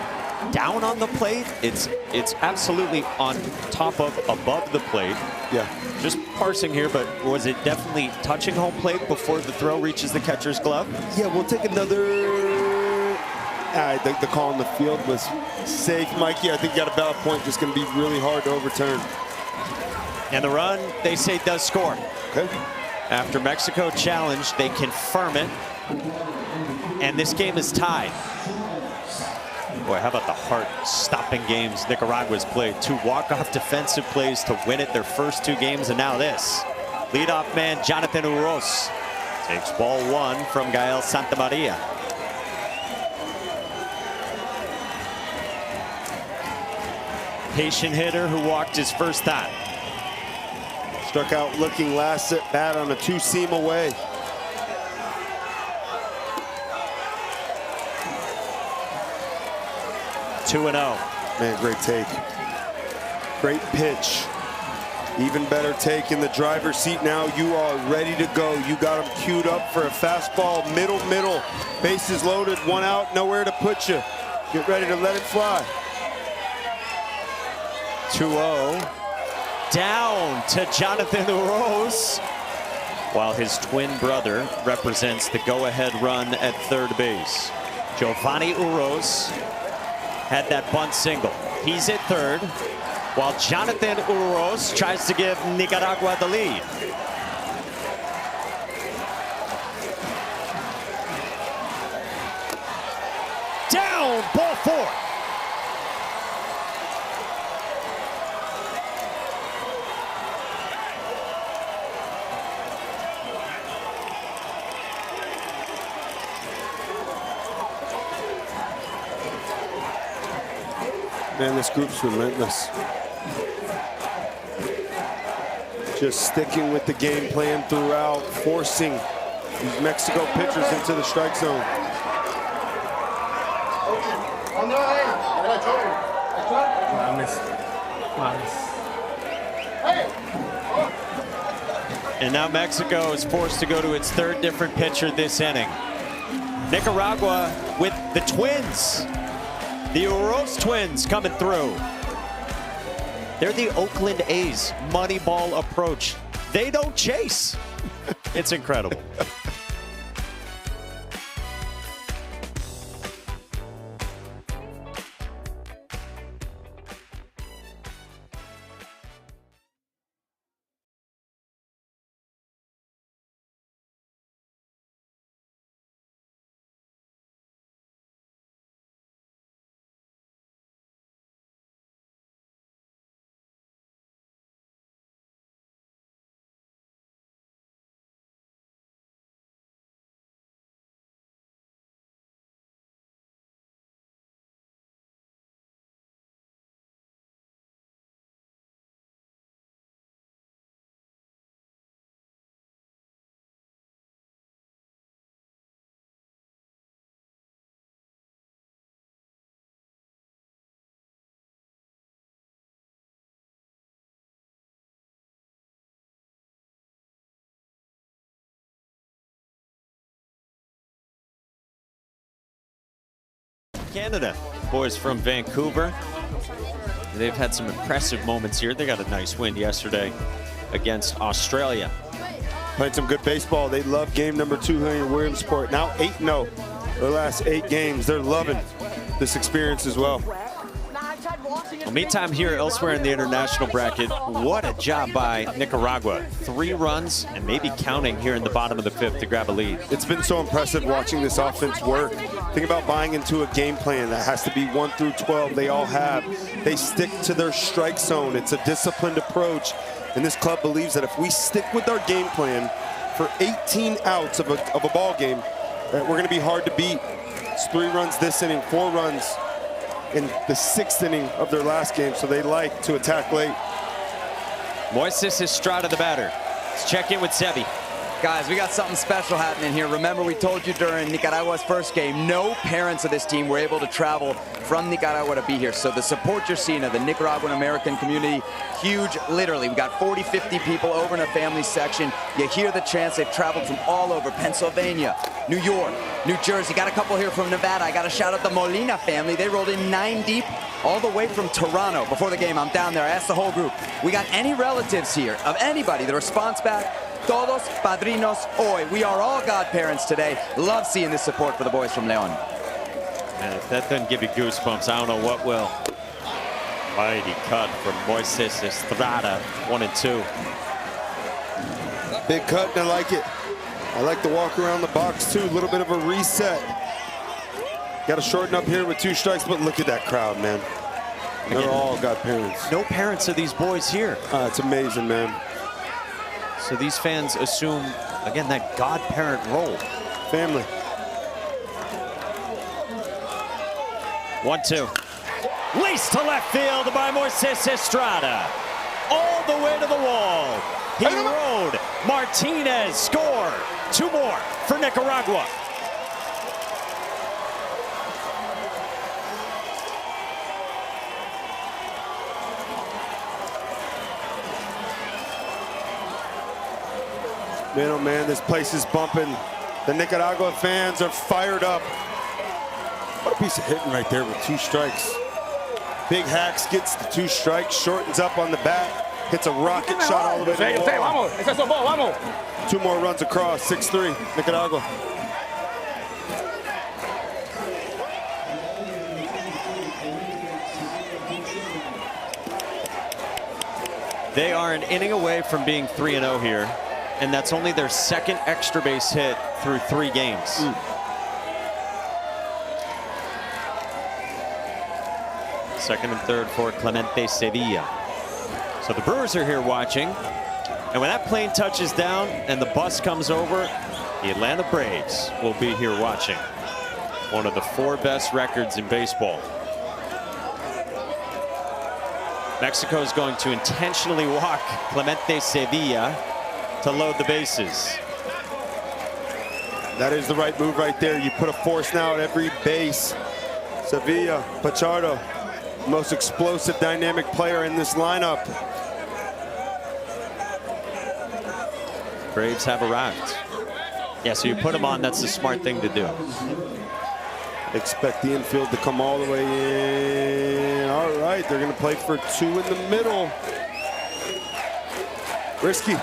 down on the plate. It's absolutely on top of, above the plate. Yeah. Just parsing here, but was it definitely touching home plate before the throw reaches the catcher's glove? Yeah, we'll take another. The call in the field was safe, Mikey. I think you got a valid point. Just going to be really hard to overturn. And the run, they say, does score. Okay. After Mexico challenged, they confirm it. And this game is tied. Boy, how about the heart-stopping games Nicaragua's played? 2 walk-off defensive plays to win it their first 2 games, and now this. Leadoff man Jonathan Uros takes ball 1 from Gael Santamaria. Patient hitter who walked his first time. Struck out looking last at bat on a 2-seam away. (2-0). Man, great take. Great pitch. Even better take in the driver's seat now. You are ready to go. You got him queued up for a fastball. Middle. Bases loaded. 1 out. Nowhere to put you. Get ready to let it fly. 2-0. Down to Jonathan Uros, while his twin brother represents the go-ahead run at third base. Giovanni Uros had that bunt single. He's at third, while Jonathan Uros tries to give Nicaragua the lead. Down, ball 4. Man, this group's relentless. Just sticking with the game plan throughout, forcing these Mexico pitchers into the strike zone. And now Mexico is forced to go to its 3rd different pitcher this inning. Nicaragua with the twins. The Uros twins coming through. They're the Oakland A's Moneyball approach. They don't chase. It's incredible. Canada, boys from Vancouver. They've had some impressive moments here. They got a nice win yesterday against Australia. Played some good baseball. They love game number 2 here in Williamsport. Now 8-0. Their last 8 games. They're loving this experience as well. Well, meantime here elsewhere in the international bracket, what a job by Nicaragua. 3 runs and maybe counting here in the bottom of the 5th to grab a lead. It's been so impressive watching this offense work. Think about buying into a game plan that has to be 1 through 12. They all have. They stick to their strike zone. It's a disciplined approach. And this club believes that if we stick with our game plan for 18 outs of a ball game, that we're going to be hard to beat. It's 3 runs this inning, 4 runs in the 6th inning of their last game, so they like to attack late. Moises Estrada, the batter. Let's check in with Sebi. Guys, we got something special happening here. Remember, we told you during Nicaragua's first game, no parents of this team were able to travel from Nicaragua to be here. So the support you're seeing of the Nicaraguan American community, huge, literally. We got 40, 50 people over in a family section. You hear the chants. They've traveled from all over, Pennsylvania, New York, New Jersey. Got a couple here from Nevada. I got to shout out the Molina family. They rolled in 9 deep all the way from Toronto. Before the game, I'm down there. I asked the whole group, we got any relatives here of anybody? The response back, todos padrinos hoy. We are all godparents today. Love seeing this support for the boys from León. And if that doesn't give you goosebumps, I don't know what will. Mighty cut from Moises Estrada, 1-2. Big cut, and I like it. I like the walk around the box too. A little bit of a reset. Got to shorten up here with 2 strikes, but look at that crowd, man. They're all godparents. No parents of these boys here. It's amazing, man. So these fans assume, again, that godparent role. Family. 1-2. Laced to left field by Moises Estrada. All the way to the wall. He rode. Martinez score. 2 more for Nicaragua. Man, oh man, this place is bumping. The Nicaragua fans are fired up. What a piece of hitting right there with 2 strikes. Big Hacks gets the 2 strikes, shortens up on the bat, hits a rocket shot all the way to the wall. 2 more runs across, 6-3, Nicaragua. They are an inning away from being 3-0 here, and that's only their second extra base hit through 3 games. Second and third for Clemente Sevilla. So the Brewers are here watching, and when that plane touches down and the bus comes over, the Atlanta Braves will be here watching. One of the 4 best records in baseball. Mexico is going to intentionally walk Clemente Sevilla to load the bases. That is the right move right there. You put a force now at every base. Sevilla, Pachardo, most explosive, dynamic player in this lineup. Braves have arrived. Yeah, so you put them on, that's the smart thing to do. Expect the infield to come all the way in. All right, they're going to play for 2 in the middle. Risky.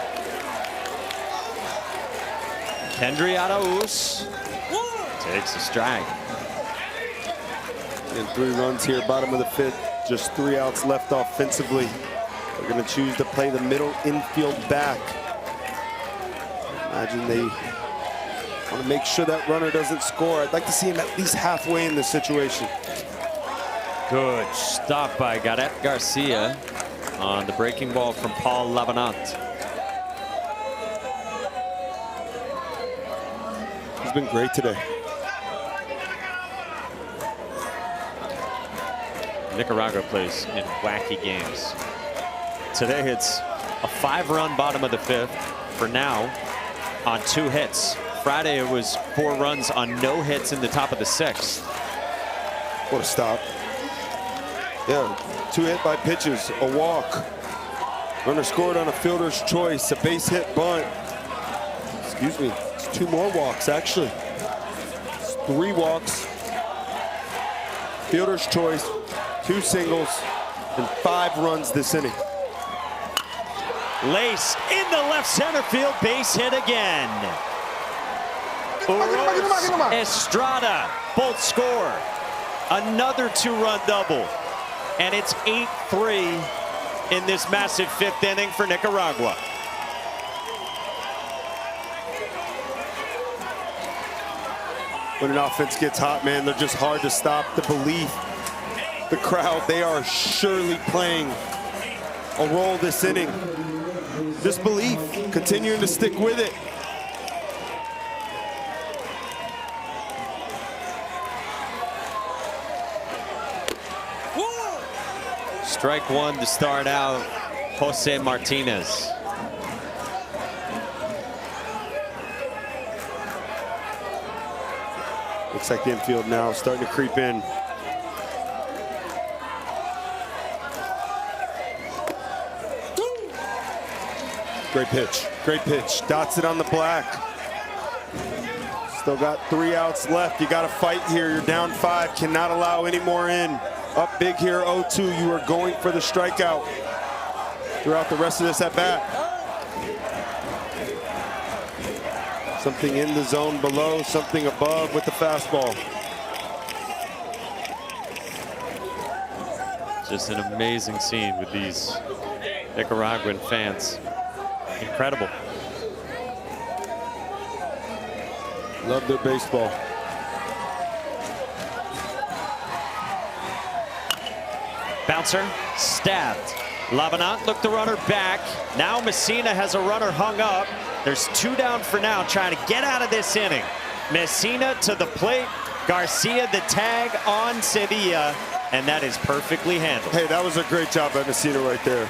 Kendry Arauz takes a strike. And 3 runs here, bottom of the 5th. Just 3 outs left offensively. They're going to choose to play the middle infield back. Imagine they want to make sure that runner doesn't score. I'd like to see him at least halfway in this situation. Good stop by Gareth Garcia on the breaking ball from Paul Labanat. He's been great today. Nicaragua plays in wacky games. Today it's a 5-run bottom of the 5th for now on 2 hits. Friday it was 4 runs on no hits in the top of the 6th. What a stop. Yeah, 2 hit by pitches, a walk. Runner scored on a fielder's choice, a base hit bunt. Excuse me, it's 2 more walks actually. It's 3 walks, fielder's choice, 2 singles, and 5 runs this inning. Lace in the left center field, base hit again. Uros Estrada, both score. Another 2-run double. And it's 8-3 in this massive 5th inning for Nicaragua. When an offense gets hot, man, they're just hard to stop. The belief, the crowd, they are surely playing a role this inning. This belief, continuing to stick with it. Strike 1 to start out, Jose Martinez. Looks like the infield now starting to creep in. Great pitch, great pitch. Dots it on the black. Still got 3 outs left. You got to fight here. You're down 5, cannot allow any more in. Up big here, 0-2. You are going for the strikeout throughout the rest of this at bat. Something in the zone below, something above with the fastball. Just an amazing scene with these Nicaraguan fans. Incredible. Love their baseball. Bouncer, stabbed. Labanat looked the runner back. Now Messina has a runner hung up. There's 2 down for now, trying to get out of this inning. Messina to the plate. Garcia the tag on Sevilla, and that is perfectly handled. Hey, that was a great job by Messina right there.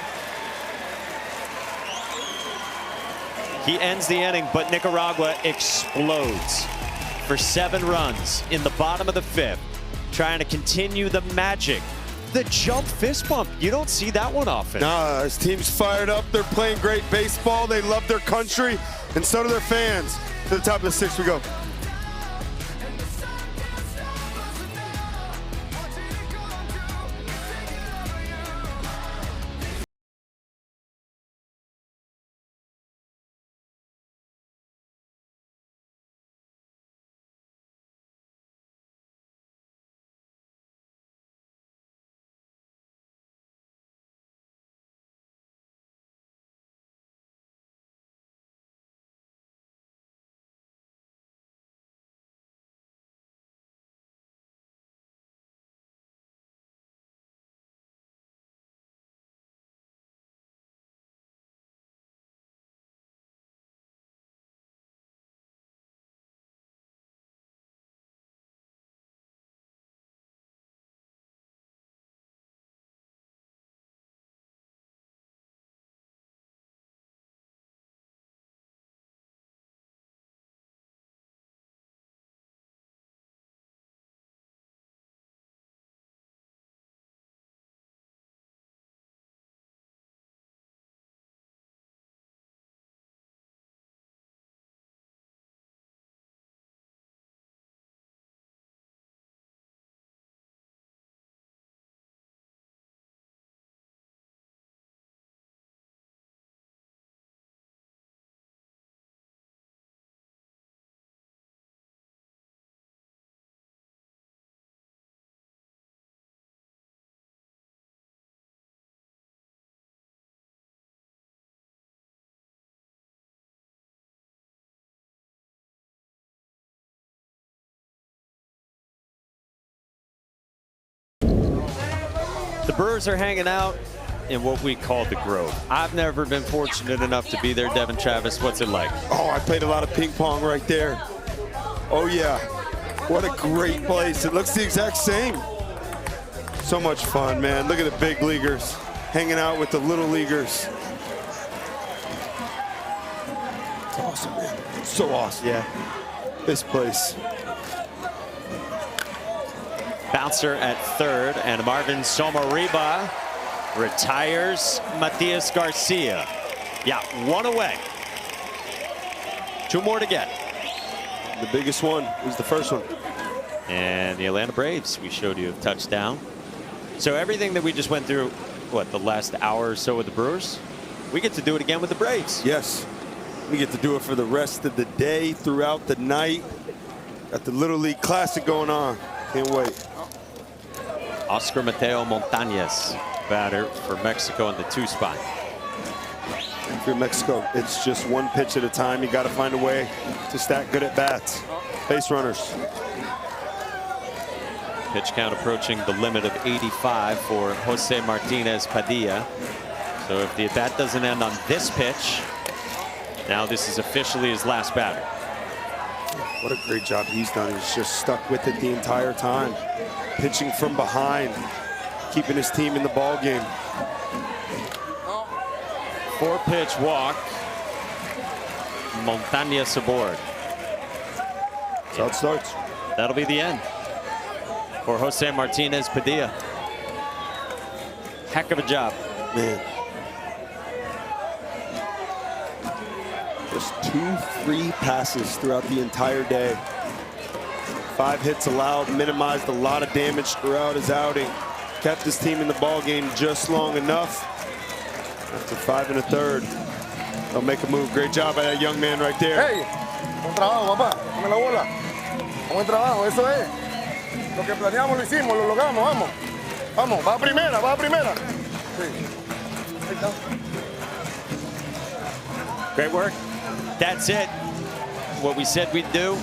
He ends the inning, but Nicaragua explodes for 7 runs in the bottom of the 5th, trying to continue the magic. The jump fist bump, you don't see that one often. Nah, his team's fired up. They're playing great baseball. They love their country, and so do their fans. To the top of the 6th we go. The Brewers are hanging out in what we call the Grove. I've never been fortunate enough to be there. Devin Travis, what's it like? Oh, I played a lot of ping pong right there. Oh yeah, what a great place. It looks the exact same. So much fun, man. Look at the big leaguers hanging out with the little leaguers. It's awesome, man. It's so awesome. Yeah. This place. Bouncer at third, and Marvin Somariba retires Matias Garcia. Yeah, one away. Two more to get. The biggest one is the first one. And the Atlanta Braves, we showed you a touchdown. So everything that we just went through, what, the last hour or so with the Brewers, we get to do it again with the Braves. Yes, we get to do it for the rest of the day, throughout the night. Got the Little League Classic going on. Can't wait. Oscar Mateo Montañez, batter for Mexico in the 2 spot. For Mexico, it's just one pitch at a time. You got to find a way to stack good at bats. Base runners. Pitch count approaching the limit of 85 for Jose Martinez Padilla. So if the at bat doesn't end on this pitch, now this is officially his last batter. What a great job he's done. He's just stuck with it the entire time. Pitching from behind, keeping his team in the ball game. 4-pitch walk. Montañez aboard. That's how it starts. That'll be the end for Jose Martinez Padilla. Heck of a job. Man. Just 2 free passes throughout the entire day. 5 hits allowed, minimized a lot of damage throughout his outing. Kept his team in the ball game just long enough. After 5 1/3, they'll make a move. Great job by that young man right there. Hey, buen trabajo, papá. Dame la bola. Buen trabajo, eso es. Lo que planeamos lo hicimos, lo logramos, vamos. Vamos, va a primera, va a primera. Sí. Ahí está. Great work. That's it. What we said we'd do,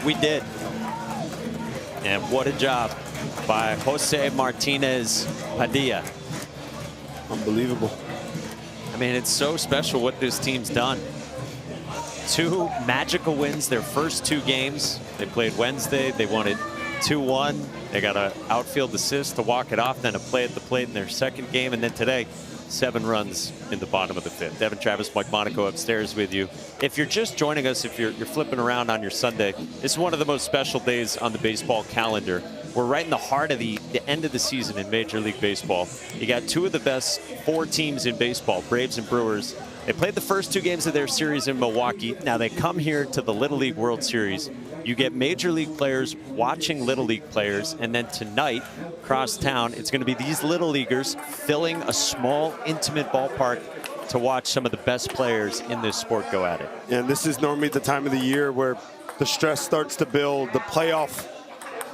we did. And what a job by Jose Martinez Padilla. Unbelievable. I mean, it's so special what this team's done. 2 magical wins, their first 2 games. They played Wednesday, they won it 2-1. They got an outfield assist to walk it off, then a play at the plate in their second game, and then today, 7 runs in the bottom of the 5th. Devin Travis, Mike Monaco upstairs with you. If you're just joining us, if you're flipping around on your Sunday, this is one of the most special days on the baseball calendar. We're right in the heart of the end of the season in Major League Baseball. You got 2 of the best 4 teams in baseball, Braves and Brewers. They played the first 2 games of their series in Milwaukee. Now they come here to the Little League World Series. You get Major League players watching Little League players, and then tonight, across town, it's going to be these Little Leaguers filling a small, intimate ballpark to watch some of the best players in this sport go at it. And this is normally the time of the year where the stress starts to build, the playoff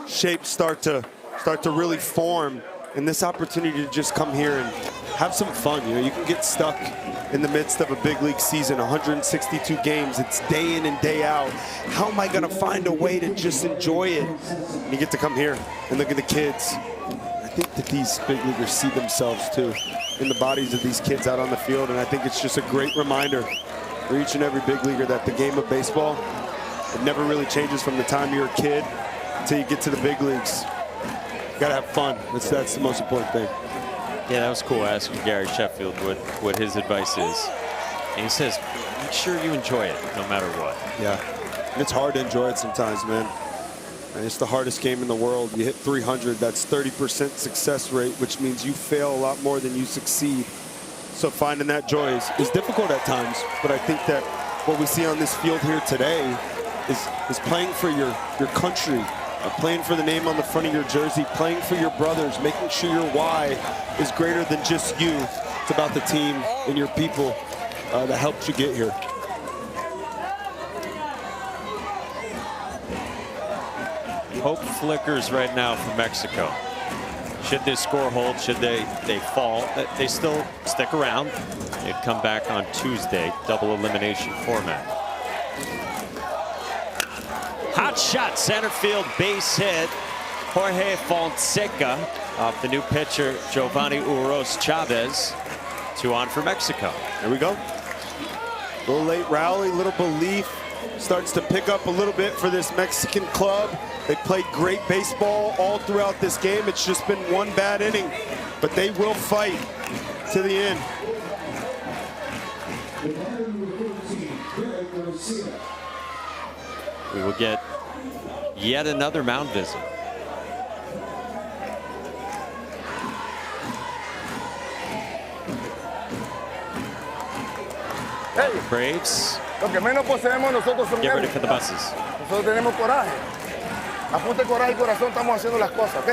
shapes start to really form, and this opportunity to just come here and have some fun. You know, you can get stuck in the midst of a big league season, 162 games. It's day in and day out. How am I going to find a way to just enjoy it? And you get to come here and look at the kids. I think that these big leaguers see themselves too in the bodies of these kids out on the field, and I think it's just a great reminder for each and every big leaguer that the game of baseball, it never really changes from the time you're a kid until you get to the big leagues. You gotta have fun. That's the most important thing. Yeah, that was cool asking Gary Sheffield what his advice is. And he says, make sure you enjoy it no matter what. Yeah, and it's hard to enjoy it sometimes, man. And it's the hardest game in the world. You hit 300, that's 30% success rate, which means you fail a lot more than you succeed. So finding that joy is difficult at times, but I think that what we see on this field here today is playing for your country, playing for the name on the front of your jersey, playing for your brothers, making sure your why is greater than just you. It's about the team and your people that helped you get here. Hope flickers right now for Mexico. Should this score hold, should they fall, they still stick around. They'd come back on Tuesday, double elimination format. Hot shot, center field base hit. Jorge Fonseca Off the new pitcher, Giovanni Uros Chavez. 2 on for Mexico. There we go. Little late rally, little belief. Starts to pick up a little bit for this Mexican club. They played great baseball all throughout this game. It's just been one bad inning, but they will fight to the end. We will get yet another mound visit. Hey, Braves. lo que menos poseemos nosotros son Get ready nervios. for the buses. Nosotros tenemos coraje. Apunte coraje y corazón, estamos haciendo las cosas, ¿ok?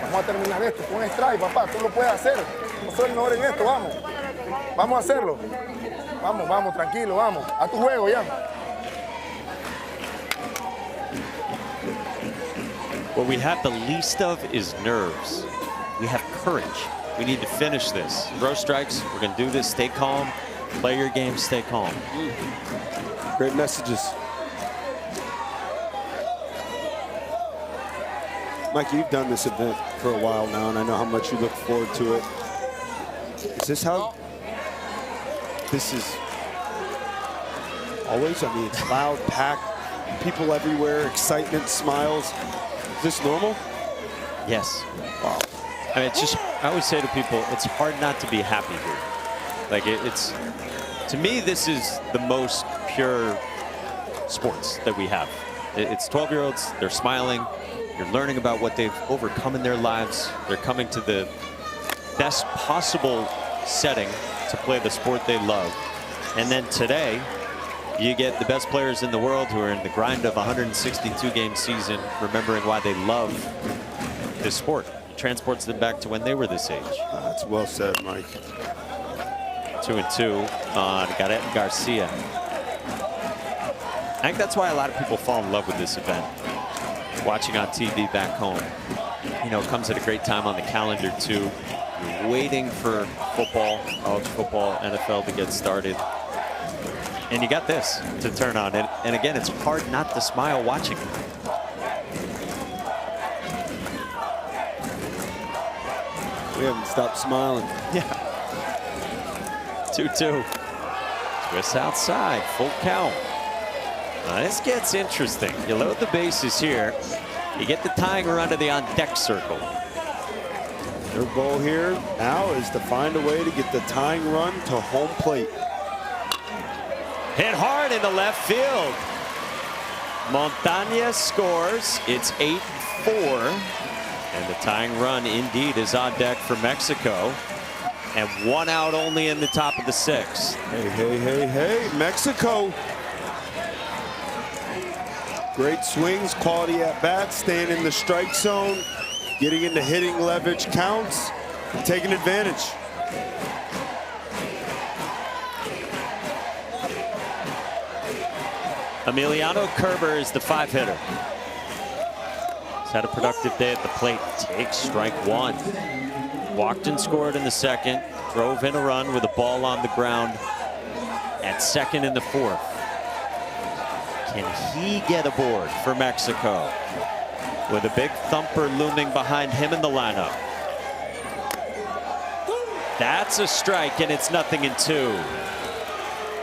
Vamos a terminar esto. Con un strike, papá, tú lo puedes hacer. No soy el mejor en esto, vamos. Vamos a hacerlo. Vamos, vamos, tranquilo, vamos. A tu juego ya. What we have the least of is nerves. We have courage. We need to finish this. Throw strikes. We're going to do this. Stay calm. Play your game. Stay calm. Great messages. Mike, you've done this event for a while now, and I know how much you look forward to it. Is this how this is always? I mean, it's loud, packed, people everywhere, excitement, smiles. Is this normal? Yes. Wow. I mean, it's just, I always say to people, it's hard not to be happy here. Like, it's, to me, this is the most pure sports that we have. It's 12-year-olds, they're smiling, you're learning about what they've overcome in their lives. They're coming to the best possible setting to play the sport they love. And then today, you get the best players in the world who are in the grind of a 162-game season, remembering why they love this sport. It transports them back to when they were this age. That's well said, Mike. 2-2 on Garrett Garcia. I think that's why a lot of people fall in love with this event. Watching on TV back home. You know, it comes at a great time on the calendar, too. You're waiting for football, college football, NFL to get started. And you got this to turn on. And again, it's hard not to smile watching it. We haven't stopped smiling. Yeah. 2-2. Twist outside, full count. Now this gets interesting. You load the bases here. You get the tying run to the on-deck circle. Their goal here now is to find a way to get the tying run to home plate. Hit hard into left field. Montañez scores. It's 8-4. And the tying run indeed is on deck for Mexico. And 1 out only in the top of the 6th. Hey, hey, hey, hey, Mexico. Great swings, quality at bats, staying in the strike zone, getting into hitting leverage counts, and taking advantage. Emiliano Kerber is the 5-hitter. He's had a productive day at the plate. Takes strike 1. Walked and scored in the 2nd. Drove in a run with a ball on the ground at 2nd in the 4th. Can he get aboard for Mexico? With a big thumper looming behind him in the lineup. That's a strike, and it's 0-2.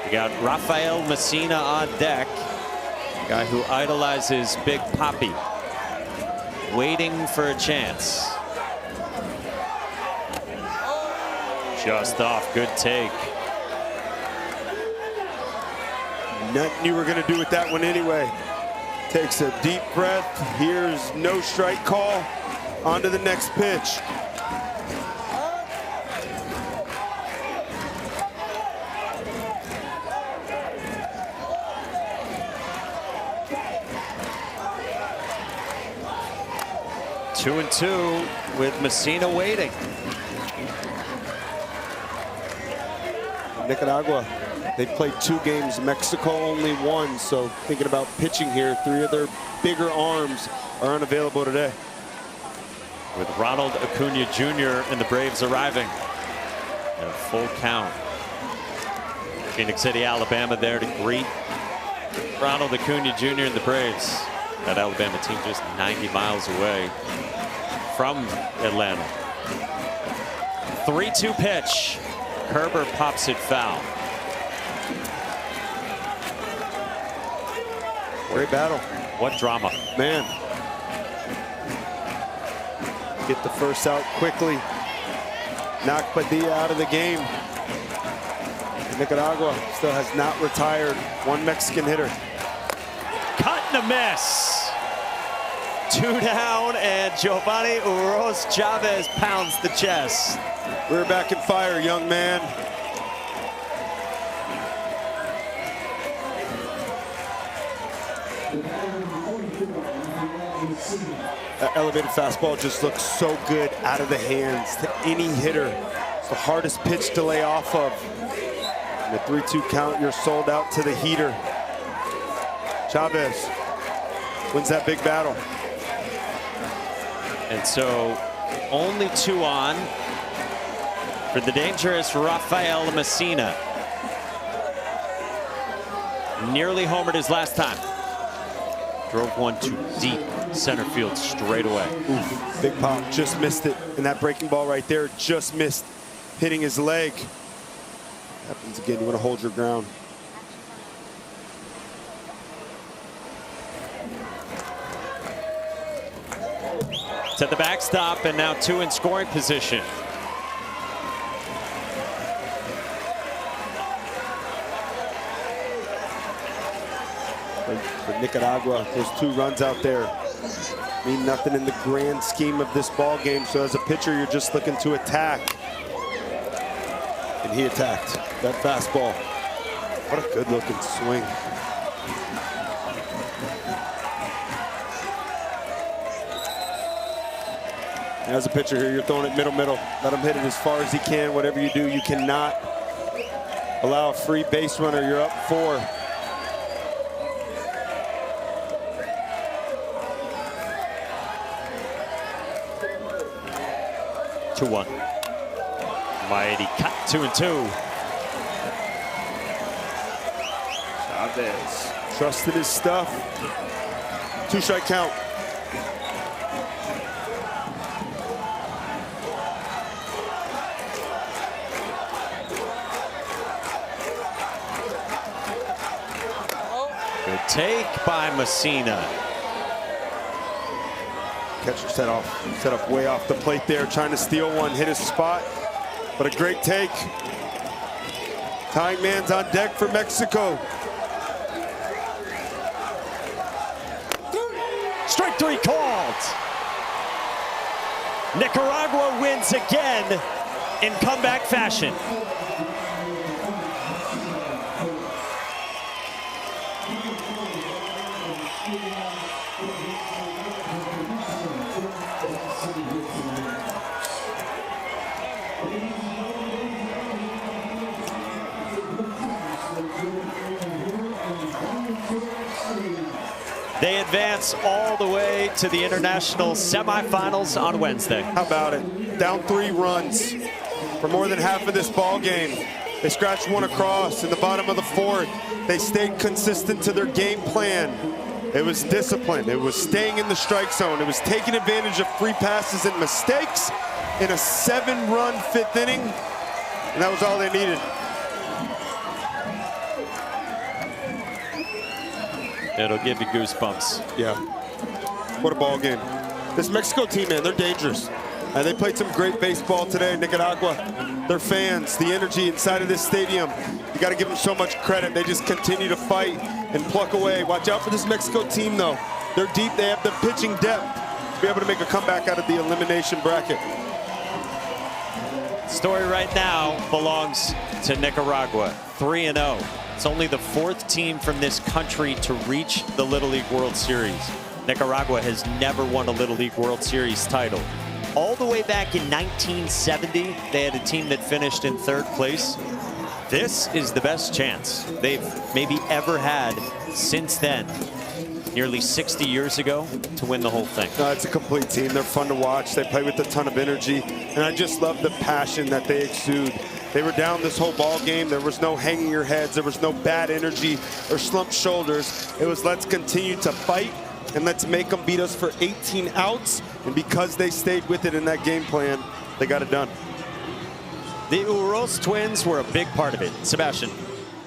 We got Rafael Messina on deck. Guy who idolizes Big Papi. Waiting for a chance. Just off, good take. Nothing you were going to do with that one anyway. Takes a deep breath. Here's no strike call. On to the next pitch. Two and two with Messina waiting. Nicaragua, they played 2 games. Mexico only 1. So thinking about pitching here, 3 of their bigger arms are unavailable today. With Ronald Acuna Jr. and the Braves arriving at a full count. Phoenix City, Alabama there to greet Ronald Acuna Jr. and the Braves. That Alabama team just 90 miles away from Atlanta. 3-2 pitch. Kerber pops it foul. Great battle. What drama. Man. Get the first out quickly. Knock Padilla out of the game. Nicaragua still has not retired. One Mexican hitter. Cut and a miss. 2 down, and Giovanni Uros Chavez pounds the chest. We're back in fire, young man. That elevated fastball just looks so good out of the hands to any hitter. It's the hardest pitch to lay off of. In the 3-2 count, you're sold out to the heater. Chavez wins that big battle. And so only 2 on for the dangerous Rafael Messina. Nearly homered his last time. Drove one to deep center field straight away. Oof, big pop, just missed it. And that breaking ball right there just missed hitting his leg. Happens again, you want to hold your ground. To the backstop, and now 2 in scoring position. For Nicaragua, those 2 runs out there mean nothing in the grand scheme of this ball game. So as a pitcher, you're just looking to attack. And he attacked that fastball. What a good looking swing. As a pitcher here, you're throwing it middle. Let him hit it as far as he can. Whatever you do, you cannot allow a free base runner. You're up 4. 2-1. Mighty cut 2-2. Chavez trusted his stuff. 2-strike count. Good take by Messina. Catcher set up way off the plate there, trying to steal one, hit his spot, but a great take. Tying man's on deck for Mexico. Strike 3 called. Nicaragua wins again in comeback fashion. They advance all the way to the international semifinals on Wednesday. How about it? Down 3 runs for more than half of this ball game. They scratched one across in the bottom of the 4th. They stayed consistent to their game plan. It was discipline. It was staying in the strike zone. It was taking advantage of free passes and mistakes in a 7-run 5th inning. And that was all they needed. It'll give you goosebumps. Yeah. What a ball game. This Mexico team, man, they're dangerous. And they played some great baseball today in Nicaragua. Their fans, the energy inside of this stadium, you got to give them so much credit. They just continue to fight and pluck away. Watch out for this Mexico team, though. They're deep. They have the pitching depth to be able to make a comeback out of the elimination bracket. Story right now belongs to Nicaragua, 3-0. It's only the 4th team from this country to reach the Little League World Series. Nicaragua has never won a Little League World Series title. All the way back in 1970, they had a team that finished in 3rd place. This is the best chance they've maybe ever had since then, nearly 60 years ago, to win the whole thing. No, it's a complete team. They're fun to watch. They play with a ton of energy, and I just love the passion that they exude. They were down this whole ball game. There was no hanging your heads. There was no bad energy or slumped shoulders. It was let's continue to fight and let's make them beat us for 18 outs. And because they stayed with it in that game plan, they got it done. The Uros twins were a big part of it. Sebastian.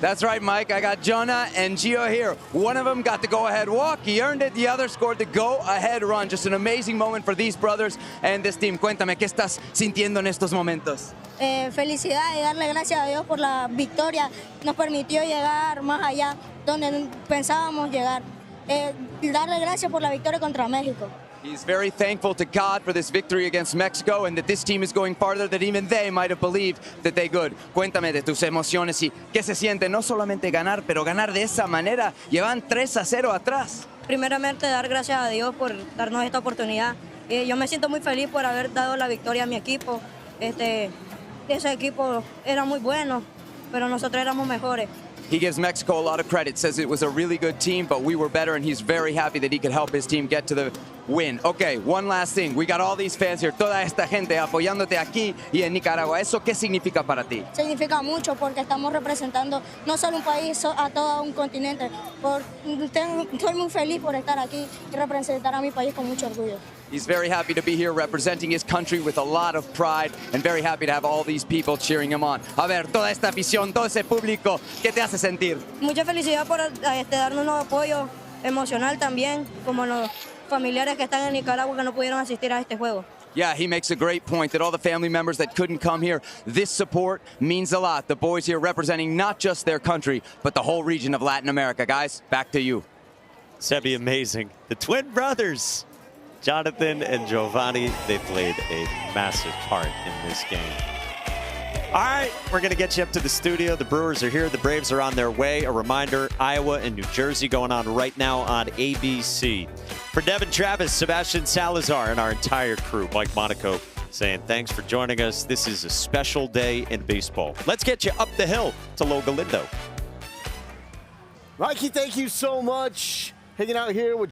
That's right, Mike. I got Jonah and Gio here. One of them got the go-ahead walk. He earned it. The other scored the go-ahead run. Just an amazing moment for these brothers and this team. Cuéntame, ¿qué estás sintiendo en estos momentos? Felicidad y darle gracias a Dios por la victoria. Nos permitió llegar más allá donde pensábamos llegar. Darle gracias por la victoria contra México. He's very thankful to God for this victory against Mexico and that this team is going farther than even they might have believed that they could. Cuéntame de tus emociones y qué se siente no solamente ganar, pero ganar de esa manera. Llevan 3-0 atrás. Primeramente, dar gracias a Dios por darnos esta oportunidad. Yo me siento muy feliz por haber dado la victoria a mi equipo. Ese equipo era muy bueno, pero nosotros éramos mejores. He gives Mexico a lot of credit, says it was a really good team, but we were better, and he's very happy that he could help his team get to the win. Okay, one last thing. We got all these fans here, toda esta gente apoyándote aquí y en Nicaragua. ¿Eso qué significa para ti? Significa mucho porque estamos representando no solo un país, a todo un continente. Estoy muy feliz por estar aquí y representar a mi país con mucho orgullo. He's very happy to be here representing his country with a lot of pride and very happy to have all these people cheering him on. A ver, toda esta afición, todo ese público, ¿qué te hace sentir? Mucha felicidad por darnos un apoyo emocional también, como los familiares que están en Nicaragua que no pudieron asistir a este juego. Yeah, he makes a great point that all the family members that couldn't come here, this support means a lot. The boys here representing not just their country, but the whole region of Latin America. Guys, back to you. Sebi, amazing. The twin brothers, Jonathan and Giovanni, they played a massive part in this game. All right, we're going to get you up to the studio. The Brewers are here. The Braves are on their way. A reminder, Iowa and New Jersey going on right now on ABC. For Devin Travis, Sebastian Salazar, and our entire crew, Mike Monaco, saying thanks for joining us. This is a special day in baseball. Let's get you up the hill to Loga Lindo. Mikey, thank you so much. Hanging out here with